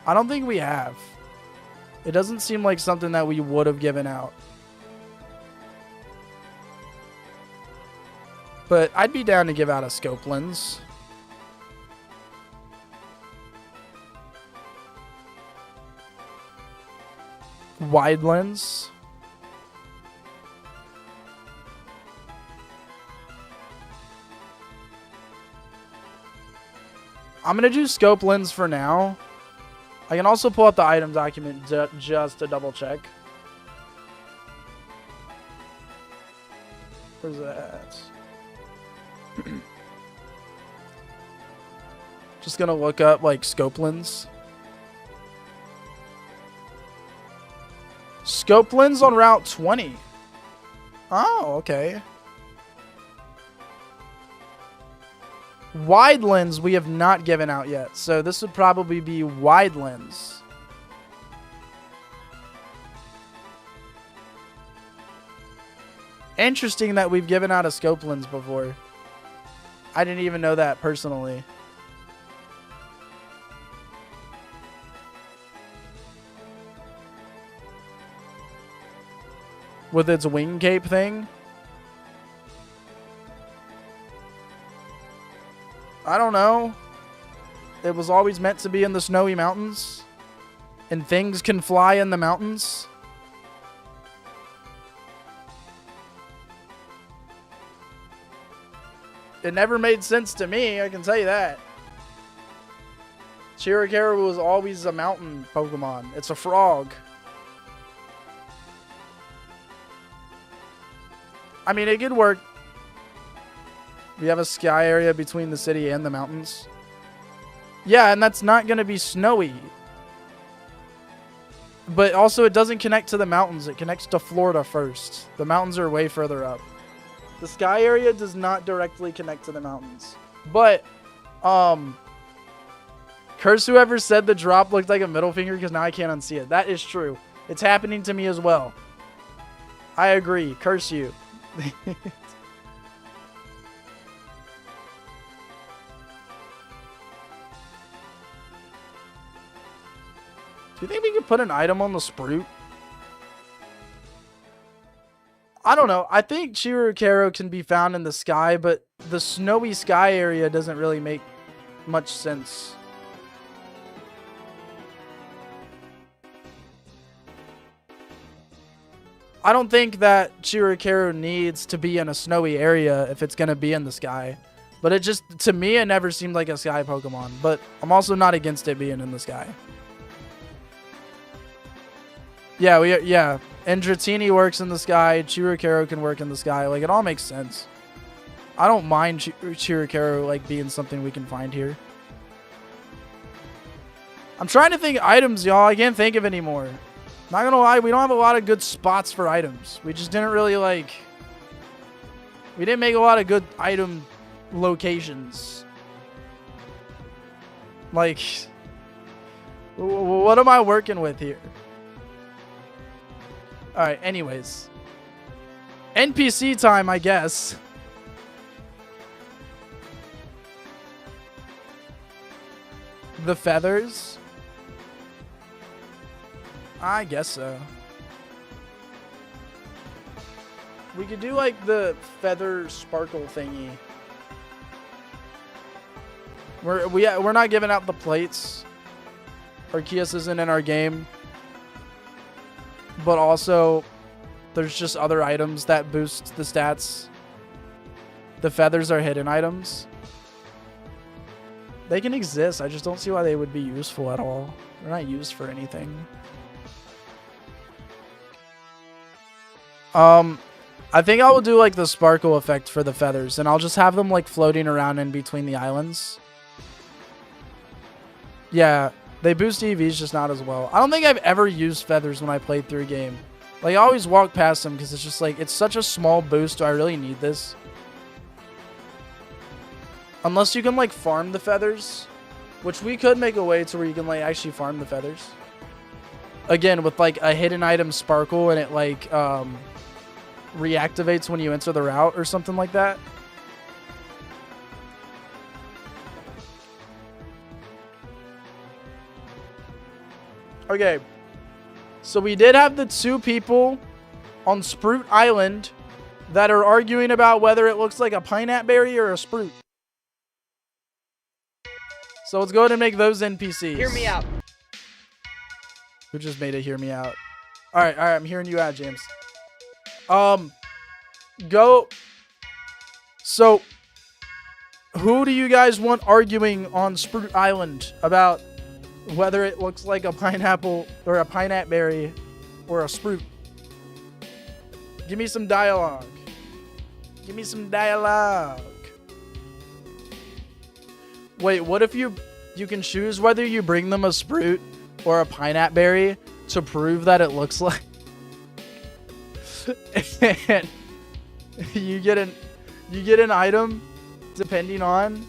I don't think we have. It doesn't seem like something that we would have given out. But I'd be down to give out a scope lens. Wide lens. I'm going to do scope lens for now. I can also pull up the item document just to double check. Where's that? Just going to look up like scope lens. Scope lens on Route 20. Oh, okay. Wide lens we have not given out yet. So this would probably be wide lens. Interesting that we've given out a scope lens before. I didn't even know that personally. With its wing cape thing. I don't know. It was always meant to be in the snowy mountains. And things can fly in the mountains. It never made sense to me, I can tell you that. Chiricahua was always a mountain Pokemon. It's a frog. I mean, it could work. We have a sky area between the city and the mountains. Yeah, and that's not going to be snowy. But also, it doesn't connect to the mountains. It connects to Florida first. The mountains are way further up. The sky area does not directly connect to the mountains. But, curse whoever said the drop looked like a middle finger because now I can't unsee it. That is true. It's happening to me as well. I agree. Curse you. Do you think we could put an item on the Sprout? I don't know. I think Chiricahua can be found in the sky, but the snowy sky area doesn't really make much sense. I don't think that Chiricahua needs to be in a snowy area if it's going to be in the sky. But it just, to me, it never seemed like a sky Pokemon. But I'm also not against it being in the sky. Yeah, and Dratini works in the sky. Chiricahua can work in the sky. Like, it all makes sense. I don't mind Chiricahua, like, being something we can find here. I'm trying to think items, y'all. I can't think of any more. Not gonna lie, we don't have a lot of good spots for items. We just didn't really, like... We didn't make a lot of good item locations. Like... What am I working with here? Alright, anyways. NPC time, I guess. The feathers? I guess so. We could do like the feather sparkle thingy. We're not giving out the plates. Arceus isn't in our game. But also, there's just other items that boost the stats. The feathers are hidden items. They can exist. I just don't see why they would be useful at all. They're not used for anything. I think I will do like the sparkle effect for the feathers, and I'll just have them like floating around in between the islands. Yeah, They boost EVs, just not as well. I don't think I've ever used feathers when I played through a game. Like, I always walk past them because it's just like, it's such a small boost. Do I really need this? Unless you can, like, farm the feathers. Which we could make a way to where you can, like, actually farm the feathers. Again, with, like, a hidden item sparkle and it, like, reactivates when you enter the route or something like that. Okay. So we did have the two people on Spruit Island that are arguing about whether it looks like a pineapple berry or a spruit. So let's go ahead and make those NPCs. Hear me out. Who just made it hear me out? All right, I'm hearing you out, James. Go. So, who do you guys want arguing on Spruit Island about whether it looks like a pineapple or a pineapple berry or a spruit? Give me some dialogue. Give me some dialogue. Wait, what if you can choose whether you bring them a spruit or a pineapple berry to prove that it looks like and you get an item depending on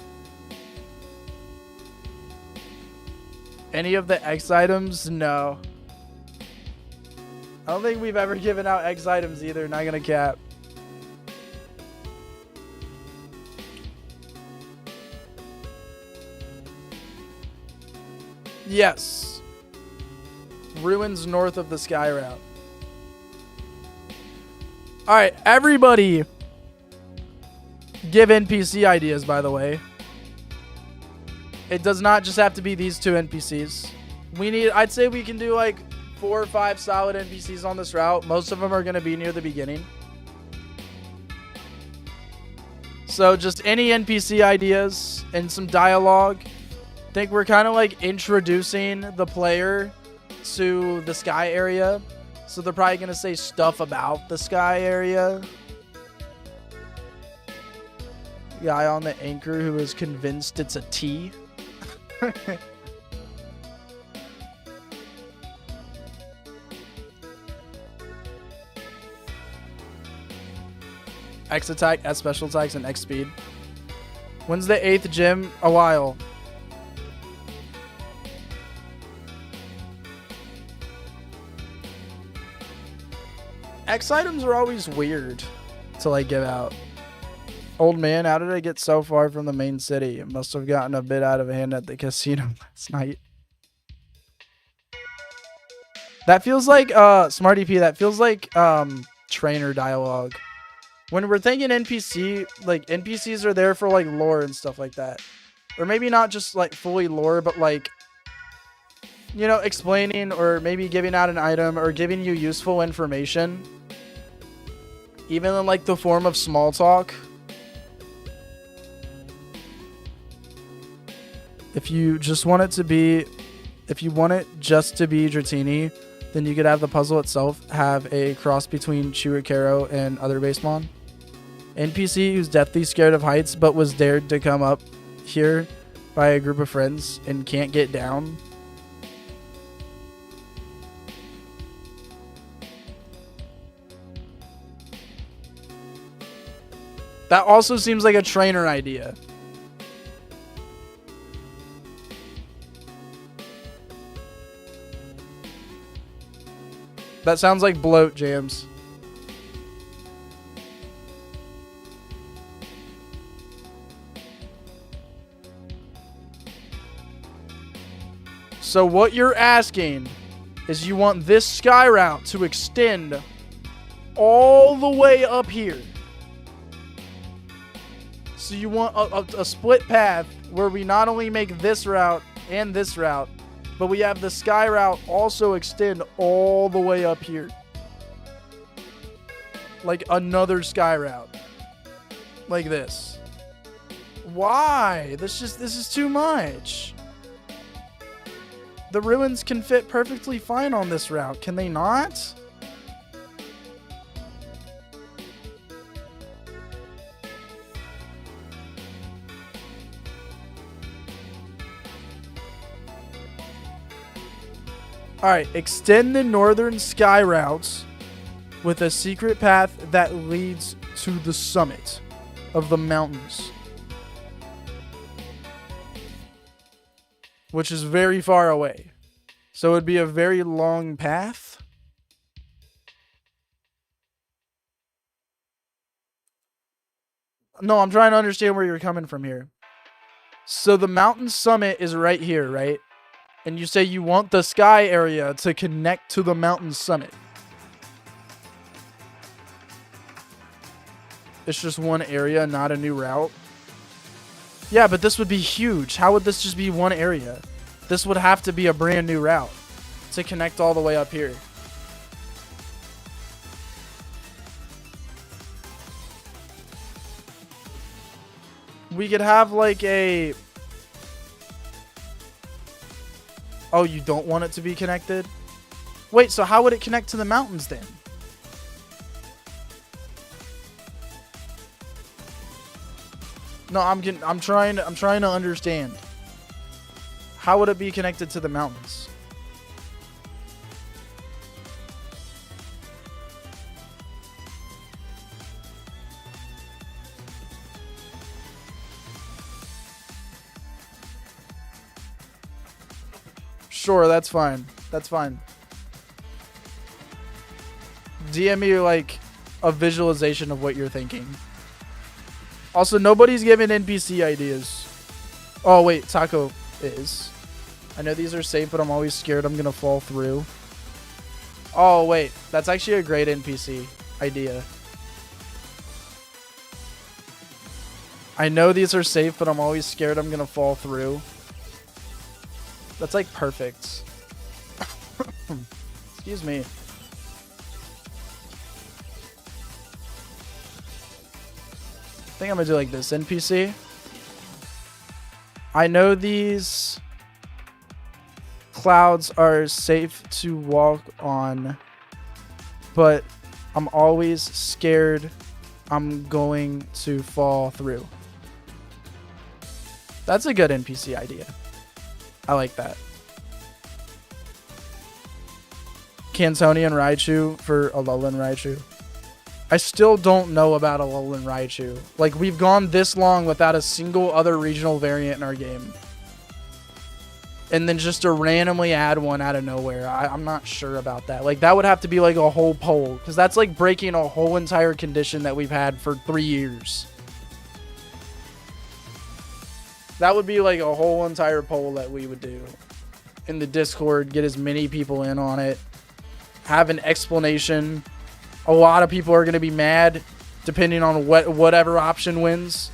any of the X items? No. I don't think we've ever given out X items either, not gonna cap. Yes. Ruins north of the sky route. Alright, everybody give NPC ideas, by the way. It does not just have to be these two NPCs. I'd say we can do like 4 or 5 solid NPCs on this route. Most of them are going to be near the beginning. So just any NPC ideas and some dialogue. I think we're kind of like introducing the player to the sky area. So they're probably going to say stuff about the sky area. Guy on the anchor who is convinced it's a T. X attack, S special attacks, and X speed. When's the 8th gym? A while. X items are always weird to like give out. Old man, how did I get so far from the main city? It must have gotten a bit out of hand at the casino last night. That feels like Smarty P, that feels like trainer dialogue. When we're thinking NPC, like NPCs are there for like lore and stuff like that. Or maybe not just like fully lore, but like, you know, explaining or maybe giving out an item or giving you useful information. Even in like the form of small talk. If you just want it to be, if you want it just to be Dratini, then you could have the puzzle itself have a cross between Chiricaro and other Basemon. NPC who's deathly scared of heights but was dared to come up here by a group of friends and can't get down. That also seems like a trainer idea. That sounds like bloat, Jams. So what you're asking is you want this sky route to extend all the way up here. So you want a split path where we not only make this route and this route, but we have the sky route also extend all the way up here. Like another sky route. Like this. Why? This is too much. The ruins can fit perfectly fine on this route, can they not? Alright, extend the northern sky routes with a secret path that leads to the summit of the mountains, which is very far away. So it would be a very long path. No, I'm trying to understand where you're coming from here. So the mountain summit is right here, right? And you say you want the sky area to connect to the mountain summit. It's just one area, not a new route. Yeah, but this would be huge. How would this just be one area? This would have to be a brand new route to connect all the way up here. We could have like a... Oh, you don't want it to be connected? Wait, so how would it connect to the mountains then? No, I'm trying to understand. How would it be connected to the mountains? Sure, that's fine. That's fine. DM me like a visualization of what you're thinking. Also, nobody's giving NPC ideas. Oh, wait, Taco is. I know these are safe, but I'm always scared I'm going to fall through. Oh, wait. That's actually a great NPC idea. I know these are safe, but I'm always scared I'm going to fall through. That's like perfect. Excuse me. I think I'm gonna do like this. NPC. I know these clouds are safe to walk on, but I'm always scared I'm going to fall through. That's a good NPC idea. I like that. Cantonian Raichu for Alolan Raichu. I still don't know about Alolan Raichu. Like, we've gone this long without a single other regional variant in our game. And then just to randomly add one out of nowhere. I'm not sure about that. Like, that would have to be like a whole poll. Because that's like breaking a whole entire condition that we've had for 3 years. That would be like a whole entire poll that we would do in the Discord. Get as many people in on it. Have an explanation. A lot of people are going to be mad depending on whatever option wins.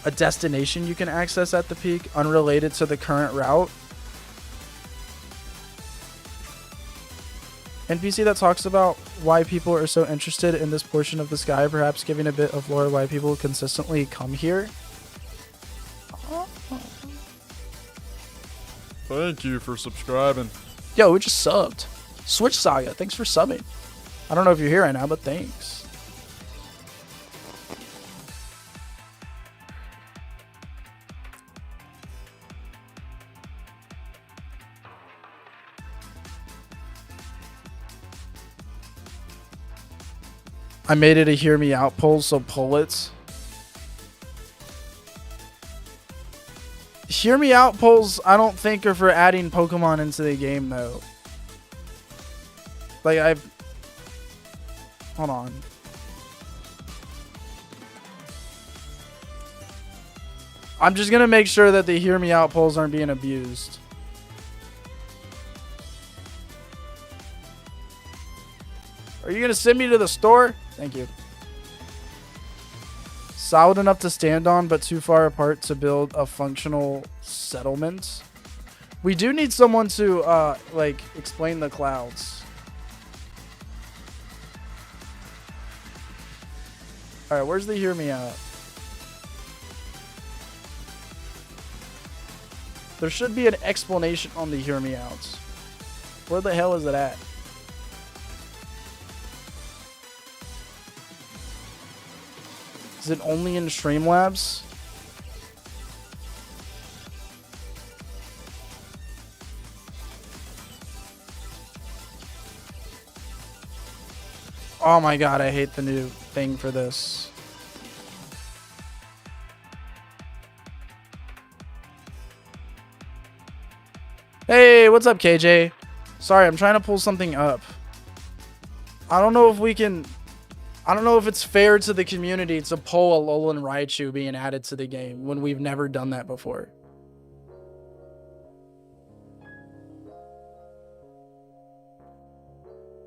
A destination you can access at the peak unrelated to the current route. NPC that talks about why people are so interested in this portion of the sky, perhaps giving a bit of lore why people consistently come here. Thank you for subscribing. Yo, we just subbed. Switch Saga, thanks for subbing. I don't know if you're here right now, but thanks. I made it a hear me out poll, so pull it. Hear me out polls, I don't think are for adding Pokemon into the game, though. Like, hold on. I'm just gonna make sure that the hear me out polls aren't being abused. Are you gonna send me to the store? Thank you. Solid enough to stand on, but too far apart to build a functional settlement. We do need someone to, like, explain the clouds. Alright, where's the hear me out? There should be an explanation on the hear me outs. Where the hell is it at? Is it only in Streamlabs? Oh my god, I hate the new thing for this. Hey, what's up, KJ? Sorry, I'm trying to pull something up. I don't know if we can... I don't know if it's fair to the community to pull a Alolan Raichu being added to the game when we've never done that before.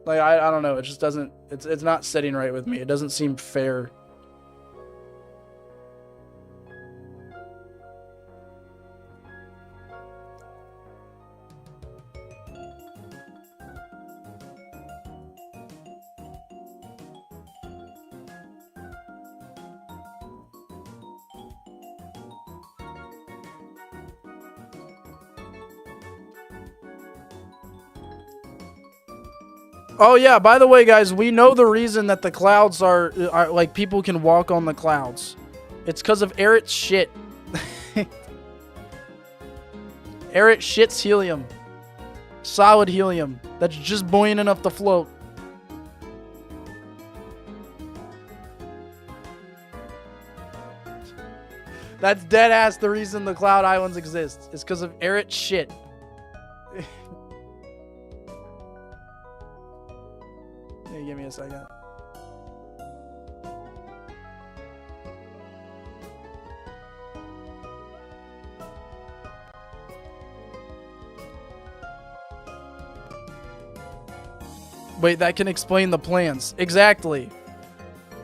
Like, I don't know. It just doesn't... It's not sitting right with me. It doesn't seem fair. Oh yeah, by the way, guys, we know the reason that the clouds are like people can walk on the clouds. It's because of Eric's shit. Eric shits helium. Solid helium. That's just buoyant enough to float. That's dead ass the reason the Cloud Islands exist. It's because of Eric's shit. Hey, give me a second. Wait, that can explain the plans. Exactly.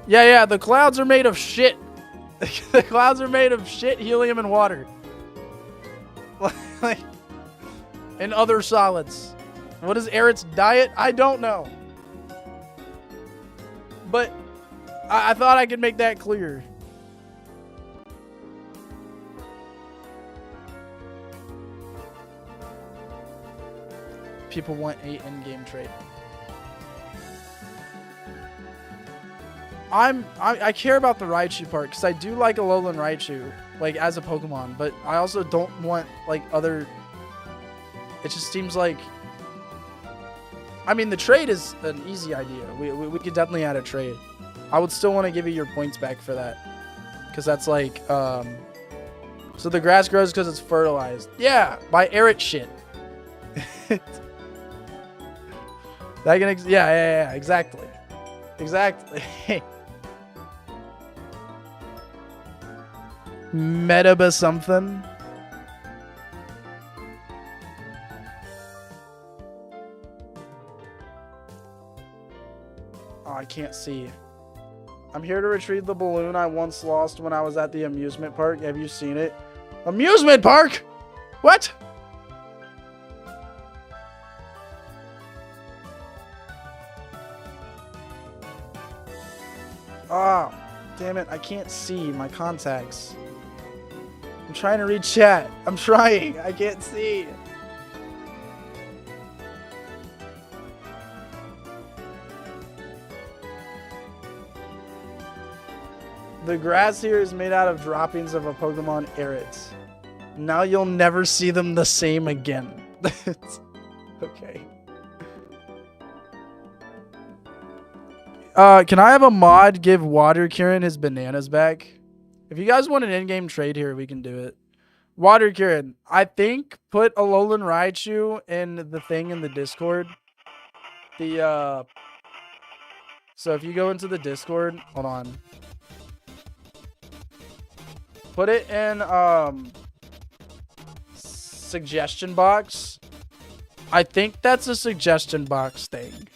Yeah, the clouds are made of shit. The clouds are made of shit, helium, and water. Like, and other solids. What is Eric's diet? I don't know. But I thought I could make that clear. People want a in-game trade. I care about the Raichu part because I do like Alolan Raichu, like as a Pokemon, but I also don't want like other. It just seems like. I mean, the trade is an easy idea. We could definitely add a trade. I would still want to give you your points back for that, because that's like So the grass grows because it's fertilized. Yeah, by Eric shit. That can yeah, exactly. Exactly. Metaba something. Oh, I can't see. I'm here to retrieve the balloon I once lost when I was at the amusement park. Have you seen it? Amusement park? What? Oh, damn it. I can't see my contacts. I'm trying to read chat. I'm trying. I can't see. The grass here is made out of droppings of a Pokemon Erits. Now you'll never see them the same again. Okay. Can I have a mod give Water Kieran his bananas back? If you guys want an in-game trade here, we can do it. Water Kieran, I think put Alolan Raichu in the thing in the Discord. So if you go into the Discord, hold on. Put it in suggestion box. I think that's a suggestion box thing.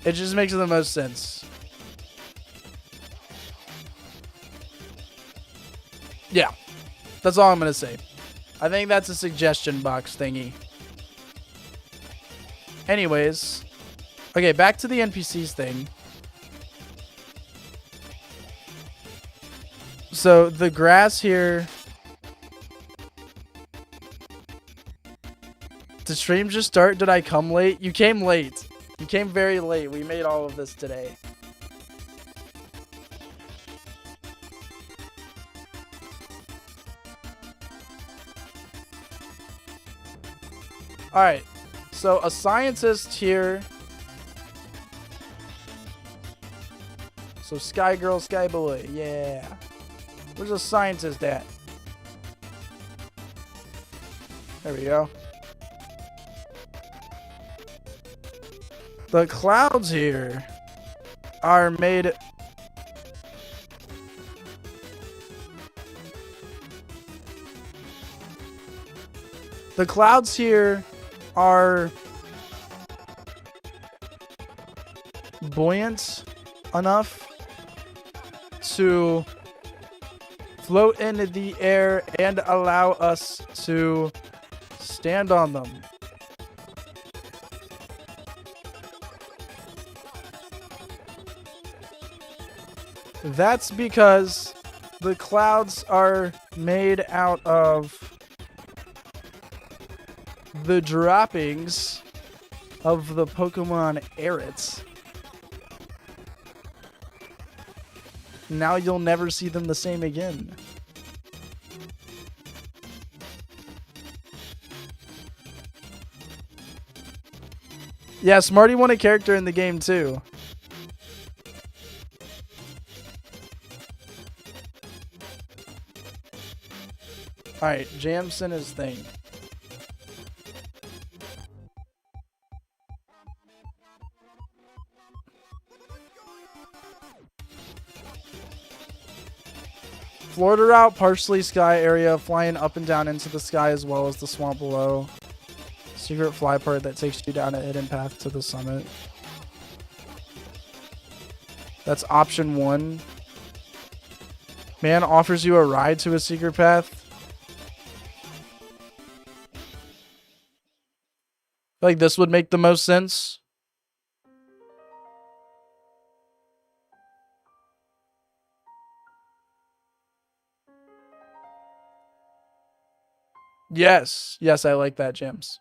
It just makes the most sense. Yeah. That's all I'm going to say. I think that's a suggestion box thingy. Anyways. Okay, back to the NPCs thing. So, the grass here... Did stream just start? Did I come late? You came late. You came very late. We made all of this today. Alright. So, a scientist here So Sky Girl, Sky Boy, yeah. Where's the scientist at? There we go. The clouds here are made... The clouds here are buoyant enough to float into the air and allow us to stand on them. That's because the clouds are made out of the droppings of the Pokemon Erits. Now you'll never see them the same again. Yeah, Smarty won a character in the game too. Alright, Jam's in his thing. Florida route, partially sky area, flying up and down into the sky as well as the swamp below. Secret fly part that takes you down a hidden path to the summit. That's option 1. Man offers you a ride to a secret path. Like this would make the most sense. Yes. Yes, I like that, James.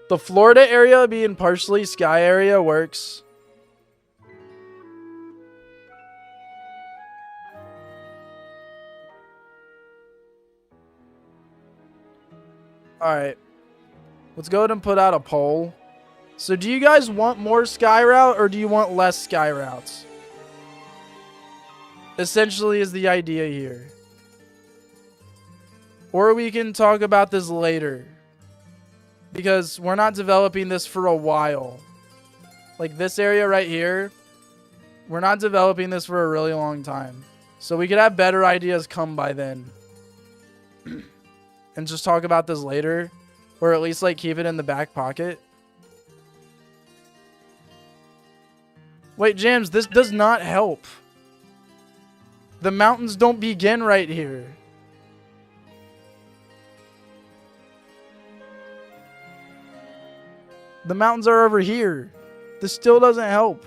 The Florida area being partially sky area works. Alright. Let's go ahead and put out a poll. So do you guys want more sky route or do you want less sky routes? Essentially is the idea here. Or we can talk about this later. Because we're not developing this for a while. Like this area right here. We're not developing this for a really long time. So we could have better ideas come by then. And just talk about this later. Or at least like keep it in the back pocket. Wait, James, this does not help. The mountains don't begin right here. The mountains are over here. This still doesn't help.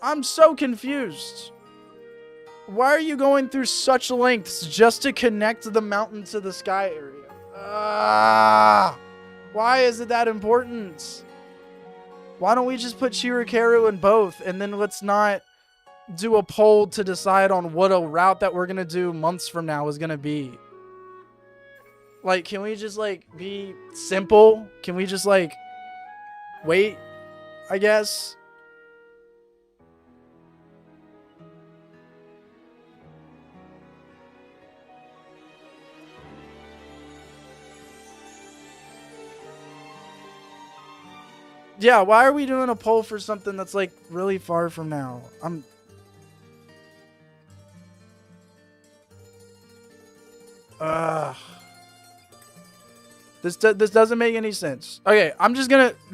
I'm so confused. Why are you going through such lengths just to connect the mountain to the sky area? Why is it that important? Why don't we just put Chiricahua in both and then let's not do a poll to decide on what a route that we're going to do months from now is going to be? Like, can we just like be simple? Can we just like wait, I guess? Yeah, why are we doing a poll for something that's like really far from now? This doesn't make any sense. Okay,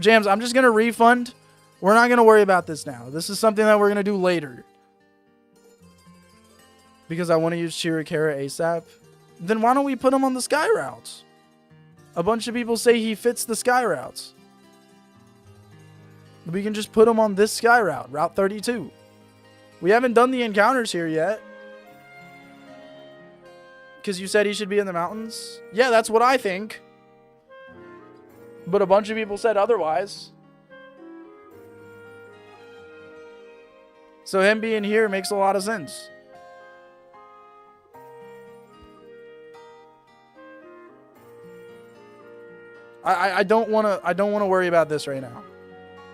Jams, I'm just gonna refund. We're not gonna worry about this now. This is something that we're gonna do later. Because I want to use Chiricahua ASAP. Then why don't we put him on the sky routes? A bunch of people say he fits the sky routes. We can just put him on this sky route, Route 32. We haven't done the encounters here yet. Because you said he should be in the mountains? Yeah, that's what I think. But a bunch of people said otherwise. So him being here makes a lot of sense. I don't want to worry about this right now.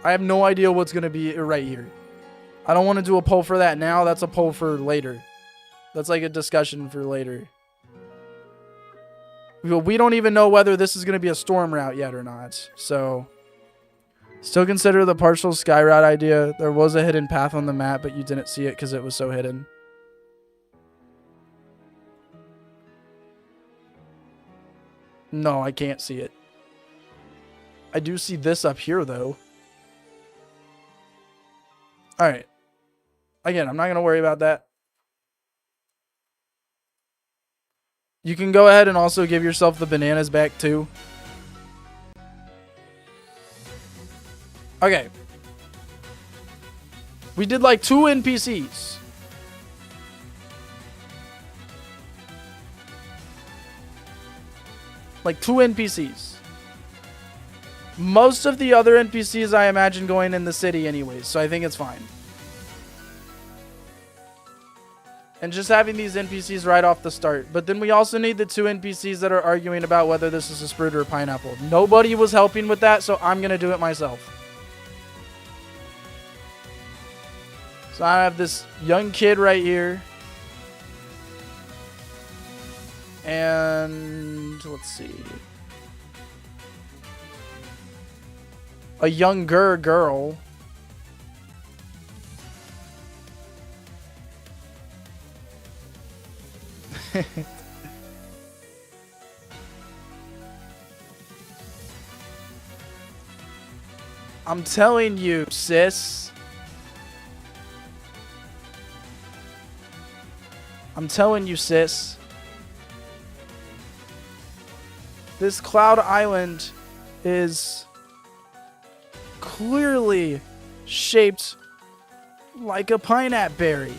I have no idea what's going to be right here. I don't want to do a poll for that now. That's a poll for later. That's like a discussion for later. We don't even know whether this is going to be a storm route yet or not. So, still consider the partial sky route idea. There was a hidden path on the map, but you didn't see it because it was so hidden. No, I can't see it. I do see this up here, though. Alright. Again, I'm not going to worry about that. You can go ahead and also give yourself the bananas back, too. Okay. We did like 2 NPCs. Like 2 NPCs. Most of the other NPCs I imagine going in the city anyways, so I think it's fine. And just having these NPCs right off the start. But then we also need the 2 NPCs that are arguing about whether this is a Sprout or a pineapple. Nobody was helping with that, so I'm going to do it myself. So I have this young kid right here. And let's see. A younger girl. I'm telling you, sis. I'm telling you, sis. This Cloud Island is clearly shaped like a pineapple berry.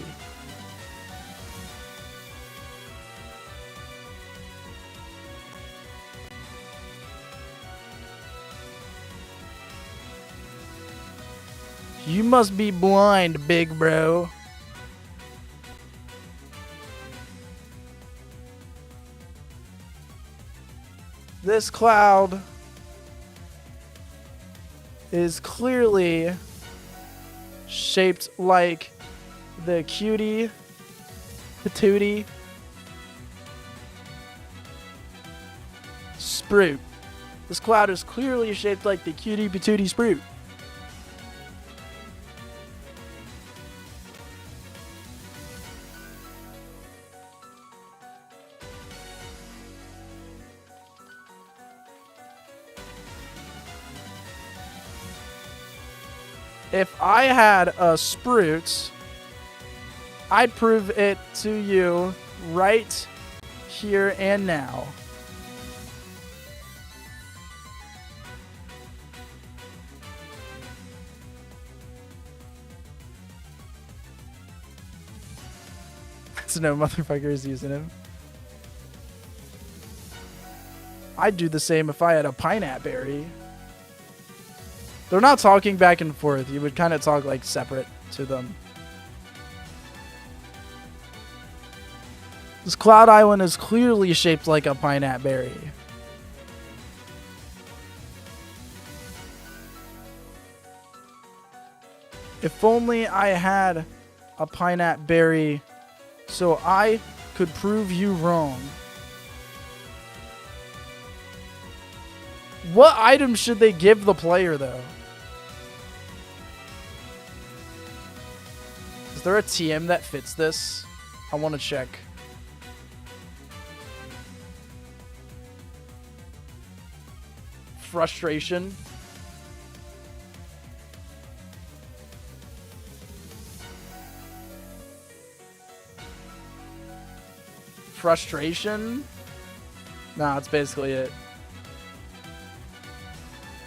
You must be blind, big bro. This cloud is clearly shaped like the cutie patootie Sprout. This cloud is clearly shaped like the cutie patootie Sprout. If I had a Sprout, I'd prove it to you right here and now. So no motherfucker is using him. I'd do the same if I had a pineapple berry. They're not talking back and forth. You would kind of talk like separate to them. This Cloud Island is clearly shaped like a pineapple berry. If only I had a pineapple berry so I could prove you wrong. What item should they give the player, though? Is there a TM that fits this? I want to check. Frustration. Frustration? Nah, that's basically it.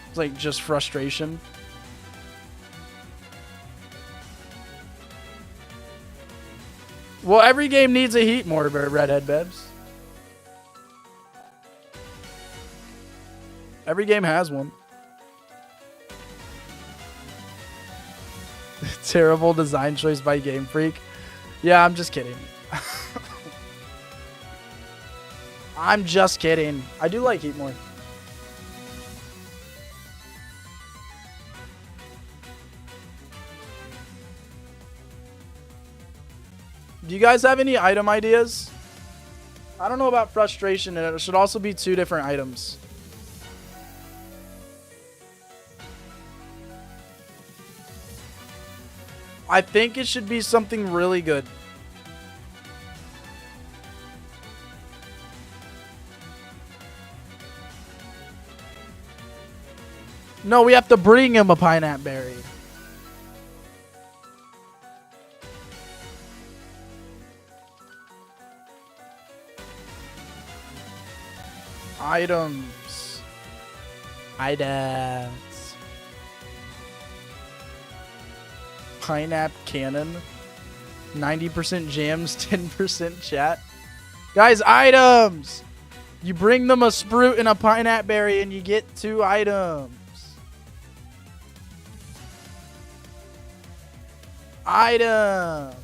It's like just frustration. Well, every game needs a heat mortar, Redhead Bebs. Every game has one. Terrible design choice by Game Freak. Yeah, I'm just kidding. I'm just kidding. I do like heat mortar. Do you guys have any item ideas? I don't know about frustration, and it should also be 2 different items. I think it should be something really good. No, we have to bring him a pineapple berry. Items. Items. Pineapple cannon. 90% jams, 10% chat. Guys, items! You bring them a Sprout and a pineapple berry and you get 2 items. Items.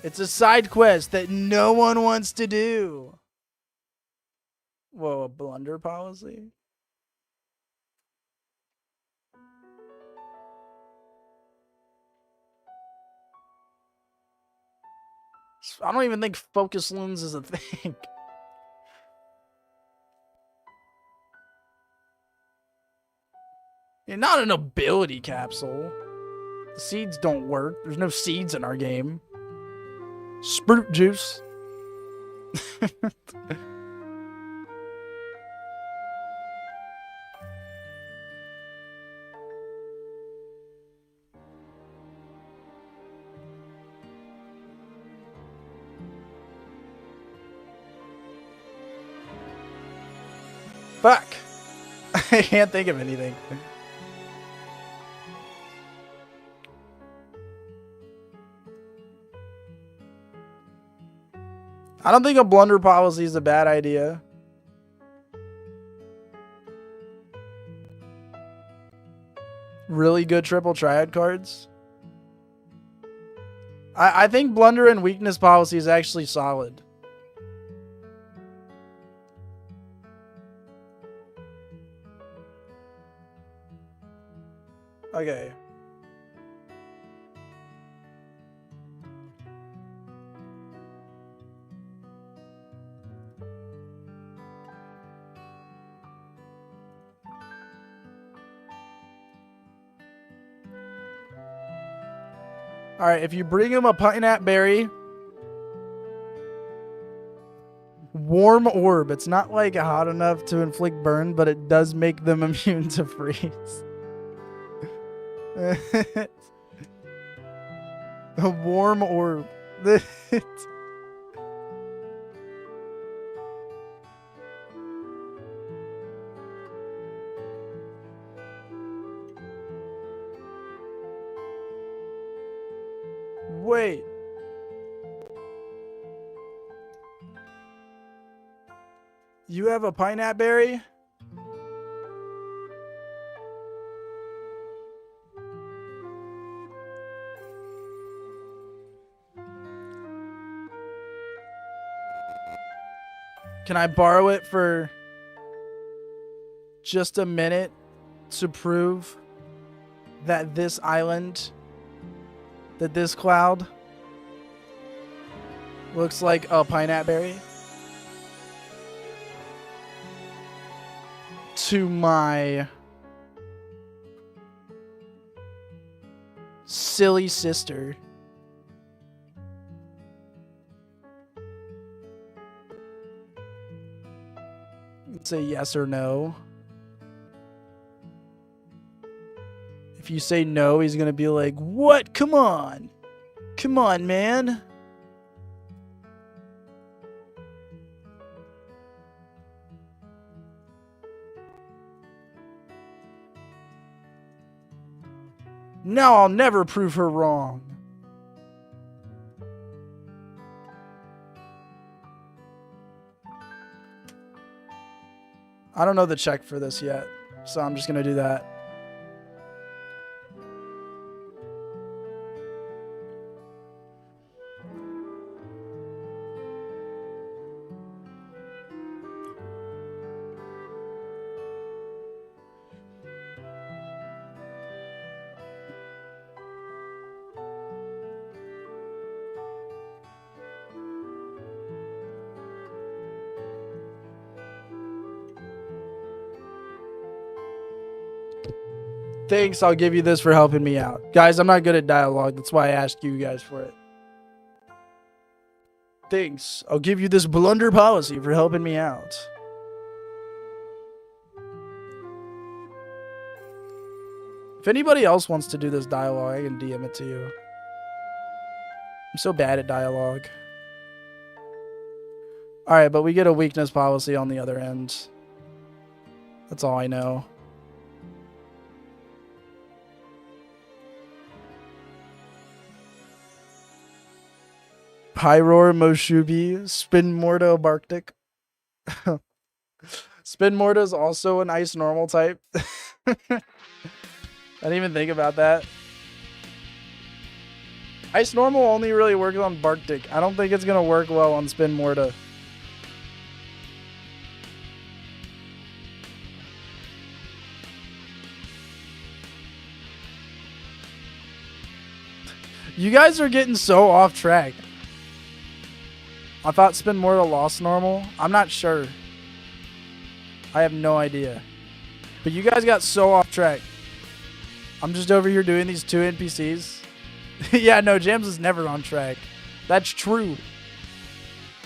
It's a side quest that no one wants to do. Whoa, a blunder policy? I don't even think focus lens is a thing. You're not an ability capsule. The seeds don't work. There's no seeds in our game. Sprout juice. Fuck. I can't think of anything. I don't think a blunder policy is a bad idea. Really good triple triad cards. I think blunder and weakness policy is actually solid. Okay. All right, if you bring him a pineapple berry, warm orb. It's not like hot enough to inflict burn, but it does make them immune to freeze. A warm orb. Wait. You have a pineapple berry? Can I borrow it for just a minute to prove that this island, that this cloud looks like a pineapple berry? To my silly sister. Say yes or no. If you say no, he's gonna be like, what? Come on. Come on, man. Now I'll never prove her wrong. I don't know the check for this yet, so I'm just gonna do that. Thanks, I'll give you this for helping me out. Guys, I'm not good at dialogue. That's why I asked you guys for it. Thanks, I'll give you this blunder policy for helping me out. If anybody else wants to do this dialogue, I can DM it to you. I'm so bad at dialogue. Alright, but we get a weakness policy on the other end. That's all I know. Pyroar Moshubi, Spin Morta Barktic. Spin Morta is also an ice normal type. I didn't even think about that. Ice normal only really works on Barktic. I don't think it's gonna work well on Spin Morta. You guys are getting so off track. I thought Spin Morta lost normal. I'm not sure. I have no idea. But you guys got so off track. I'm just over here doing these 2 NPCs. Yeah, no, Jams is never on track. That's true.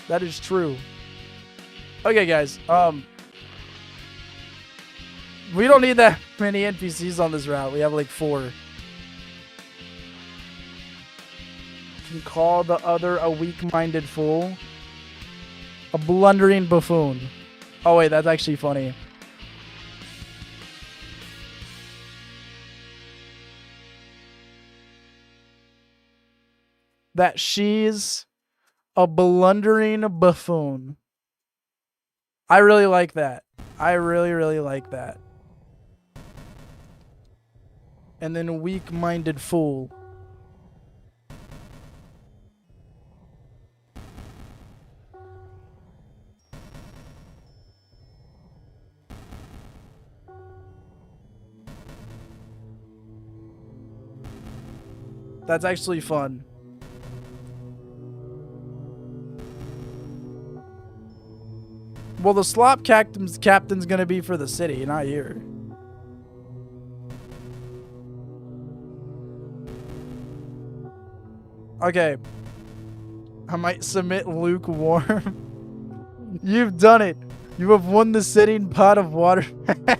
That is true. Okay, guys. We don't need that many NPCs on this route. We have like 4. Can call the other a weak-minded fool. A blundering buffoon. Oh wait, that's actually funny. That she's a blundering buffoon. I really like that. I really, really like that. And then weak-minded fool. That's actually fun. Well, the slop captain's gonna be for the city, not here. Okay. I might submit lukewarm. You've done it. You have won the sitting pot of water match.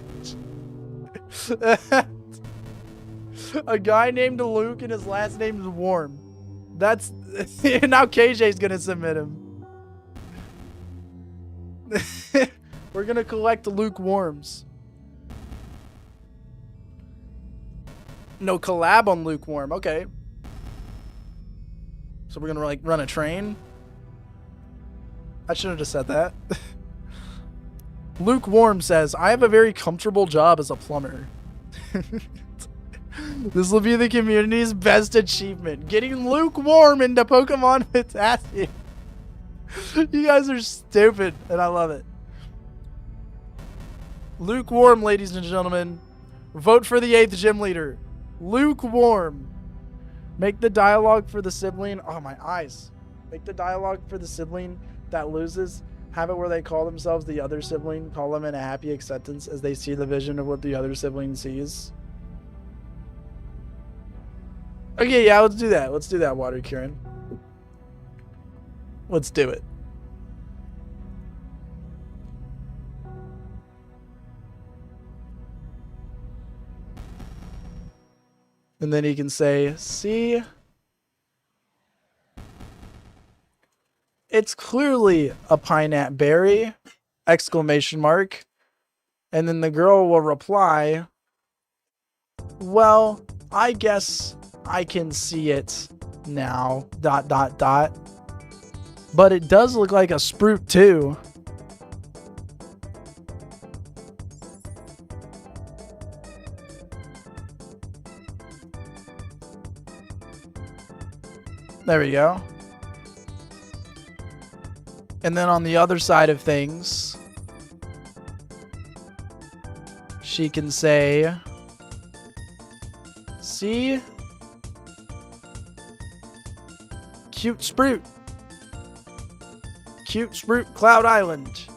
A guy named Luke and his last name is Warm. That's now KJ's gonna submit him. We're gonna collect lukewarms. No collab on lukewarm. Okay. So we're gonna like run a train. I should have just said that. Lukewarm says, I have a very comfortable job as a plumber. This will be the community's best achievement. Getting lukewarm into Pokemon Potassium. You guys are stupid, and I love it. Lukewarm, ladies and gentlemen. Vote for the 8th gym leader. Lukewarm. Make the dialogue for the sibling. Oh, my eyes. Make the dialogue for the sibling that loses. Have it where they call themselves the other sibling. Call them in a happy acceptance as they see the vision of what the other sibling sees. Okay, yeah, let's do that. Let's do that, Water Kieran. Let's do it. And then he can say, see? It's clearly a pineapple berry! Exclamation mark. And then the girl will reply, well, I guess I can see it now, ... But it does look like a Sprout too. There we go. And then on the other side of things, she can say, see? Cute Sprout. Cute Sprout Cloud Island.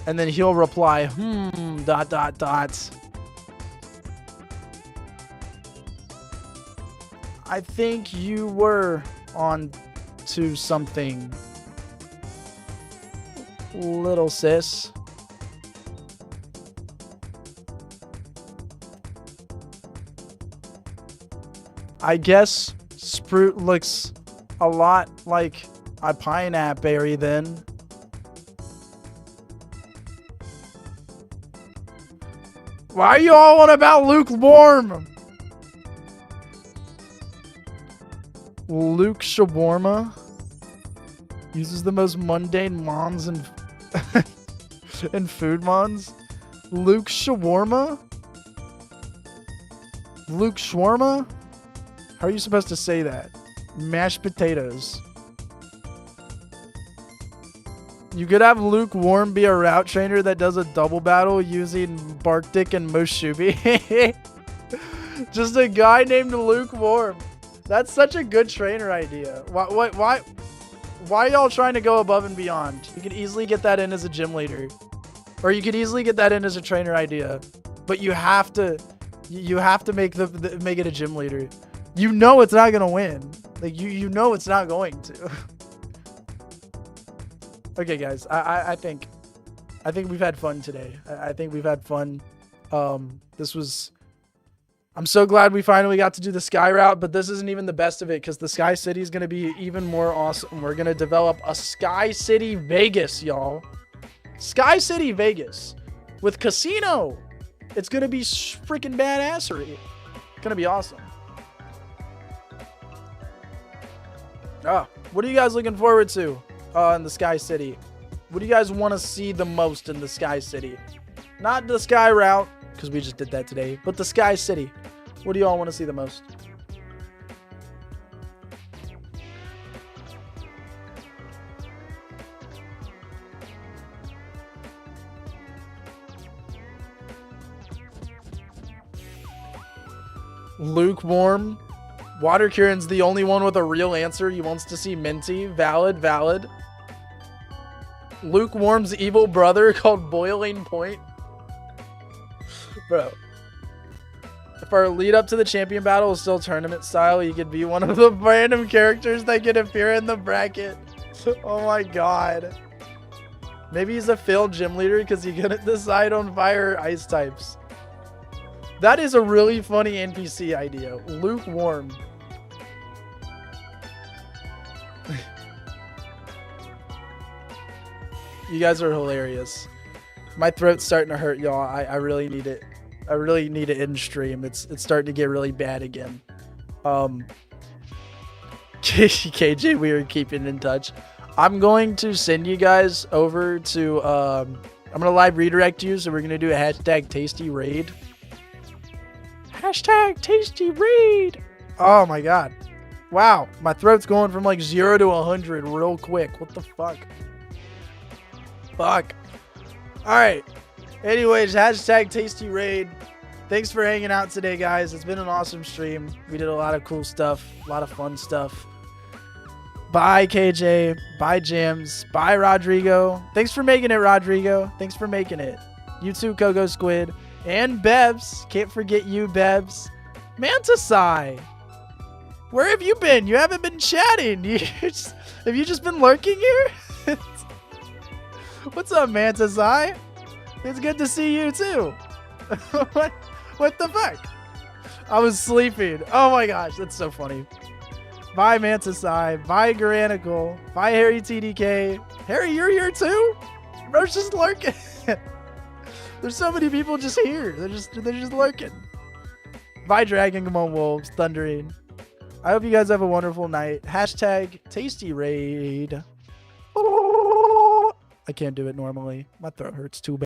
And then he'll reply, dot, dot, dot. I think you were on to something, little sis. I guess Sprout looks a lot like a pineapple berry then. Why are you all on about lukewarm? Luke Shawarma uses the most mundane mons and and food mons. Luke Shawarma? Luke Shawarma? How are you supposed to say that? Mashed potatoes. You could have lukewarm be a route trainer that does a double battle using Barkdick and Moshubi. Just a guy named Lukewarm. That's such a good trainer idea. Why are y'all trying to go above and beyond? You could easily get that in as a gym leader. Or you could easily get that in as a trainer idea. But you have to make make it a gym leader. You know it's not gonna win. Like you know it's not going to. Okay, guys. I think we've had fun today. I think we've had fun. This was. I'm so glad we finally got to do the Sky route, but this isn't even the best of it because the Sky City is gonna be even more awesome. We're gonna develop a Sky City Vegas, y'all. Sky City Vegas with casino. It's gonna be freaking badassery. It's gonna be awesome. What are you guys looking forward to in the Sky City? What do you guys want to see the most in the Sky City? Not the Sky route, because we just did that today, but the Sky City. What do you all want to see the most? Lukewarm. Water Kieran's the only one with a real answer. He wants to see Minty. Valid, valid. Lukewarm's evil brother called Boiling Point. Bro. If our lead up to the champion battle is still tournament style, he could be one of the random characters that could appear in the bracket. Oh my god. Maybe he's a failed gym leader because he couldn't decide on fire or ice types. That is a really funny NPC idea. Lukewarm. You guys are hilarious. My throat's starting to hurt, y'all. I really need it. I really need it in stream. It's starting to get really bad again. KJ, we are keeping in touch. I'm going to send you guys over to I'm gonna live redirect you, so we're gonna do a hashtag tasty raid. Hashtag tasty raid. Oh my god. Wow, my throat's going from like 0 to 100 real quick. What the fuck? Fuck. Alright. Anyways, hashtag tasty raid. Thanks for hanging out today, guys. It's been an awesome stream. We did a lot of cool stuff, a lot of fun stuff. Bye, KJ. Bye, Jams. Bye, Rodrigo. Thanks for making it, Rodrigo. Thanks for making it. You too, Kogo Squid. And Bebs. Can't forget you, Bebs. Mantasai. Where have you been? You haven't been chatting. Have you just been lurking here? What's up, Mantasai? It's good to see you, too. What the fuck? I was sleeping. Oh my gosh, that's so funny. Bye, Mantasai. Bye, Garanical. Bye, Harry TDK. Harry, you're here too? Bro's just lurking. There's so many people just here. They're just lurking. Bye, Dragon. Come on, Wolves. Thundering. I hope you guys have a wonderful night. Hashtag tasty raid. I can't do it normally. My throat hurts too bad.